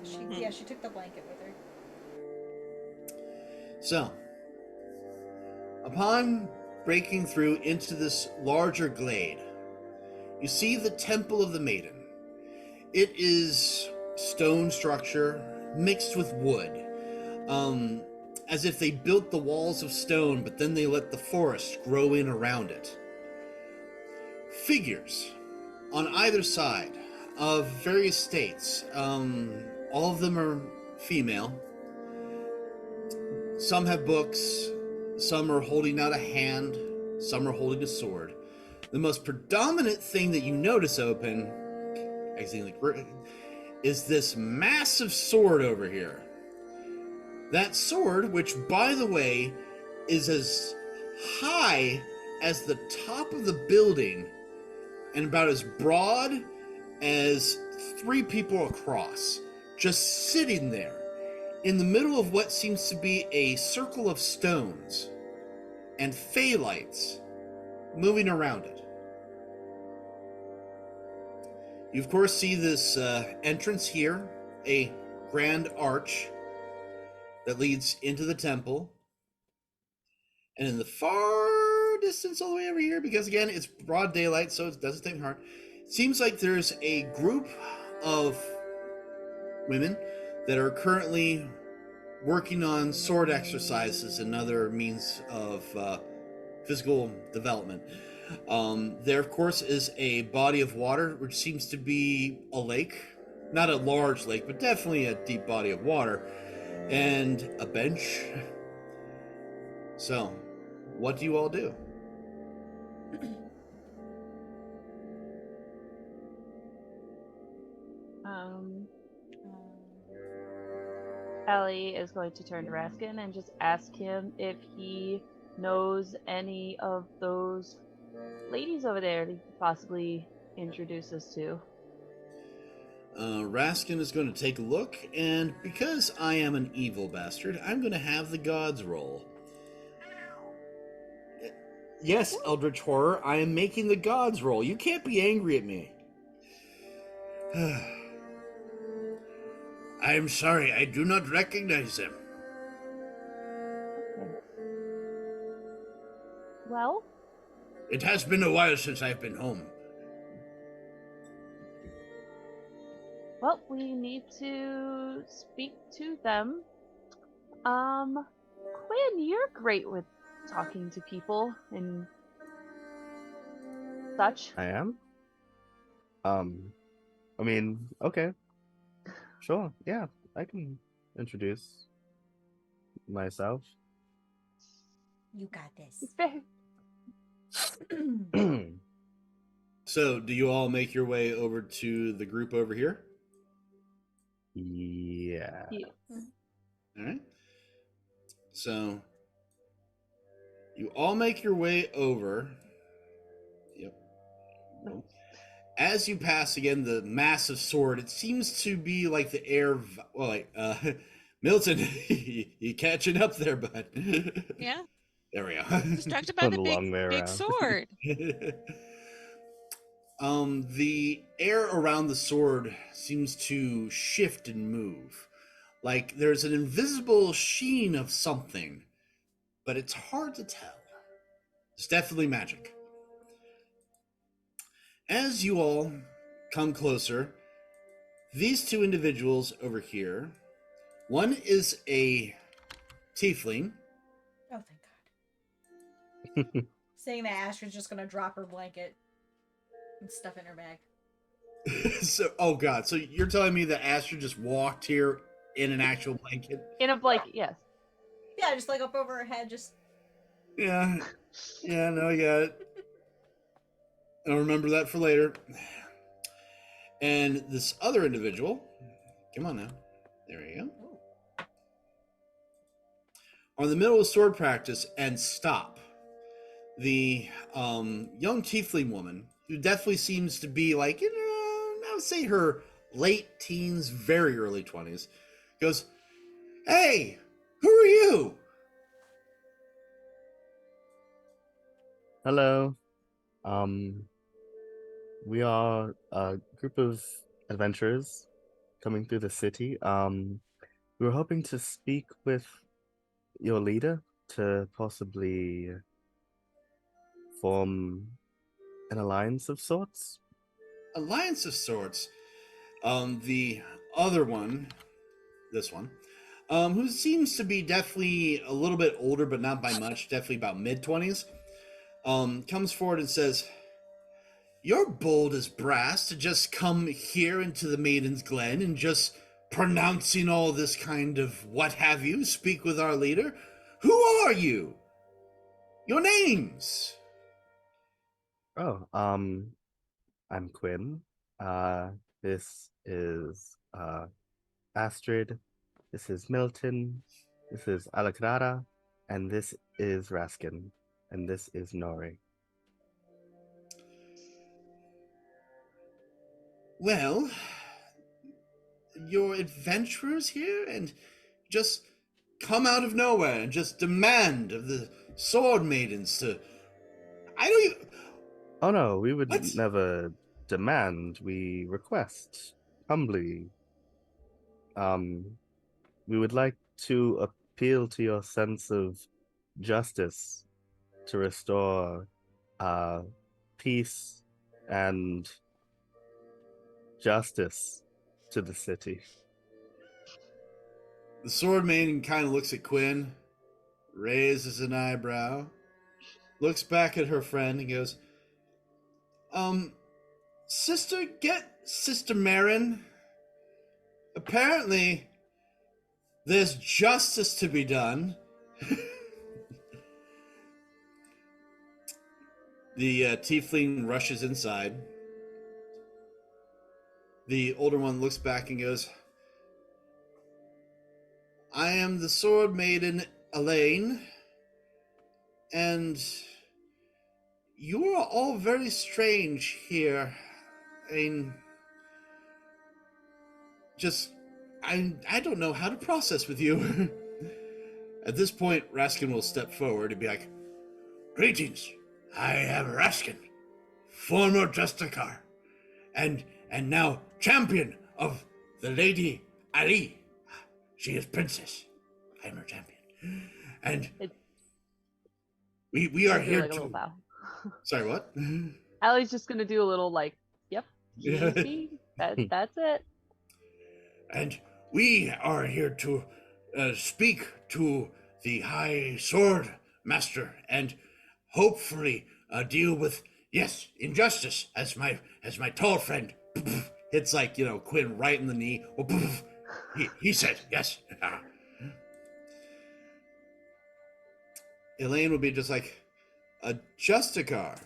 she took the blanket with her. so, upon breaking through into this larger glade, you see the Temple of the Maiden. It is stone structure mixed with wood, as if they built the walls of stone, but then they let the forest grow in around it. Figures on either side of various states. All of them are female. Some have books, some are holding out a hand, some are holding a sword. The most predominant thing that you notice open is this massive sword over here. That sword, which by the way is as high as the top of the building and about as broad as 3 people across, just sitting there in the middle of what seems to be a circle of stones and fey lights moving around it. You of course see this entrance here, a grand arch that leads into the temple. And in the far distance all the way over here, because again, it's broad daylight, so it doesn't take hard, it seems like there's a group of women that are currently working on sword exercises and other means of physical development. There, of course, is a body of water, which seems to be a lake. Not a large lake, but definitely a deep body of water. And a bench. So, what do you all do? Ellie is going to turn to Raskin and just ask him if he knows any of those ladies over there that he could possibly introduce us to. Raskin is going to take a look, and because I am an evil bastard, I'm going to have the gods roll. Yes, Eldritch Horror, I am making the gods roll. You can't be angry at me. I am sorry, I do not recognize them. Well, It has been a while since I've been home. well, we need to speak to them. Quinn, you're great with talking to people and such. I am. I mean, okay, sure, yeah, I can introduce myself. You got this. It's very... So, do you all make your way over to the group over here? Yeah. All right. So, you all make your way over. Yep. As you pass again the massive sword, it seems to be like the air. Well, like Milton, you catching up there, bud? yeah, There we go. distracted by the Put a long way big around. sword. The air around the sword seems to shift and move. Like there's an invisible sheen of something, but it's hard to tell. It's definitely magic. As you all come closer, these 2 individuals over here, one is a tiefling. Oh, thank God. Saying that Astrid's just gonna drop her blanket and stuff in her bag. So, oh god, so you're telling me that Astrid just walked here in an actual blanket? In a blanket, yes. Yeah, just like up over her head, just. Yeah, yeah, no, I got it. I'll remember that for later. And this other individual, come on now, there you go, are in the middle of sword practice and stop. The young tiefling woman, who definitely seems to be like, I would say her late teens, very early 20s, goes, "Hey, who are you?" Hello. We are a group of adventurers coming through the city. We were hoping to speak with your leader to possibly form an alliance of sorts. Alliance of sorts. The other one, this one, who seems to be definitely a little bit older, but not by much, definitely about mid-20s, comes forward and says, "You're bold as brass to just come here into the Maiden's Glen and just pronouncing all this kind of what have you, speak with our leader. Who are you? Your names?" Oh, I'm Quinn. This is Astrid. This is Milton. This is Alakrara, and this is Raskin, and this is Nori. Well, you're adventurers here and just come out of nowhere and just demand of the sword maidens to. I don't even. Oh no, we would What? never demand. We request humbly. Um, we would like to appeal to your sense of justice to restore uh, peace and justice to the city. The sword maiden kind of looks at Quinn, raises an eyebrow, looks back at her friend, and goes, Sister, get Sister Marin. Apparently, there's justice to be done." The tiefling rushes inside. The older one looks back and goes, "I am the sword maiden Elaine, and you are all very strange here. I mean, just, I don't know how to process with you." At this point, Raskin will step forward and be like, "Greetings, I am Raskin, former Justicar, and now champion of the Lady Ali. She is princess. I am her champion. And we are Do here like a little to..." bow. Sorry, what? Allie's just gonna do a little like, yep, GG. That's it. And we are here to speak to the High Sword Master and hopefully deal with, yes, injustice, as my tall friend hits, like, Quinn right in the knee. He said yes. Elaine would be just like, "A Justicar.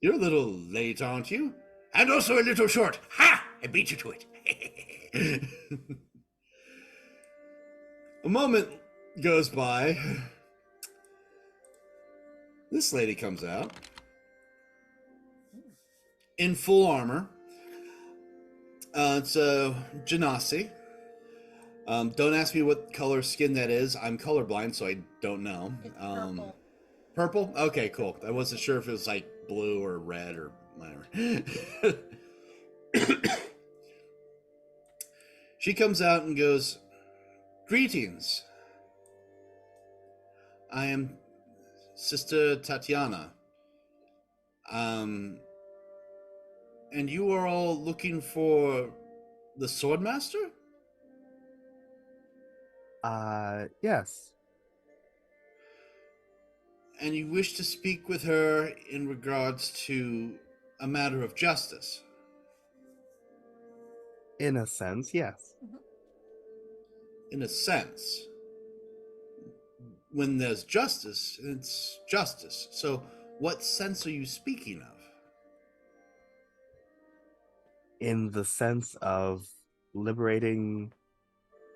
You're a little late, aren't you? And also a little short. Ha! I beat you to it." A moment goes by. This lady comes out in full armor. It's a Genasi. Don't ask me what color skin that is. I'm colorblind, so I don't know. It's purple. Purple? Okay, cool. I wasn't sure if it was like blue or red or whatever. She comes out and goes, "Greetings. I am Sister Tatiana. And you are all looking for the Swordmaster?" Yes. And you wish to speak with her in regards to a matter of justice. In a sense, yes. Mhm. In a sense, when there's justice, it's justice. So, what sense are you speaking of? In the sense of liberating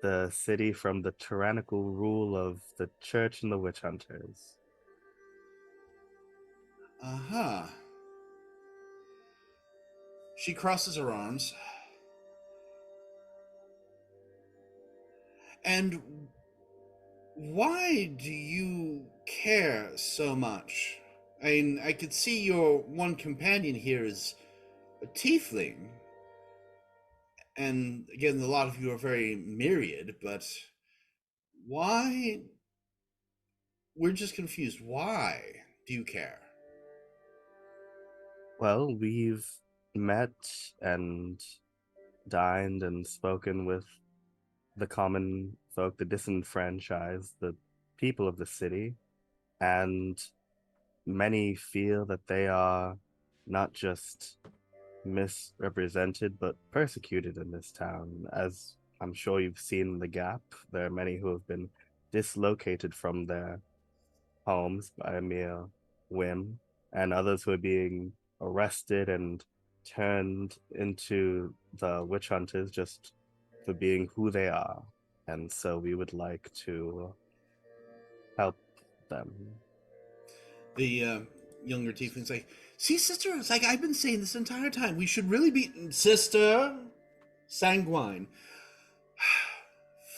the city from the tyrannical rule of the church and the witch hunters. Uh-huh. She crosses her arms. And why do you care so much? I mean, I could see your one companion here is a tiefling. And again, a lot of you are very myriad, but why? We're just confused. Why do you care? Well, we've met and dined and spoken with the common folk, the disenfranchised, the people of the city, and many feel that they are not just misrepresented but persecuted in this town. As I'm sure you've seen the Gap, there are many who have been dislocated from their homes by a mere whim, and others who are being arrested and turned into the witch hunters just for being who they are. And so we would like to help them. The younger tiefling's like, see, sister, it's like I've been saying this entire time. We should really be. Sister! Sanguine.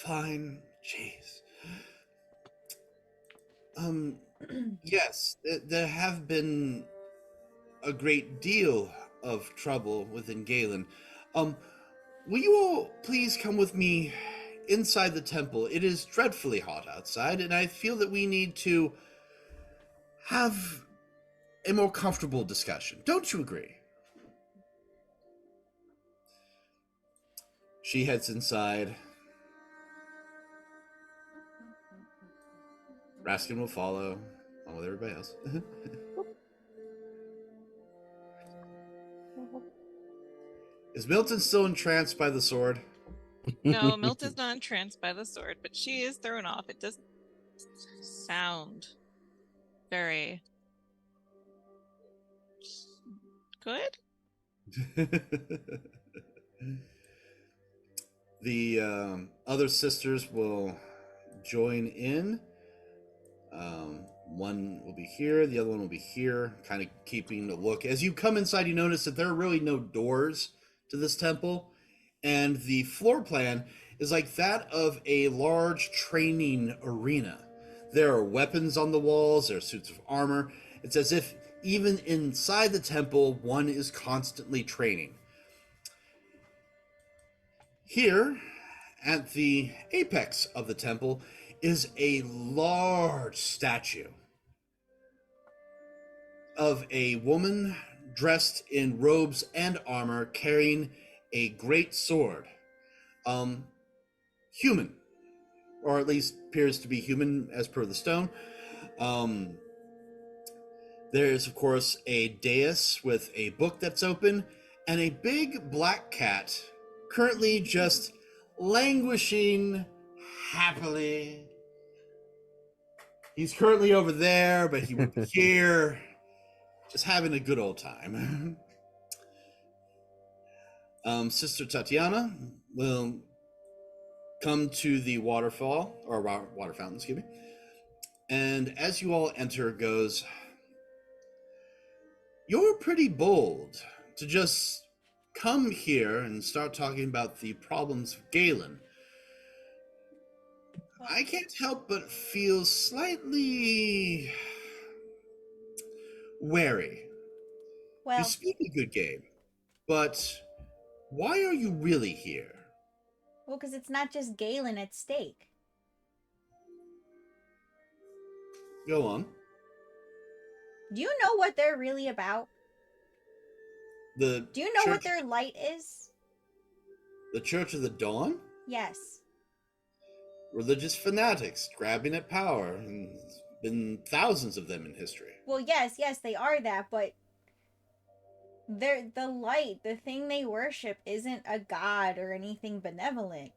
Fine. Jeez. Yes, there have been a great deal of trouble within Galen. Um, will you all please come with me inside the temple? It is dreadfully hot outside, and I feel that we need to have a more comfortable discussion. Don't you agree? She heads inside. Raskin will follow, along with everybody else. Is Milton still entranced by the sword? No, Milton's not entranced by the sword, but she is thrown off. It doesn't sound very good. The other sisters will join in. One will be here, the other one will be here, kind of keeping a look. As you come inside, you notice that there are really no doors to this temple, and the floor plan is like that of a large training arena. There are weapons on the walls, there are suits of armor. It's as if even inside the temple, one is constantly training. Here, at the apex of the temple, is a large statue of a woman dressed in robes and armor carrying a great sword. Human, or at least appears to be human as per the stone. There is, of course, a dais with a book that's open and a big black cat currently just languishing happily. He's currently over there, but he would be here just having a good old time. Sister Tatiana will come to the waterfall, or water fountain, excuse me. And as you all enter, goes, you're pretty bold to just come here and start talking about the problems of Galen. I can't help but feel slightly wary. You Well, speak a good game, but why are you really here? because it's not just Galen at stake. Go on. Do you know what they're really about? The Do you know what Church, their light is? the Church of the Dawn? Yes. religious fanatics grabbing at power, and there's been thousands of them in history. Well, yes, they are that, but they're the light, the thing they worship isn't a god or anything benevolent.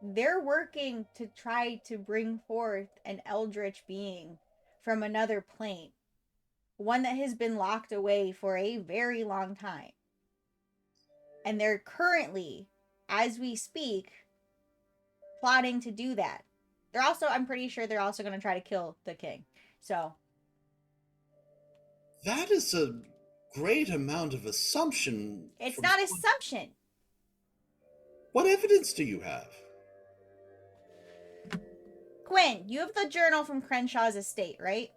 They're working to try to bring forth an eldritch being from another plane, one that has been locked away for a very long time. And they're currently, as we speak, plotting to do that. I'm pretty sure they're also going to try to kill the king. So. That is a great amount of assumption. It's not assumption. What evidence do you have? Quinn, you have the journal from Crenshaw's estate, right?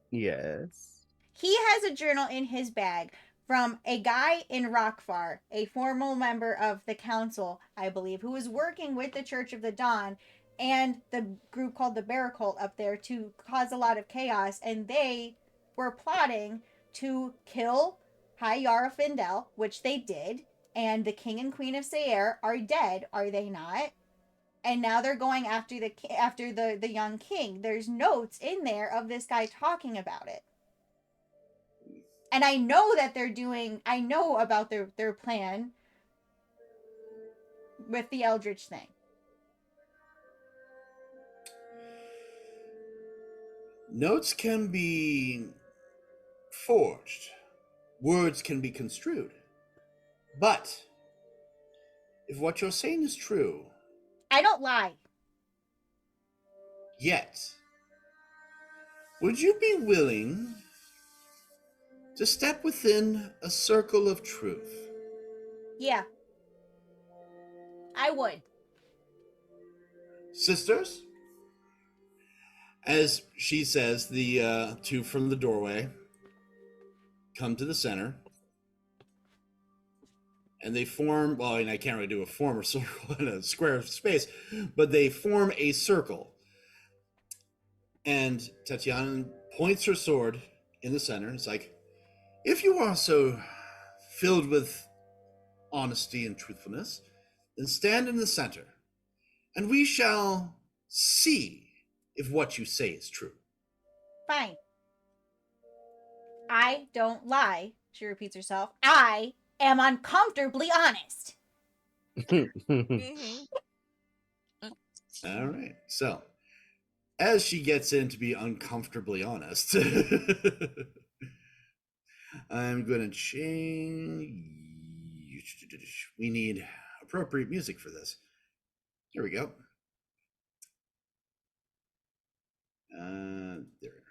Yes. He has a journal in his bag from a guy in Rockfar, a formal member of the council, I believe, who was working with the Church of the Dawn and the group called the Bear Cult up there to cause a lot of chaos, and they were plotting to kill High Yara Findel, which they did, and the King and Queen of Sayer are dead, are they not? And now they're going after the young king. There's notes in there of this guy talking about it. And I know that I know about their plan with the Eldritch thing. Notes can be forged. Words can be construed. But if what you're saying is true, I don't lie. yet, would you be willing to step within a circle of truth? Yeah. I would. Sisters? As she says, the two from the doorway come to the center. And they form, well, and I can't really do a form or circle in a square of space, but they form a circle. And Tatiana points her sword in the center. It's like, if you are so filled with honesty and truthfulness, then stand in the center, and we shall see if what you say is true. Fine. I don't lie, she repeats herself. I am uncomfortably honest. Mhm. All right. So, as she gets in to be uncomfortably honest, I'm going to change. We need appropriate music for this. Here we go. There.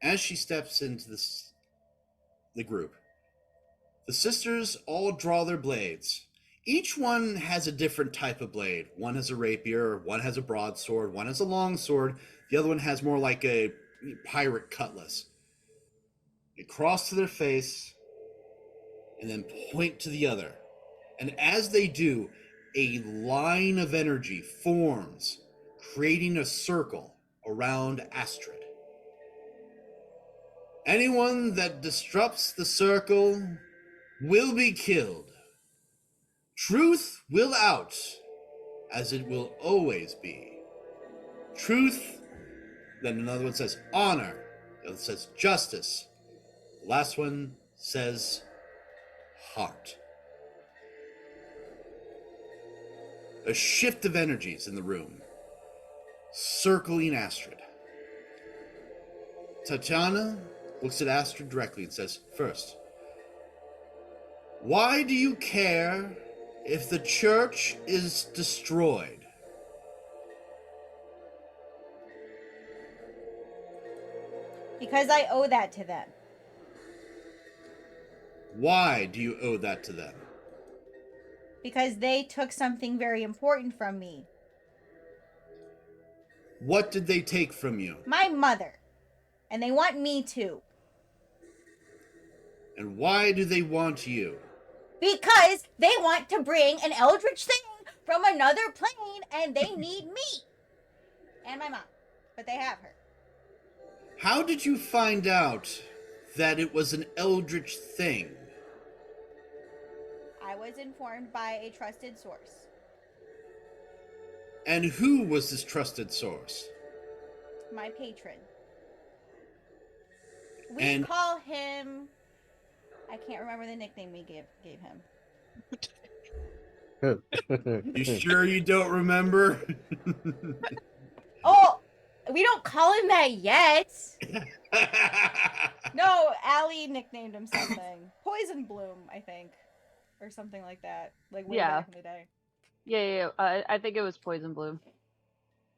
As she steps into the group, the sisters all draw their blades. Each one has a different type of blade. One has a rapier, one has a broadsword, one has a long sword, the other one has more like a pirate cutlass. They cross to their face and then point to the other. And as they do, a line of energy forms, creating a circle around Astrid. Anyone that disrupts the circle will be killed. Truth will out, as it will always be. Truth, then another one says honor, the other says justice. The last one says heart. A shift of energies in the room, circling Astrid. Tatiana looks at Astrid directly and says, first, why do you care if the church is destroyed? Because I owe that to them. Why do you owe that to them? Because they took something very important from me. What did they take from you? My mother. And they want me too. And why do they want you? Because they want to bring an eldritch thing from another plane and they need me. And my mom. But they have her. How did you find out that it was an eldritch thing? I was informed by a trusted source. And who was this trusted source? My patron. We And- call him... I can't remember the nickname we gave him. You sure you don't remember? Oh! We don't call him that yet! No, Allie nicknamed him something. Poison Bloom, I think. Or something like that. Like way Yeah. back in the day. Yeah. I think it was Poison Blue.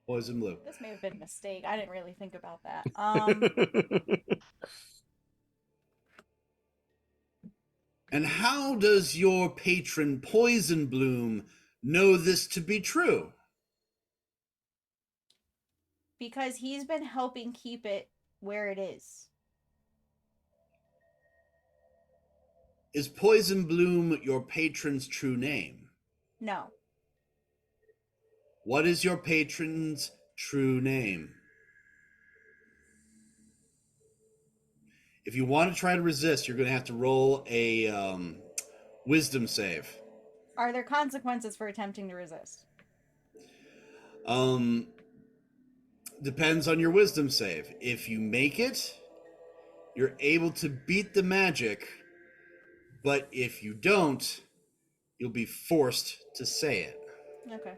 Poison Blue. This may have been a mistake. I didn't really think about that. And how does your patron Poison Bloom know this to be true? Because he's been helping keep it where it is. Is Poison Bloom your patron's true name? No. What is your patron's true name? If you want to try to resist, you're going to have to roll a wisdom save. Are there consequences for attempting to resist? Depends on your wisdom save. If you make it, you're able to beat the magic, but if you don't, you'll be forced to say it. Okay.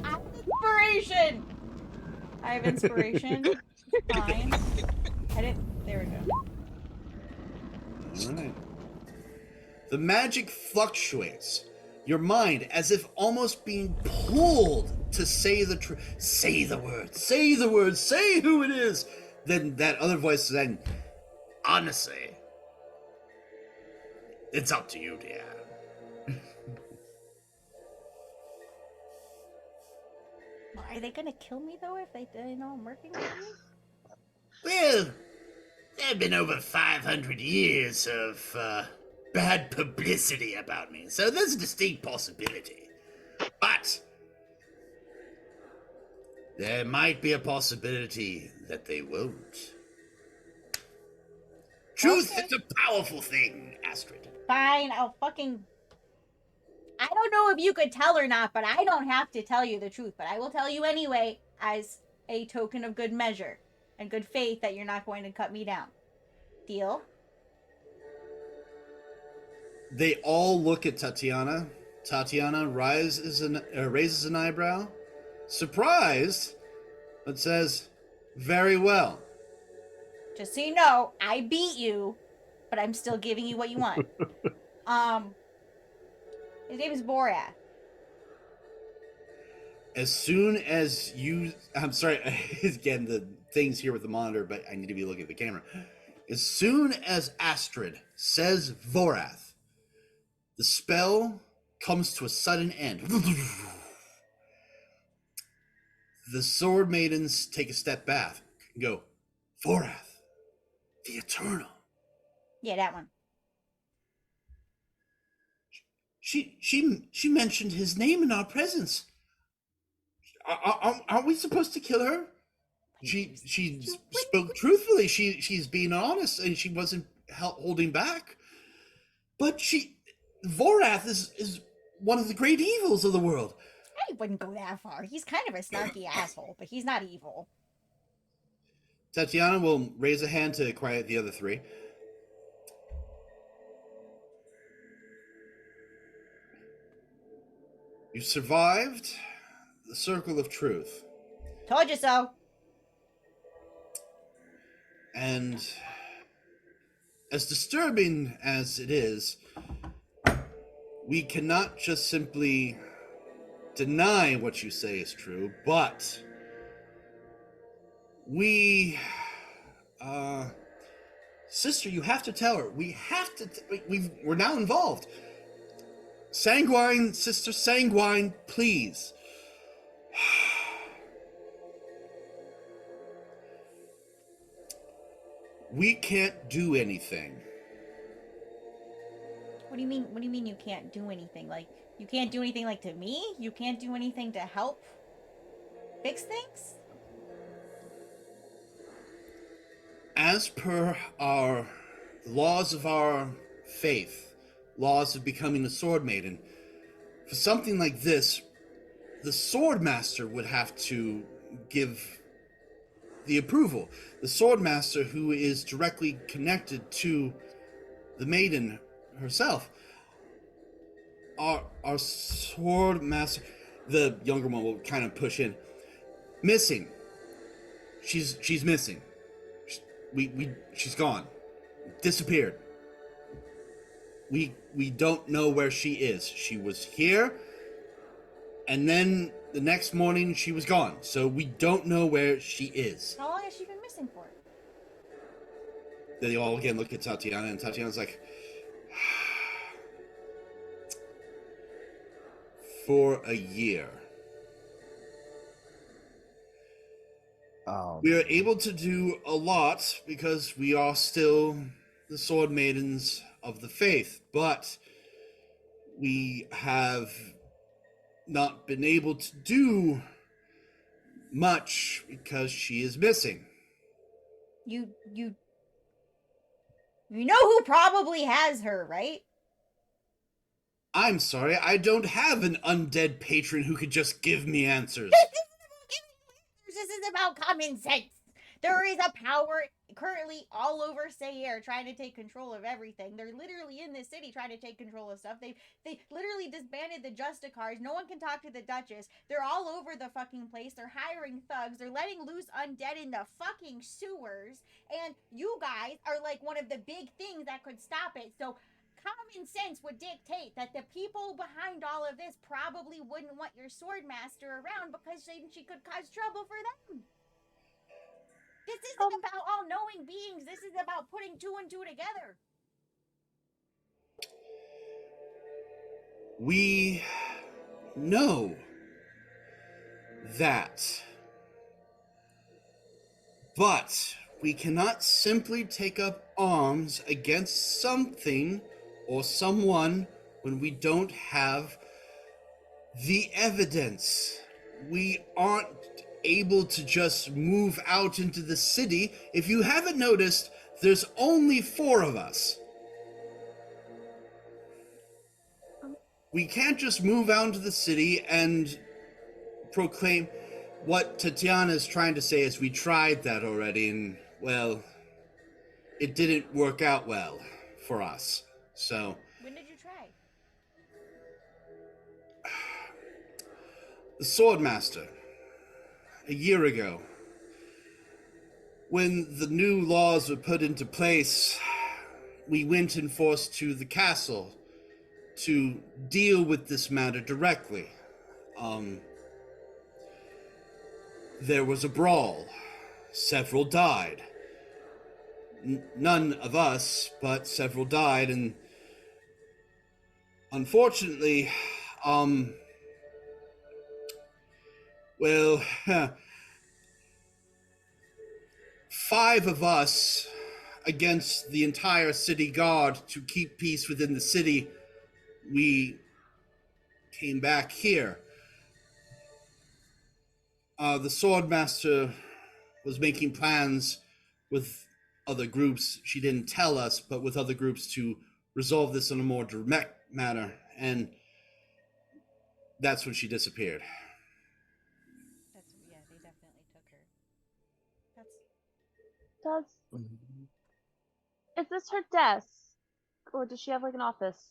I have inspiration! I have inspiration. Fine. I didn't... There we go. All right. The magic fluctuates. Your mind, as if almost being pulled to say the truth. Say the word. Say the word. Say who it is. Then that other voice then, honestly, it's up to you, dear. Are they gonna kill me though if they know I'm working with you? Well, there have been over 500 years of bad publicity about me, so there's a distinct possibility. But there might be a possibility that they won't. Truth Okay. is a powerful thing, Astrid. Fine, I'll fucking... I don't know if you could tell or not, but I don't have to tell you the truth. But I will tell you anyway as a token of good measure and good faith that you're not going to cut me down. Deal? They all look at Tatiana. Tatiana raises an eyebrow, surprised, but says, "Very well." Just so you know, I beat you, but I'm still giving you what you want. His name is Borath. As soon as you... I'm sorry, again, the thing's here with the monitor, but I need to be looking at the camera. As soon as Astrid says Vorath, the spell comes to a sudden end. The sword maidens take a step back and go, Vorath, the Eternal. Yeah, that one. She mentioned his name in our presence. Aren't we supposed to kill her? She spoke truthfully. She's being honest, and she wasn't holding back. But Vorath is one of the great evils of the world. I wouldn't go that far. He's kind of a snarky asshole, but he's not evil. Tatiana will raise a hand to quiet the other three. You survived the circle of truth. Told you so. And as disturbing as it is, we cannot just simply deny what you say is true, but sister, you have to tell her. We have to, we're now involved. Sanguine, sister, Sanguine, please. We can't do anything. What do you mean? What do you mean you can't do anything? Like, you can't do anything like to me? You can't do anything to help fix things? As per our laws of our faith, laws of becoming a sword maiden. For something like this, the sword master would have to give the approval. The sword master, who is directly connected to the maiden herself. Our sword master, the younger one will kind of push in. Missing. She's missing. She's gone. Disappeared. We don't know where she is. She was here, and then the next morning she was gone. So we don't know where she is. How long has she been missing for? They all again look at Tatiana, and Tatiana's like, for a year. We are able to do a lot because we are still the sword maidens of the faith, but we have not been able to do much because she is missing. You know who probably has her, right? I'm sorry, I don't have an undead patron who could just give me answers. This is about common sense. There is a power currently all over Sayre trying to take control of everything. They're literally in this city trying to take control of stuff. They literally disbanded the Justicars. No one can talk to the Duchess. They're all over the fucking place. They're hiring thugs. They're letting loose undead in the fucking sewers. And you guys are like one of the big things that could stop it. So common sense would dictate that the people behind all of this probably wouldn't want your sword master around because she could cause trouble for them. This isn't about all-knowing beings. This is about putting two and two together. We know that, but we cannot simply take up arms against something or someone when we don't have the evidence. We aren't able to just move out into the city. If you haven't noticed, there's only 4 of us. We can't just move out into the city and proclaim. What Tatiana is trying to say is we tried that already, and, well, it didn't work out well for us. So When did you try? the Swordmaster, a year ago, when the new laws were put into place, we went and forced to the castle to deal with this matter directly. There was a brawl. Several died. None of us, but several died, and unfortunately, well, 5 of us against the entire city guard to keep peace within the city. We came back here. The Swordmaster was making plans with other groups. She didn't tell us, but with other groups to resolve this in a more direct manner, and that's when she disappeared. Yeah, they definitely took her. Is this her desk, or does she have like an office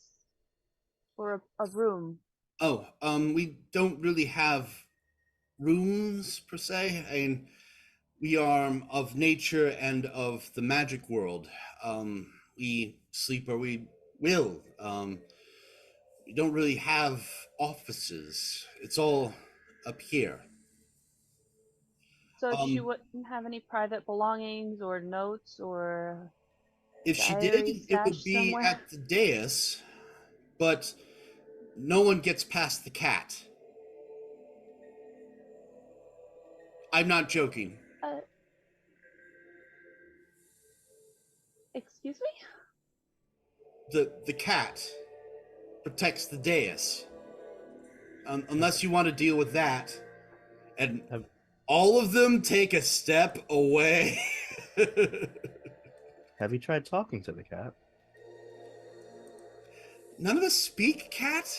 or a room? Oh, we don't really have rooms per se. I mean, we are of nature and of the magic world. We sleep where we will. We don't really have offices. It's all up here. So she wouldn't have any private belongings or notes or if she diary did, it would stashed be somewhere? at the dais, but no one gets past the cat. I'm not joking. Excuse me? The cat protects the dais. Unless you want to deal with that. And all of them take a step away. Have you tried talking to the cat? none of us speak cat?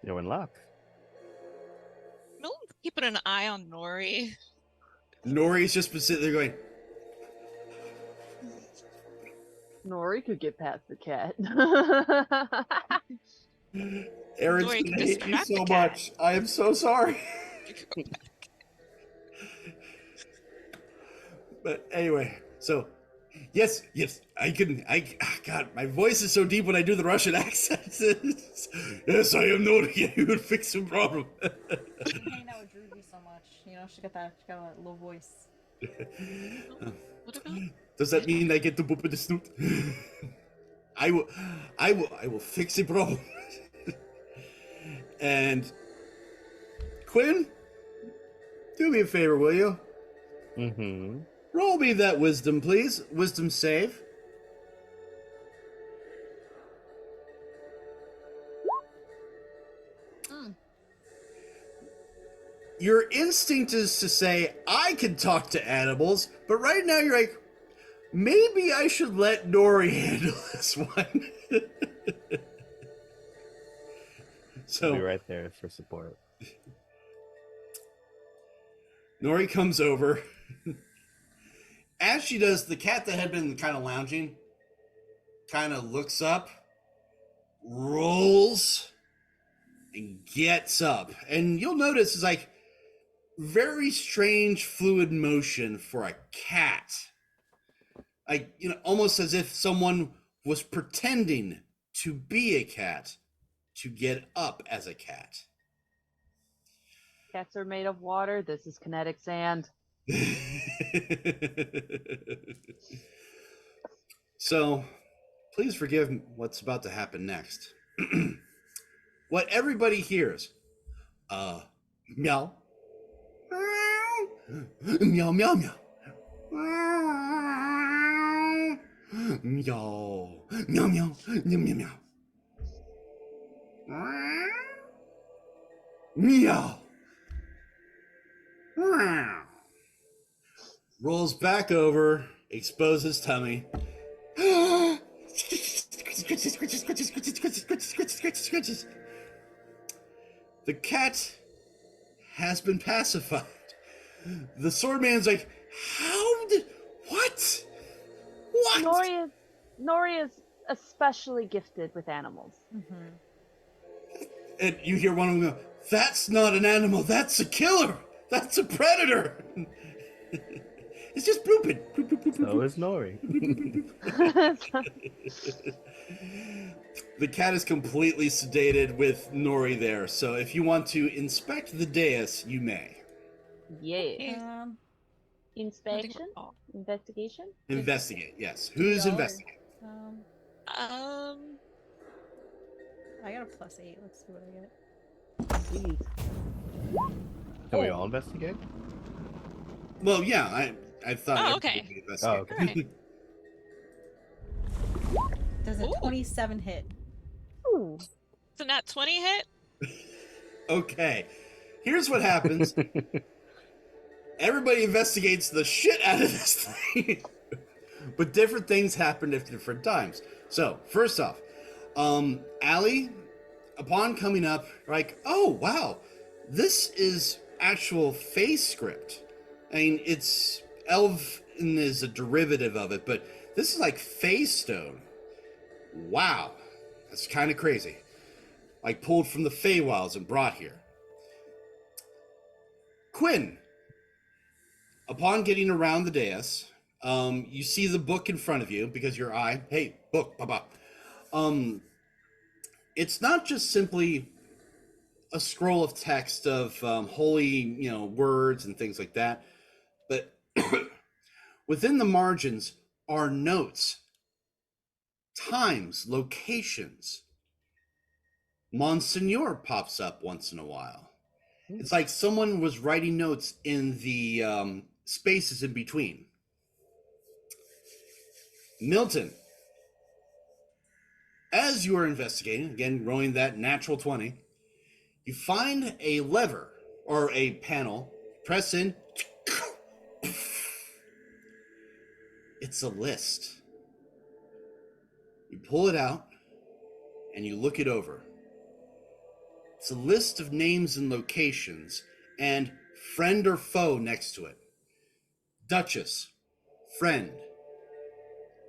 You're in luck. Milton's keeping an eye on Nori. Nori's just been sitting there going, Nori could get past the cat. Aaron's Nori gonna can hate me distract the so cat. much. I am so sorry. But anyway, so yes, God, my voice is so deep when I do the Russian accents. Yes, I am Nori. You will fix some problem. Hanging out with Druzy so much. You know, she got that low voice. What about? Does that mean I get to boop in the snoot? I will fix the problem. And Quinn, do me a favor, will you? Mm-hmm. Roll me that wisdom, please. Wisdom save. Your instinct is to say, I can talk to animals, but right now you're like, maybe I should let Nori handle this one. I'll be So right there for support. Nori comes over. As she does, the cat that had been kind of lounging kind of looks up, rolls, and gets up. And you'll notice it's like very strange fluid motion for a cat. Like, you know, almost as if someone was pretending to be a cat to get up as a cat. Cats are made of water. This is kinetic sand. So, please forgive what's about to happen next. What everybody hears, meow, meow, meow, meow, meow, meow, meow, meow, meow, meow, meow, meow. Rolls back over, exposes tummy. The cat has been pacified. The swordman's like, how did, what? What? Nori is especially gifted with animals. Mm-hmm. And you hear one of them go, that's not an animal, that's a killer. That's a predator. It's just blooping. Bloop, bloop, bloop, bloop, So is Nori. The cat is completely sedated with Nori there, so if you want to inspect the dais, you may. Yeah. Inspection? Oh. Investigation? Investigate, yes. Who's $2. investigating? I got a +8. Let's see what I get. Sweet. Can we all investigate? Well, yeah, I thought. Oh, everybody okay. would investigate. Oh, okay. Alright. Does a Ooh. 27 hit? Ooh. So not 20 hit? Okay, here's what happens. Everybody investigates the shit out of this thing. But different things happen at different times. So, first off, Allie, upon coming up, like, oh, wow, this is actual face script. I mean, it's Elven is a derivative of it, but this is like face stone. Wow, that's kind of crazy. Like pulled from the Feywilds and brought here. Quinn, upon getting around the dais, you see the book in front of you because your eye, hey, book, baba. It's not just simply a scroll of text of holy, words and things like that, but within the margins are notes, times, locations. Monsignor pops up once in a while. It's like someone was writing notes in the spaces in between. Milton, as you are investigating, again, rolling that natural 20, you find a lever or a panel, press in. It's a list. You pull it out and you look it over. It's a list of names and locations and friend or foe next to it. Duchess, friend,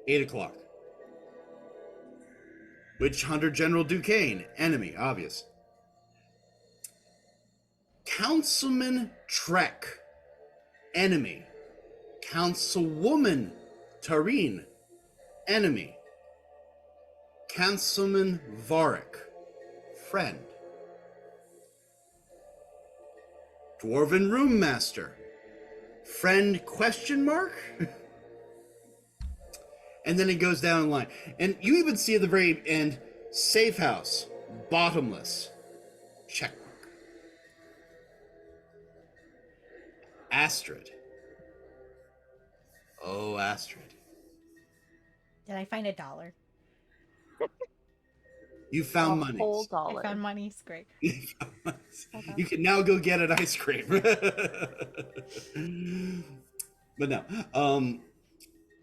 8 o'clock. Witch Hunter General Duquesne, enemy, obvious. Councilman Trek, enemy. Councilwoman Tareen, enemy. Councilman Varric, friend. Dwarven Room Master, friend question mark? And then it goes down the line. And you even see at the very end, safe house, bottomless, check mark. Astrid. Oh, Astrid. Did I find $1? You found A money. whole I dollar. found money. It's great. You can now go get an ice cream. But no.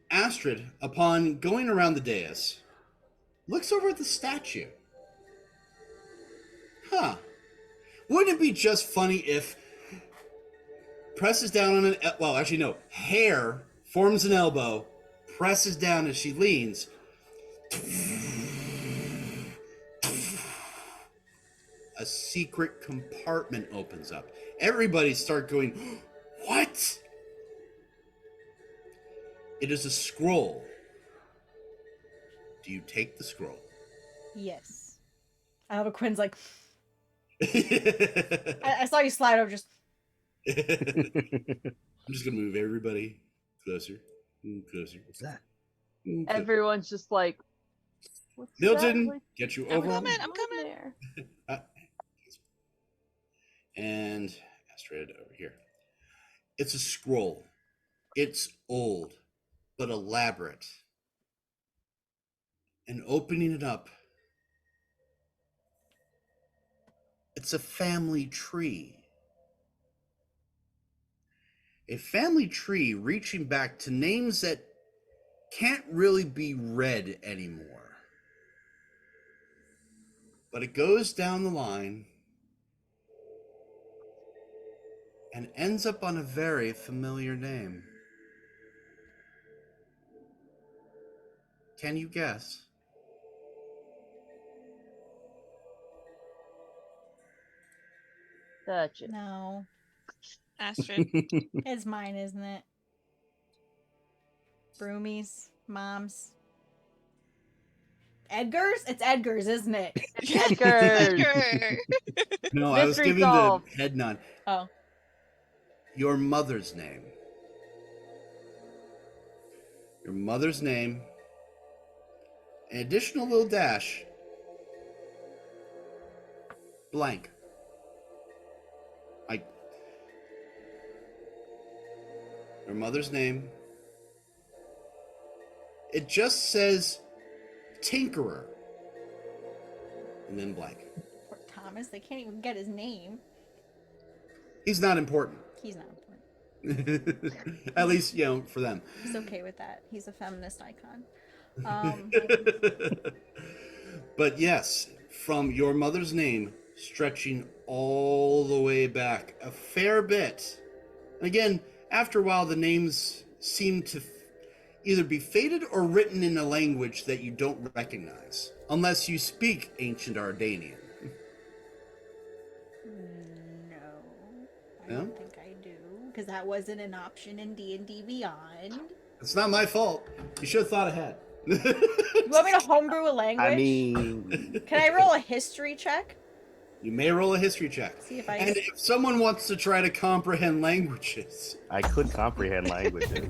Astrid, upon going around the dais, looks over at the statue. Huh. Wouldn't it be just funny if presses down on well, actually no, hair forms an elbow, presses down as she leans. A secret compartment opens up. Everybody start going, what? It is a scroll. Do you take the scroll? Yes. I love it. Quinn's like, I saw you slide over just. I'm just gonna move everybody closer and closer. What's that? And closer. Everyone's just like, what's Milton, that? get you I'm over. coming. I'm What's coming. there? And Astrid over here. It's a scroll. It's old, but elaborate. And opening it up, it's a family tree. A family tree reaching back to names that can't really be read anymore. But it goes down the line and ends up on a very familiar name. Can you guess? Duchess. No. Astrid. It's mine, isn't it? Broomies. Moms. Edgar's? It's Edgar's, isn't it? Edgar. Edgar. No, I was Mystery giving solved. the head nod. Oh. Your mother's name. Your mother's name. An additional little dash. Blank. Like your mother's name. It just says Tinkerer. And then blank. Poor Thomas. They can't even get his name. He's not important. He's not important. At least, for them. He's okay with that. He's a feminist icon. But yes, from your mother's name, stretching all the way back a fair bit. Again, after a while, the names seem to either be faded or written in a language that you don't recognize, unless you speak ancient Ardanian. No. I No? don't think I do. Because that wasn't an option in D&D Beyond. It's not my fault. You should have thought ahead. You want me to homebrew a language? I mean, Can I roll a history check? You may roll a history check. See if I... And if someone wants to try to comprehend languages, I could comprehend languages.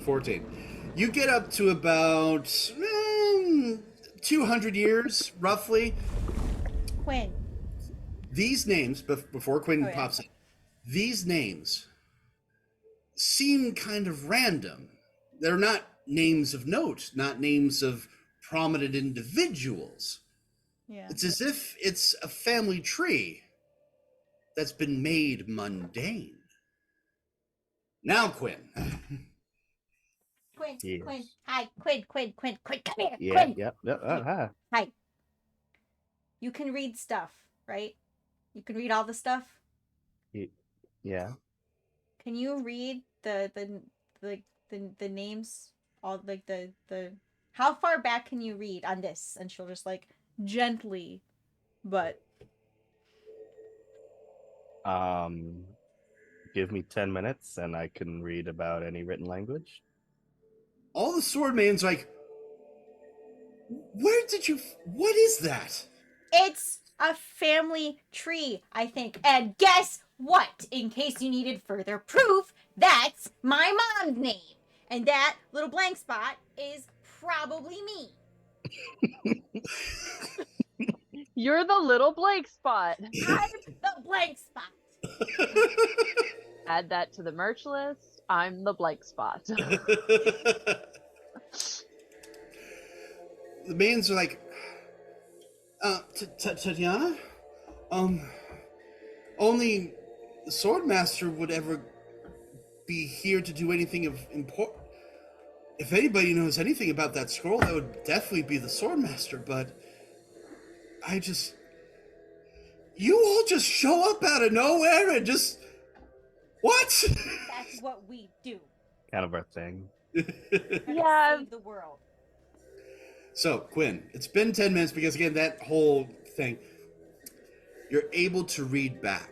14. You get up to about 200 years, roughly. Quinn. These names, before Quinn Oh, yeah. pops in, these names seem kind of random. They're not names of note, not names of prominent individuals. Yeah. It's as if it's a family tree that's been made mundane. Now, Quinn. Quinn. Yes. Quinn. Hi, Quinn. Quinn. Quinn. Quinn. Come here. Yeah, Quinn. yep, yep. Hi. Hi. You can read stuff, right? You can read all the stuff. Yeah. Can you read the names, all like the how far back can you read on this? And she'll just like gently, but Give me 10 minutes and I can read about any written language. All the swordman's like, where did you? What is that? it's a family tree, I think. And guess what? In case you needed further proof, that's my mom's name. And that little blank spot is probably me. You're the little blank spot. I'm the blank spot. Add that to the merch list. I'm the blank spot. The maidens are like, Tatiana, only the swordmaster would ever be here to do anything of import. If anybody knows anything about that scroll, that would definitely be the swordmaster. But you all just show up out of nowhere and just what? That's what we do. Kind of our thing. Yeah. Save the world. So, Quinn, it's been 10 minutes because, again, that whole thing, you're able to read back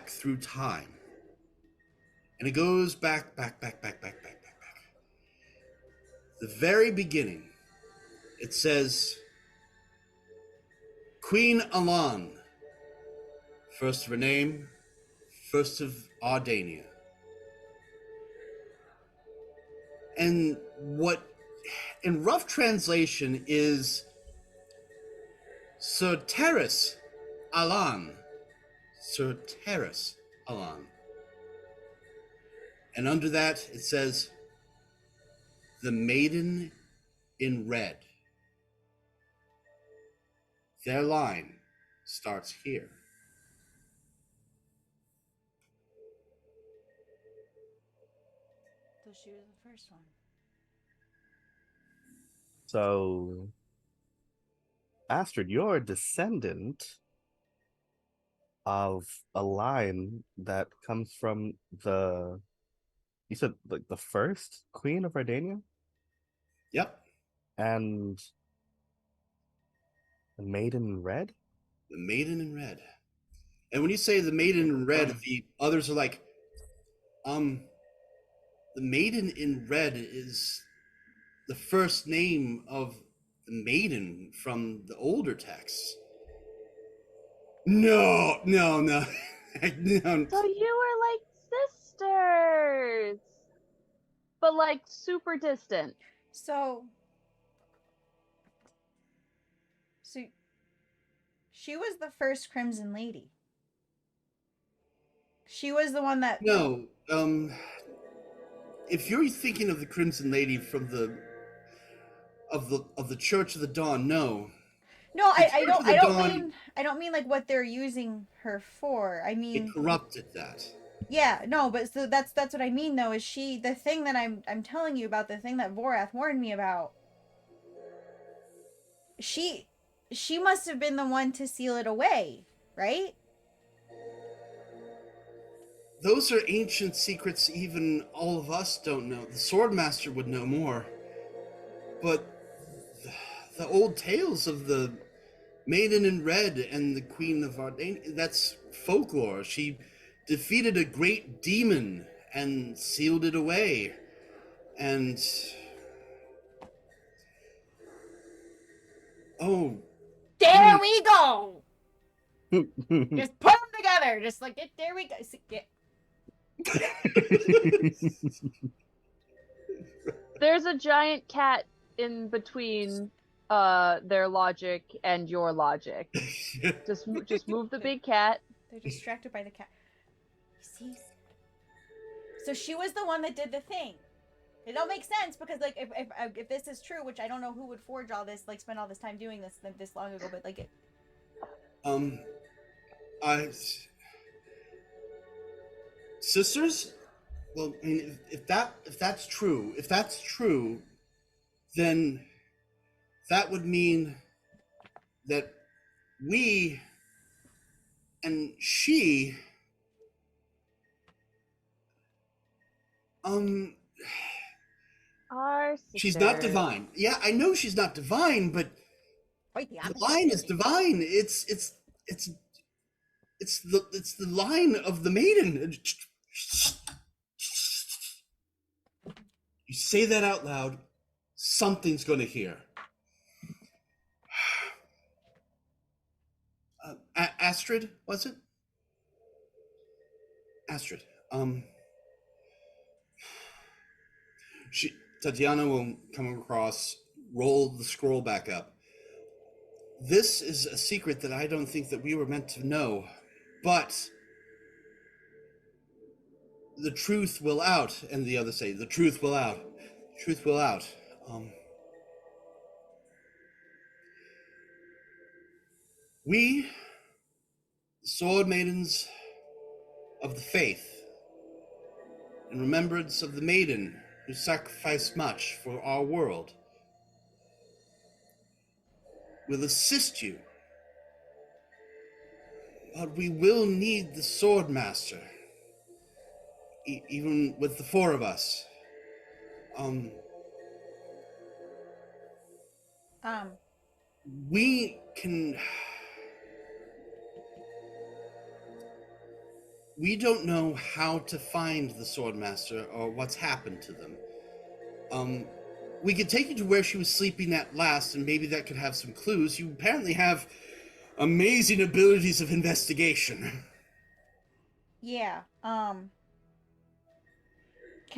through time. And it goes back. The very beginning, it says, Queen Alan, first of her name, first of Ardania. And what, in rough translation, is Sir Terrace Alan. Sir Terrace Alan. And under that, it says, the Maiden in Red. Their line starts here. So she was the first one. So, Astrid, you're a descendant of a line that comes from you said like the first queen of Ardania? Yep. And the Maiden in Red? The Maiden in Red. And when you say the Maiden in Red, the others are like, the Maiden in Red is the first name of the maiden from the older texts. No. No. So you were like sisters, but like super distant. So she was the first Crimson Lady. She was the one that No. If you're thinking of the Crimson Lady from the Church of the Dawn, no. No, I Dawn, don't mean like what they're using her for. I it mean corrupted that. yeah, no, but so that's what I mean though, is she the thing that I'm telling you about, the thing that Vorath warned me about. She must have been the one to seal it away, right? Those are ancient secrets even all of us don't know. The Swordmaster would know more. But the old tales of the Maiden in Red and the Queen of Ardania, that's folklore. She defeated a great demon and sealed it away. And oh, There we go. Just put them together. Just like it. There we go. There's a giant cat in between their logic and your logic. Just move the big cat. They're distracted by the cat. You see? So she was the one that did the thing. It don't make sense because like if this is true, which I don't know who would forge all this, like spend all this time doing this long ago, but like it. Sisters, Well, I mean, if that's true, then that would mean that we and she, um, Our she's not sister. divine. Yeah, I know she's not divine, but Quite the the opposite, line is really. divine. It's the line of the maiden. You say that out loud, something's going to hear. Astrid, was it? Astrid. She Tatiana will come across, roll the scroll back up. This is a secret that I don't think that we were meant to know, but the truth will out. And the others say, the truth will out. Truth will out. We, the sword maidens of the faith, in remembrance of the maiden who sacrificed much for our world, will assist you. But we will need the sword master, even with the four of us. We can. We don't know how to find the sword master or what's happened to them. We could take you to where she was sleeping at last, and maybe that could have some clues. You apparently have amazing abilities of investigation. Yeah. Can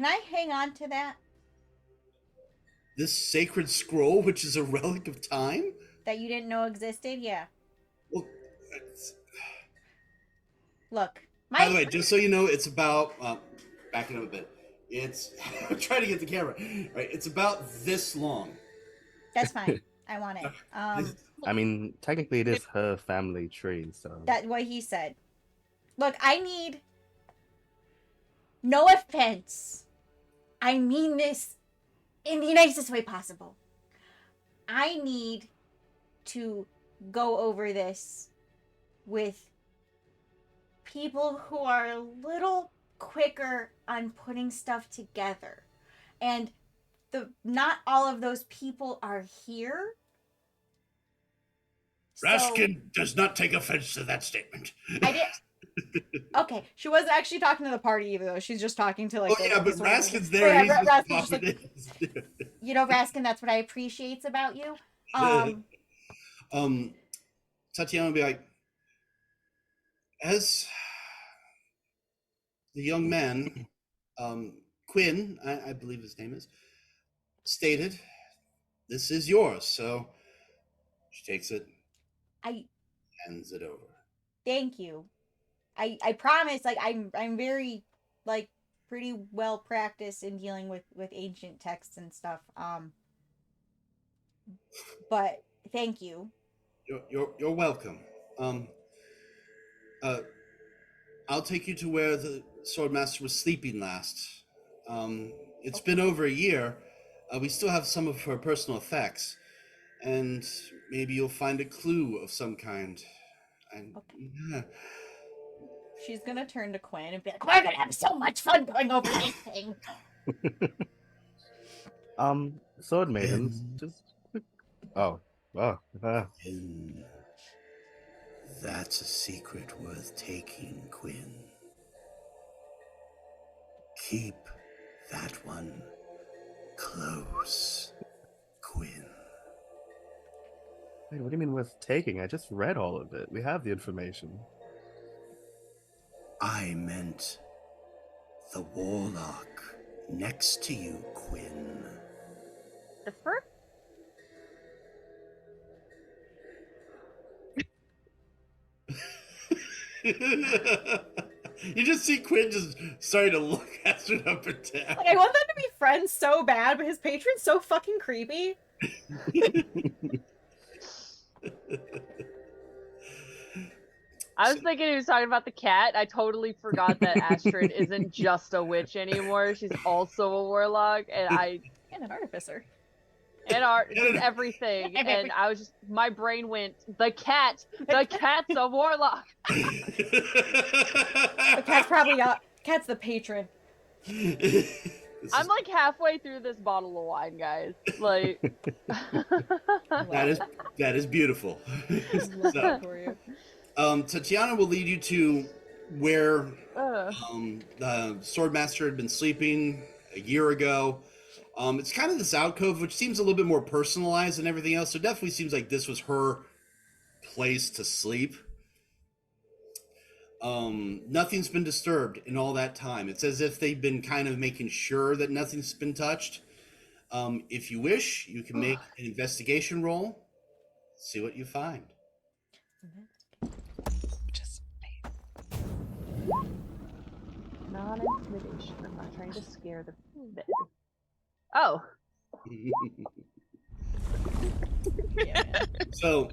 I hang on to that? This sacred scroll, which is a relic of time? That you didn't know existed? Yeah. Well, Look, by the way, just so you know, it's about backing up a bit. It's I'm trying to get the camera right. It's about this long. That's fine. I want it. I mean, technically, it is her family tree, so. That's what he said. Look, I need. No offense. I mean this in the nicest way possible. I need to go over this with people who are a little quicker on putting stuff together. And not all of those people are here. Raskin does not take offense to that statement. I did. Okay, she wasn't actually talking to the party either, though. She's just talking to like. Oh yeah, but Raskin's there. Yeah, He's Raskin's just like, you know, Raskin, that's what I appreciate about you. Tatiana will be like, as the young man, Quinn, I believe his name is, stated, this is yours. So she takes it, hands it over. Thank you. I promise, like I'm very like pretty well practiced in dealing with ancient texts and stuff. But thank you. You're welcome. I'll take you to where the swordmaster was sleeping last. It's been over a year. We still have some of her personal effects, and maybe you'll find a clue of some kind. Yeah. She's gonna turn to Quinn and be like, "We're gonna have so much fun going over this thing." Sword maidens, just. That's a secret worth taking, Quinn. Keep that one close, Quinn. Wait, what do you mean worth taking? I just read all of it. We have the information. I meant the warlock next to you, Quinn. The first. You just see Quinn just starting to look at it up and down. Like, I want them to be friends so bad, but his patron's so fucking creepy. I was thinking he was talking about the cat. I totally forgot that Astrid isn't just a witch anymore. She's also a warlock, and And an artificer. just everything. And I was just, my brain went, the cat's a warlock. The cat's probably cat's the patron. I'm like halfway through this bottle of wine, guys. Like, that is beautiful. Love that for you. Tatiana will lead you to where uh, the Swordmaster had been sleeping a year ago. It's kind of this alcove, which seems a little bit more personalized than everything else. So it definitely seems like this was her place to sleep. Nothing's been disturbed in all that time. It's as if they've been kind of making sure that nothing's been touched. If you wish, you can make an investigation roll. See what you find. Just not intimidation. I'm not trying to scare the bed. Oh. Yeah. So,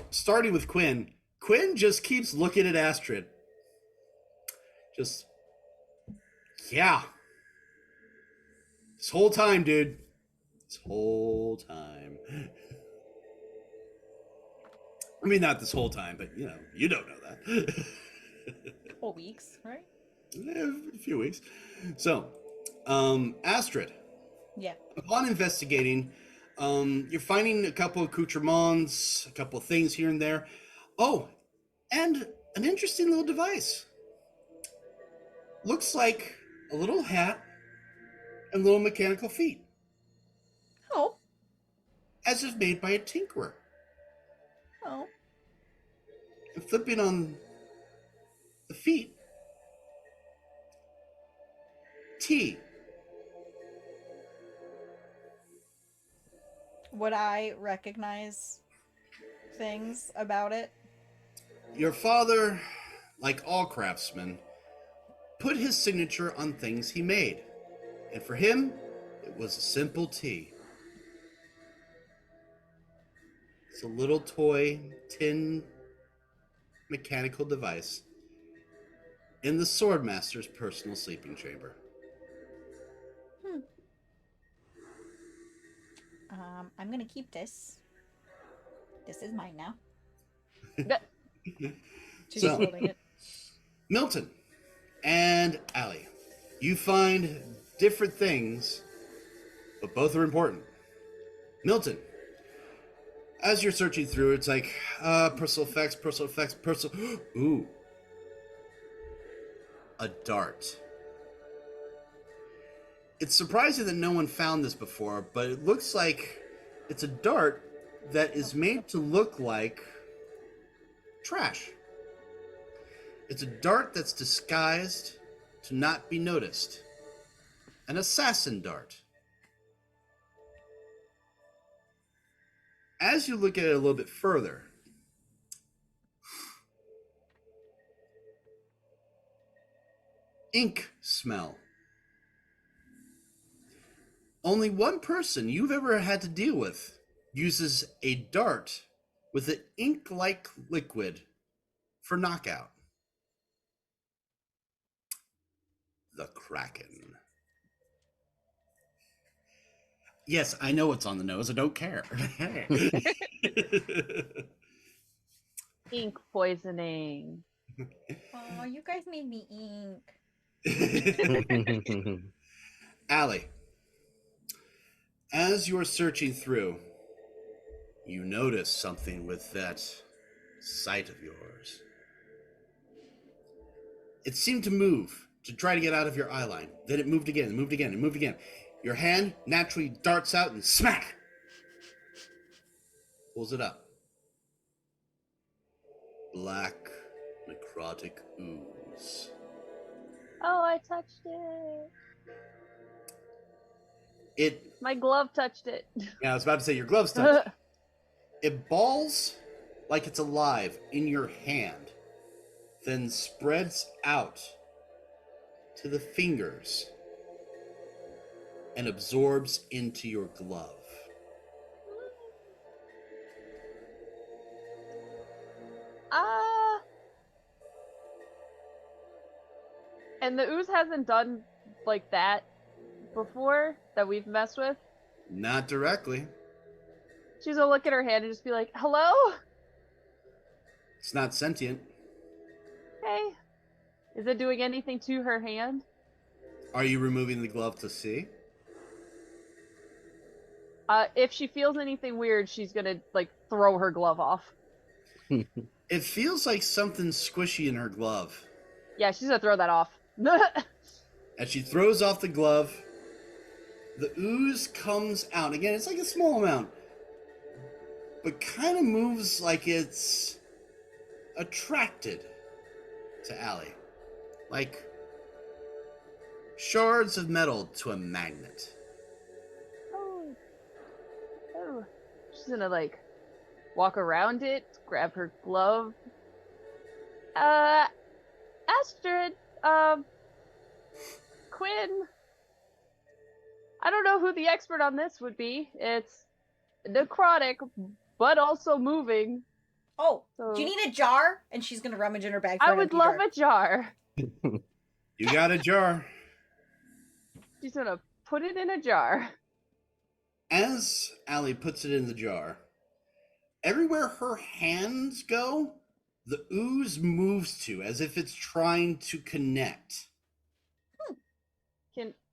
starting with Quinn. Quinn just keeps looking at Astrid. Just, yeah. This whole time, dude. This whole time. I mean, not this whole time, but, you know, you don't know that. Couple weeks, right? A few weeks. So, Astrid. Yeah. Upon investigating, you're finding a couple of accoutrements, a couple of things here and there. Oh, and an interesting little device. Looks like a little hat and little mechanical feet, Oh. as if made by a tinkerer. Oh. And flipping on the feet, T. Would I recognize things about it? Your father, like all craftsmen, put his signature on things he made. And for him, it was a simple T. It's a little toy tin mechanical device in the Swordmaster's personal sleeping chamber. I'm gonna keep this. This is mine now. She's So- holding it. Milton and Allie, you find different things, but both are important. Milton, as you're searching through, it's like personal effects. Ooh, a dart. It's surprising that no one found this before, but it looks like it's a dart that is made to look like trash. It's a dart that's disguised to not be noticed. An assassin dart. As you look at it a little bit further, ink smell. Only one person you've ever had to deal with uses a dart with an ink-like liquid for knockout. The Kraken. Yes, I know what's on the nose. I don't care. Ink poisoning. Oh, you guys made me ink. Allie, as you're searching through, you notice something with that sight of yours. It seemed to move to try to get out of your eye line. Then it moved again, and moved again, and moved again. Your hand naturally darts out and smack! Pulls it up. Black necrotic ooze. Oh, I touched it. It, My glove touched it. yeah, I was about to say your gloves touch. It balls like it's alive in your hand, then spreads out to the fingers and absorbs into your glove. And the ooze hasn't done like that before that we've messed with. Not directly. She's gonna look at her hand and just be like, "Hello, It's not sentient. hey." Is it doing anything to her hand? Are you removing the glove to see? If she feels anything weird, she's gonna like throw her glove off. It feels like something squishy in her glove. Yeah, she's gonna throw that off. As she throws off the glove, the ooze comes out. Again, it's like a small amount, but kind of moves like it's attracted to Allie. Like shards of metal to a magnet. Oh, oh. She's gonna like walk around it, grab her glove. Astrid, Quinn. I don't know who the expert on this would be. It's necrotic, but also moving. Oh, So do you need a jar? And she's gonna rummage in her bag. For I an would empty love jar. a jar. You got a jar. She's gonna put it in a jar. As Allie puts it in the jar, everywhere her hands go, the ooze moves to, as if it's trying to connect.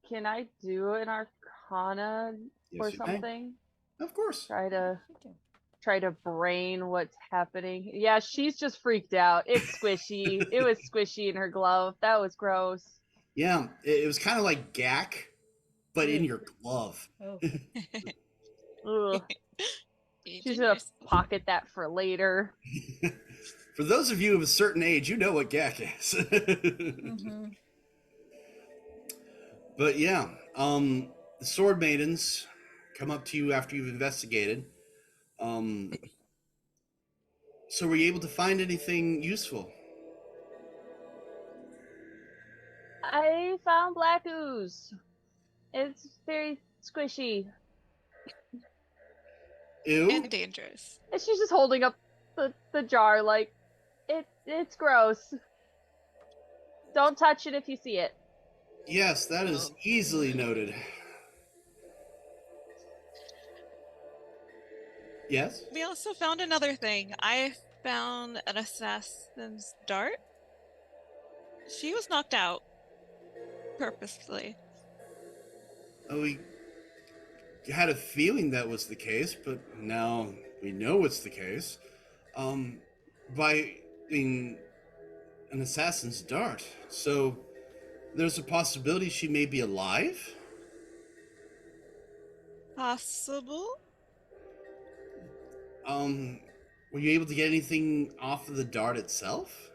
Can I do an arcana Yes, or you may. something? Of course. Try to brain what's happening. Yeah, she's just freaked out. It's squishy. It was squishy in her glove. That was gross. Yeah, it was kind of like gack, but in your glove. Oh. Ugh. You She's did gonna yourself. pocket that for later. For those of you of a certain age, you know what gack is. Mm-hmm. But yeah, the sword maidens come up to you after you've investigated. So were you able to find anything useful? I found black ooze. It's very squishy. Ew. And dangerous. And she's just holding up the jar like it's gross. Don't touch it if you see it. Yes, that is Oh. easily noted. Yes? We also found another thing. I found an assassin's dart. She was knocked out purposely. Oh, we had a feeling that was the case, but now we know it's the case. By being an assassin's dart. So there's a possibility she may be alive? Possible? Were you able to get anything off of the dart itself?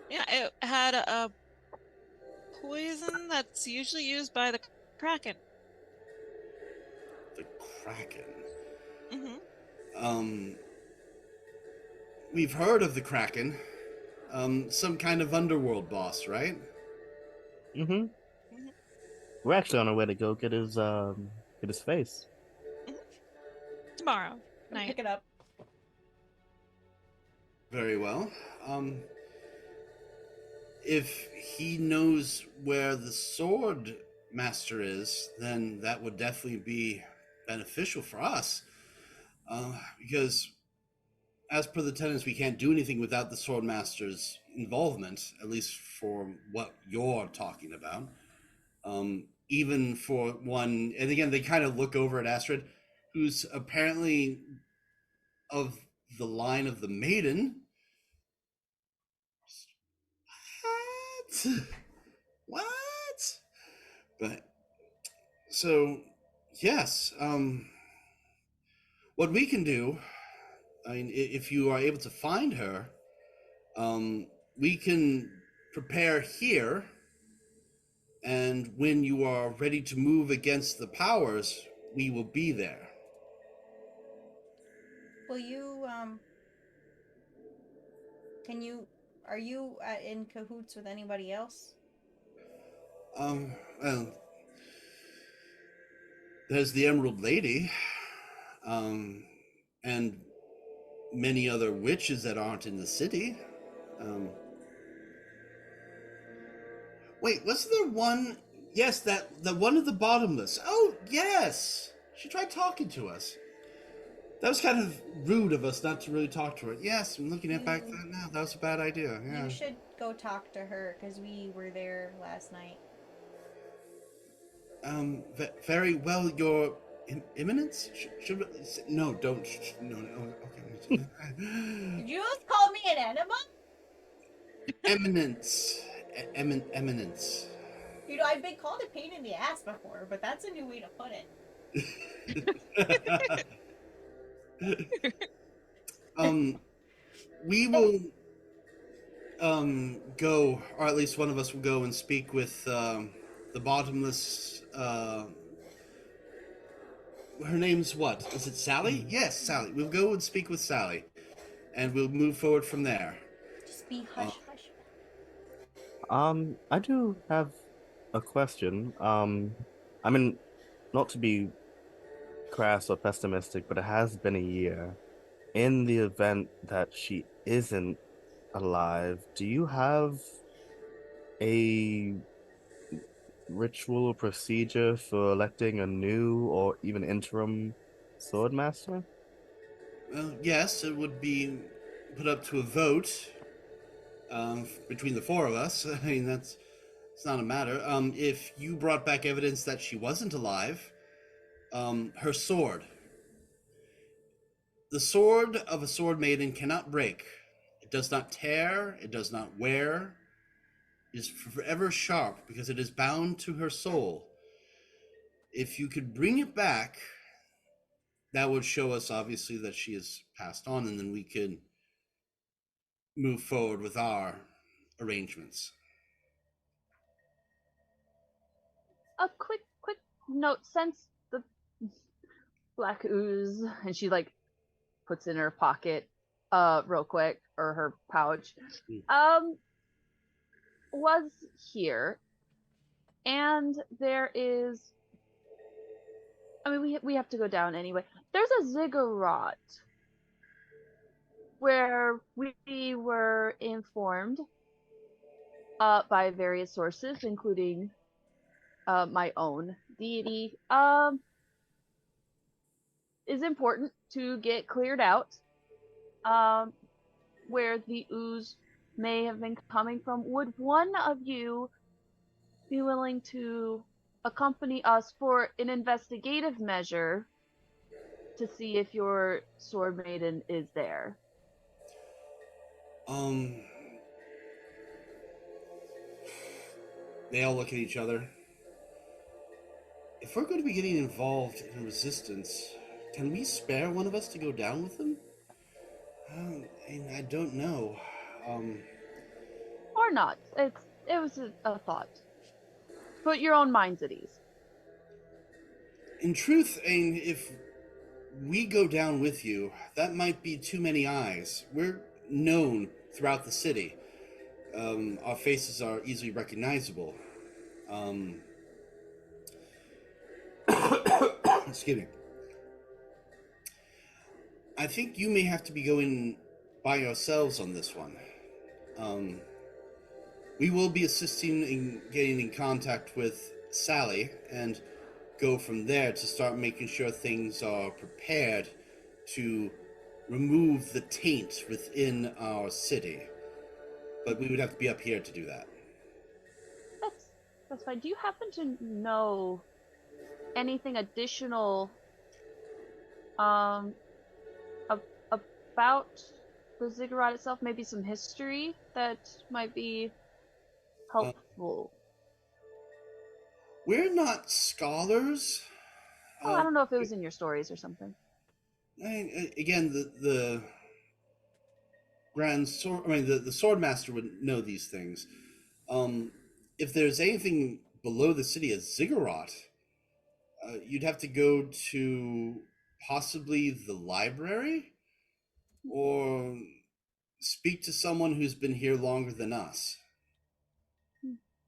Yeah, it had a poison that's usually used by the Kraken. The Kraken. Mm-hmm. We've heard of the Kraken. Some kind of underworld boss, right? Mm-hmm. Mm-hmm. We're actually on our way to go get his face. Tomorrow night. Pick it up. Very well. If he knows where the sword master is, then that would definitely be beneficial for us. Because, as per the tenants, we can't do anything without the sword master's involvement, at least for what you're talking about. Even for one, and again, they kind of look over at Astrid, who's apparently of the line of the maiden. What? What? But so yes, what we can do, I mean, if you are able to find her, we can prepare here, and when you are ready to move against the powers, we will be there. Will you are you in cahoots with anybody else? Well, there's the Emerald Lady, and many other witches that aren't in the city. Wait, was there one? Yes, that the one of the bottomless. Oh, yes. She tried talking to us. That was kind of rude of us not to really talk to her. Yes, I'm looking at back then now. That was a bad idea. Yeah. You should go talk to her because we were there last night. Very well, Your Eminence. No, don't. No, no. Okay. Did you just call me an enema? Eminence. Eminence. You know, I've been called a pain in the ass before, but that's a new way to put it. We will go, or at least one of us will go and speak with the bottomless. Her name's what? Is it Sally? Yes, Sally. We'll go and speak with Sally, and we'll move forward from there. Just be hush hush. I do have a question. I mean, not to be crass or pessimistic, but it has been a year. In the event that she isn't alive, do you have a ritual or procedure for electing a new or even interim sword master? Well, yes, it would be put up to a vote between the four of us. I mean, it's not a matter. If you brought back evidence that she wasn't alive, her sword. The sword of a sword maiden cannot break. It does not tear. It does not wear. It is forever sharp because it is bound to her soul. If you could bring it back, that would show us obviously that she has passed on, and then we could move forward with our arrangements. A quick note. Since the black ooze, and she like puts in her pocket, real quick, or her pouch, was here, and there is. I mean, we have to go down anyway. There's a ziggurat where we were informed by various sources, including my own deity, is important to get cleared out. Where the ooze may have been coming from. Would one of you be willing to accompany us for an investigative measure to see if your sword maiden is there? They all look at each other. If we're going to be getting involved in resistance, can we spare one of us to go down with them? I don't know. Or not. It was a thought. Put your own minds at ease. In truth, if we go down with you, that might be too many eyes. We're known throughout the city. Our faces are easily recognizable. Excuse me. I think you may have to be going by yourselves on this one. We will be assisting in getting in contact with Sally and go from there to start making sure things are prepared to remove the taint within our city. But we would have to be up here to do that. That's fine. Do you happen to know anything additional about the ziggurat itself? Maybe some history that might be helpful. We're not scholars. I don't know if it was in your stories or something. Again, the grand sword. I mean, the swordmaster would know these things. If there's anything below the city, a ziggurat, you'd have to go to possibly the library or speak to someone who's been here longer than us.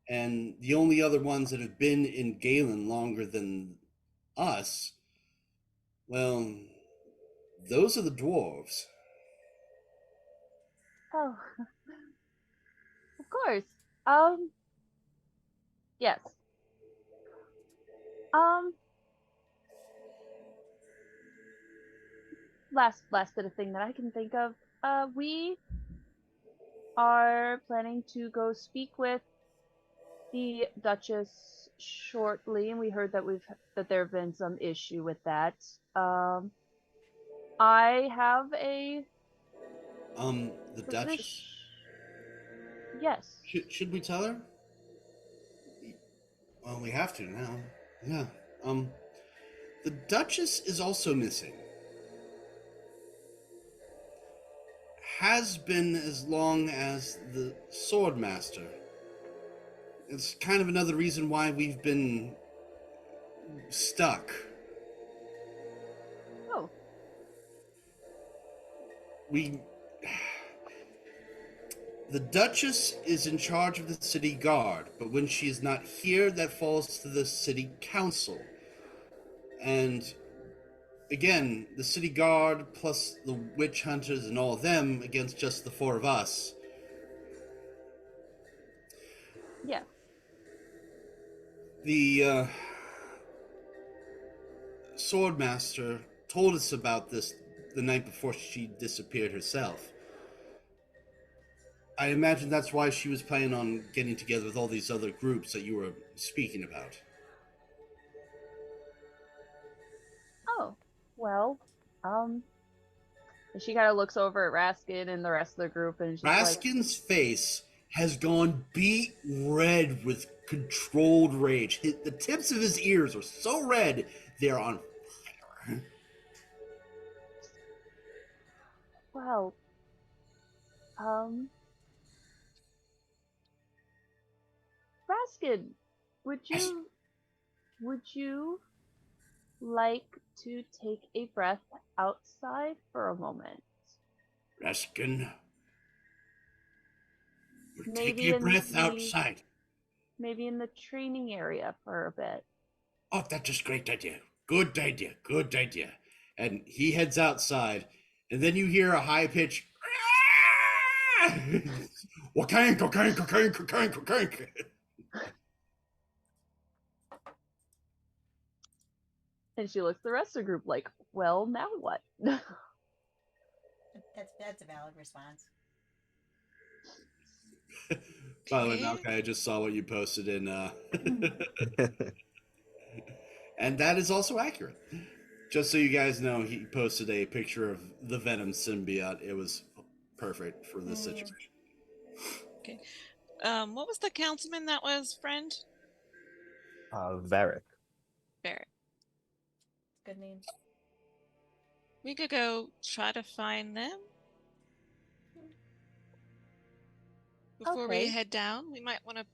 And the only other ones that have been in Galen longer than us, well, those are the dwarves. Oh, of course. Yes. Um, last bit of thing that I can think of. We are planning to go speak with the Duchess shortly, and we heard that there have been some issue with that. I have a The suspicion. Duchess? Yes. Should we tell her? Well, we have to now. Yeah. Um, the Duchess is also missing. Has been as long as the Swordmaster. It's kind of another reason why we've been stuck. Oh, We. The Duchess is in charge of the city guard, but when she is not here, that falls to the city council. And again, the city guard plus the witch hunters and all of them against just the four of us. yeah. The Swordmaster told us about this the night before she disappeared herself. I imagine that's why she was planning on getting together with all these other groups that you were speaking about. Oh, well, and she kind of looks over at Raskin and the rest of the group, and she's like, Raskin's face has gone beet red with controlled rage. The tips of his ears are so red, they're on fire. well, um, Raskin, would Yes. you like to take a breath outside for a moment? Raskin, we're Maybe taking a in breath the outside. maybe in the training area for a bit. Oh, that's a great idea. Good idea. Good idea. And he heads outside, and then you hear a high pitch. Wakank, wakank, wakank, wakank, wakank. And she looks at the rest of the group like, well, now what? That's a valid response. By the way, Okay. Malachi, I just saw what you posted in, and that is also accurate. Just so you guys know, he posted a picture of the Venom symbiote. It was perfect for this situation. Okay. What was the councilman that was friend? Varric. Barrett. Good name. We could go try to find them. Before we Okay. head down, we might want to.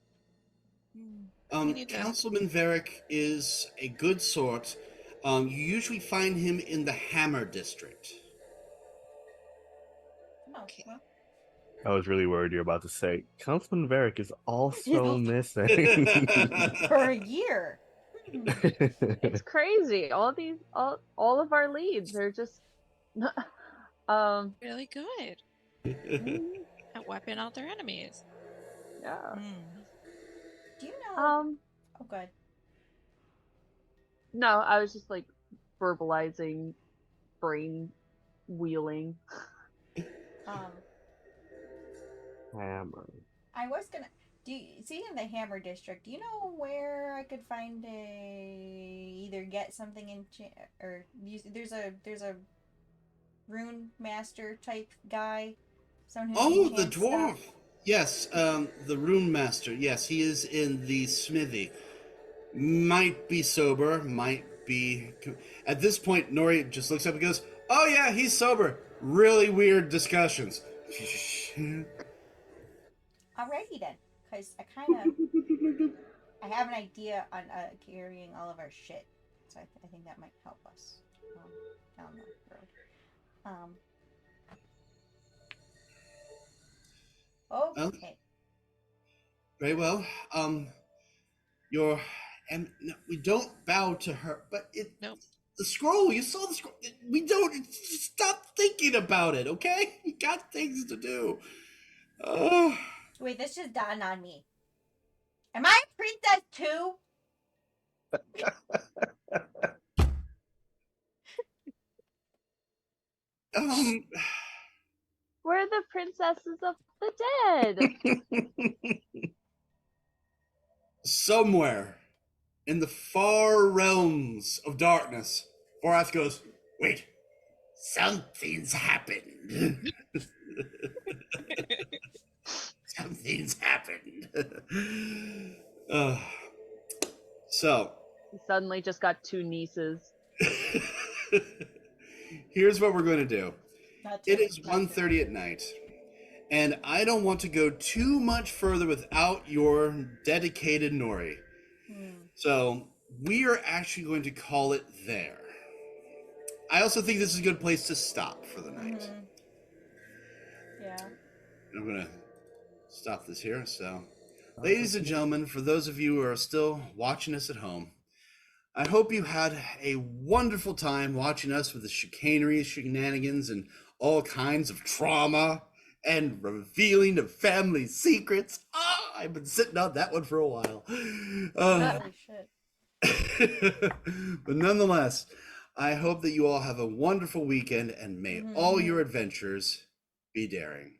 We need to. Councilman Varick is a good sort. You usually find him in the Hammer District. Oh, Okay. well. I was really worried you're about to say Councilman Varick is also missing. For a year. It's crazy. All of our leads are just Really good at wiping out their enemies. yeah. Do you know? Oh, good. No, I was just like verbalizing, brain wheeling. Hammer. I was gonna. Do you see in the Hammer District? Do you know where I could find either get something in or use? There's a rune master type guy. Someone who Oh, the enchants dwarf. stuff. Yes, the Rune Master. Yes, he is in the smithy. Might be sober, might be. At this point, Nori just looks up and goes, "Oh yeah, he's sober." Really weird discussions. Alrighty then, because I have an idea on carrying all of our shit, so I think that might help us down the road. Okay. Very well. Your and no, we don't bow to her, but Nope. the scroll. You saw the scroll. We don't stop thinking about it. Okay, we got things to do. Wait, this just dawned on me. Am I a princess too? Um, We're the princesses of the dead. somewhere in the far realms of darkness, Vorath goes, wait, something's happened. Something's happened. uh, so, He suddenly just got 2 nieces. here's what we're going to do. Not It too. is 1:30 at night, and I don't want to go too much further without your dedicated Nori. So, we are actually going to call it there. I also think this is a good place to stop for the night. Mm-hmm. Yeah. I'm going to stop this here. So, ladies and gentlemen, for those of you who are still watching us at home, I hope you had a wonderful time watching us with the chicanery, shenanigans, and all kinds of trauma and revealing of family secrets. Ah, I've been sitting on that one for a while. Holy shit. But nonetheless, I hope that you all have a wonderful weekend and may all your adventures be daring.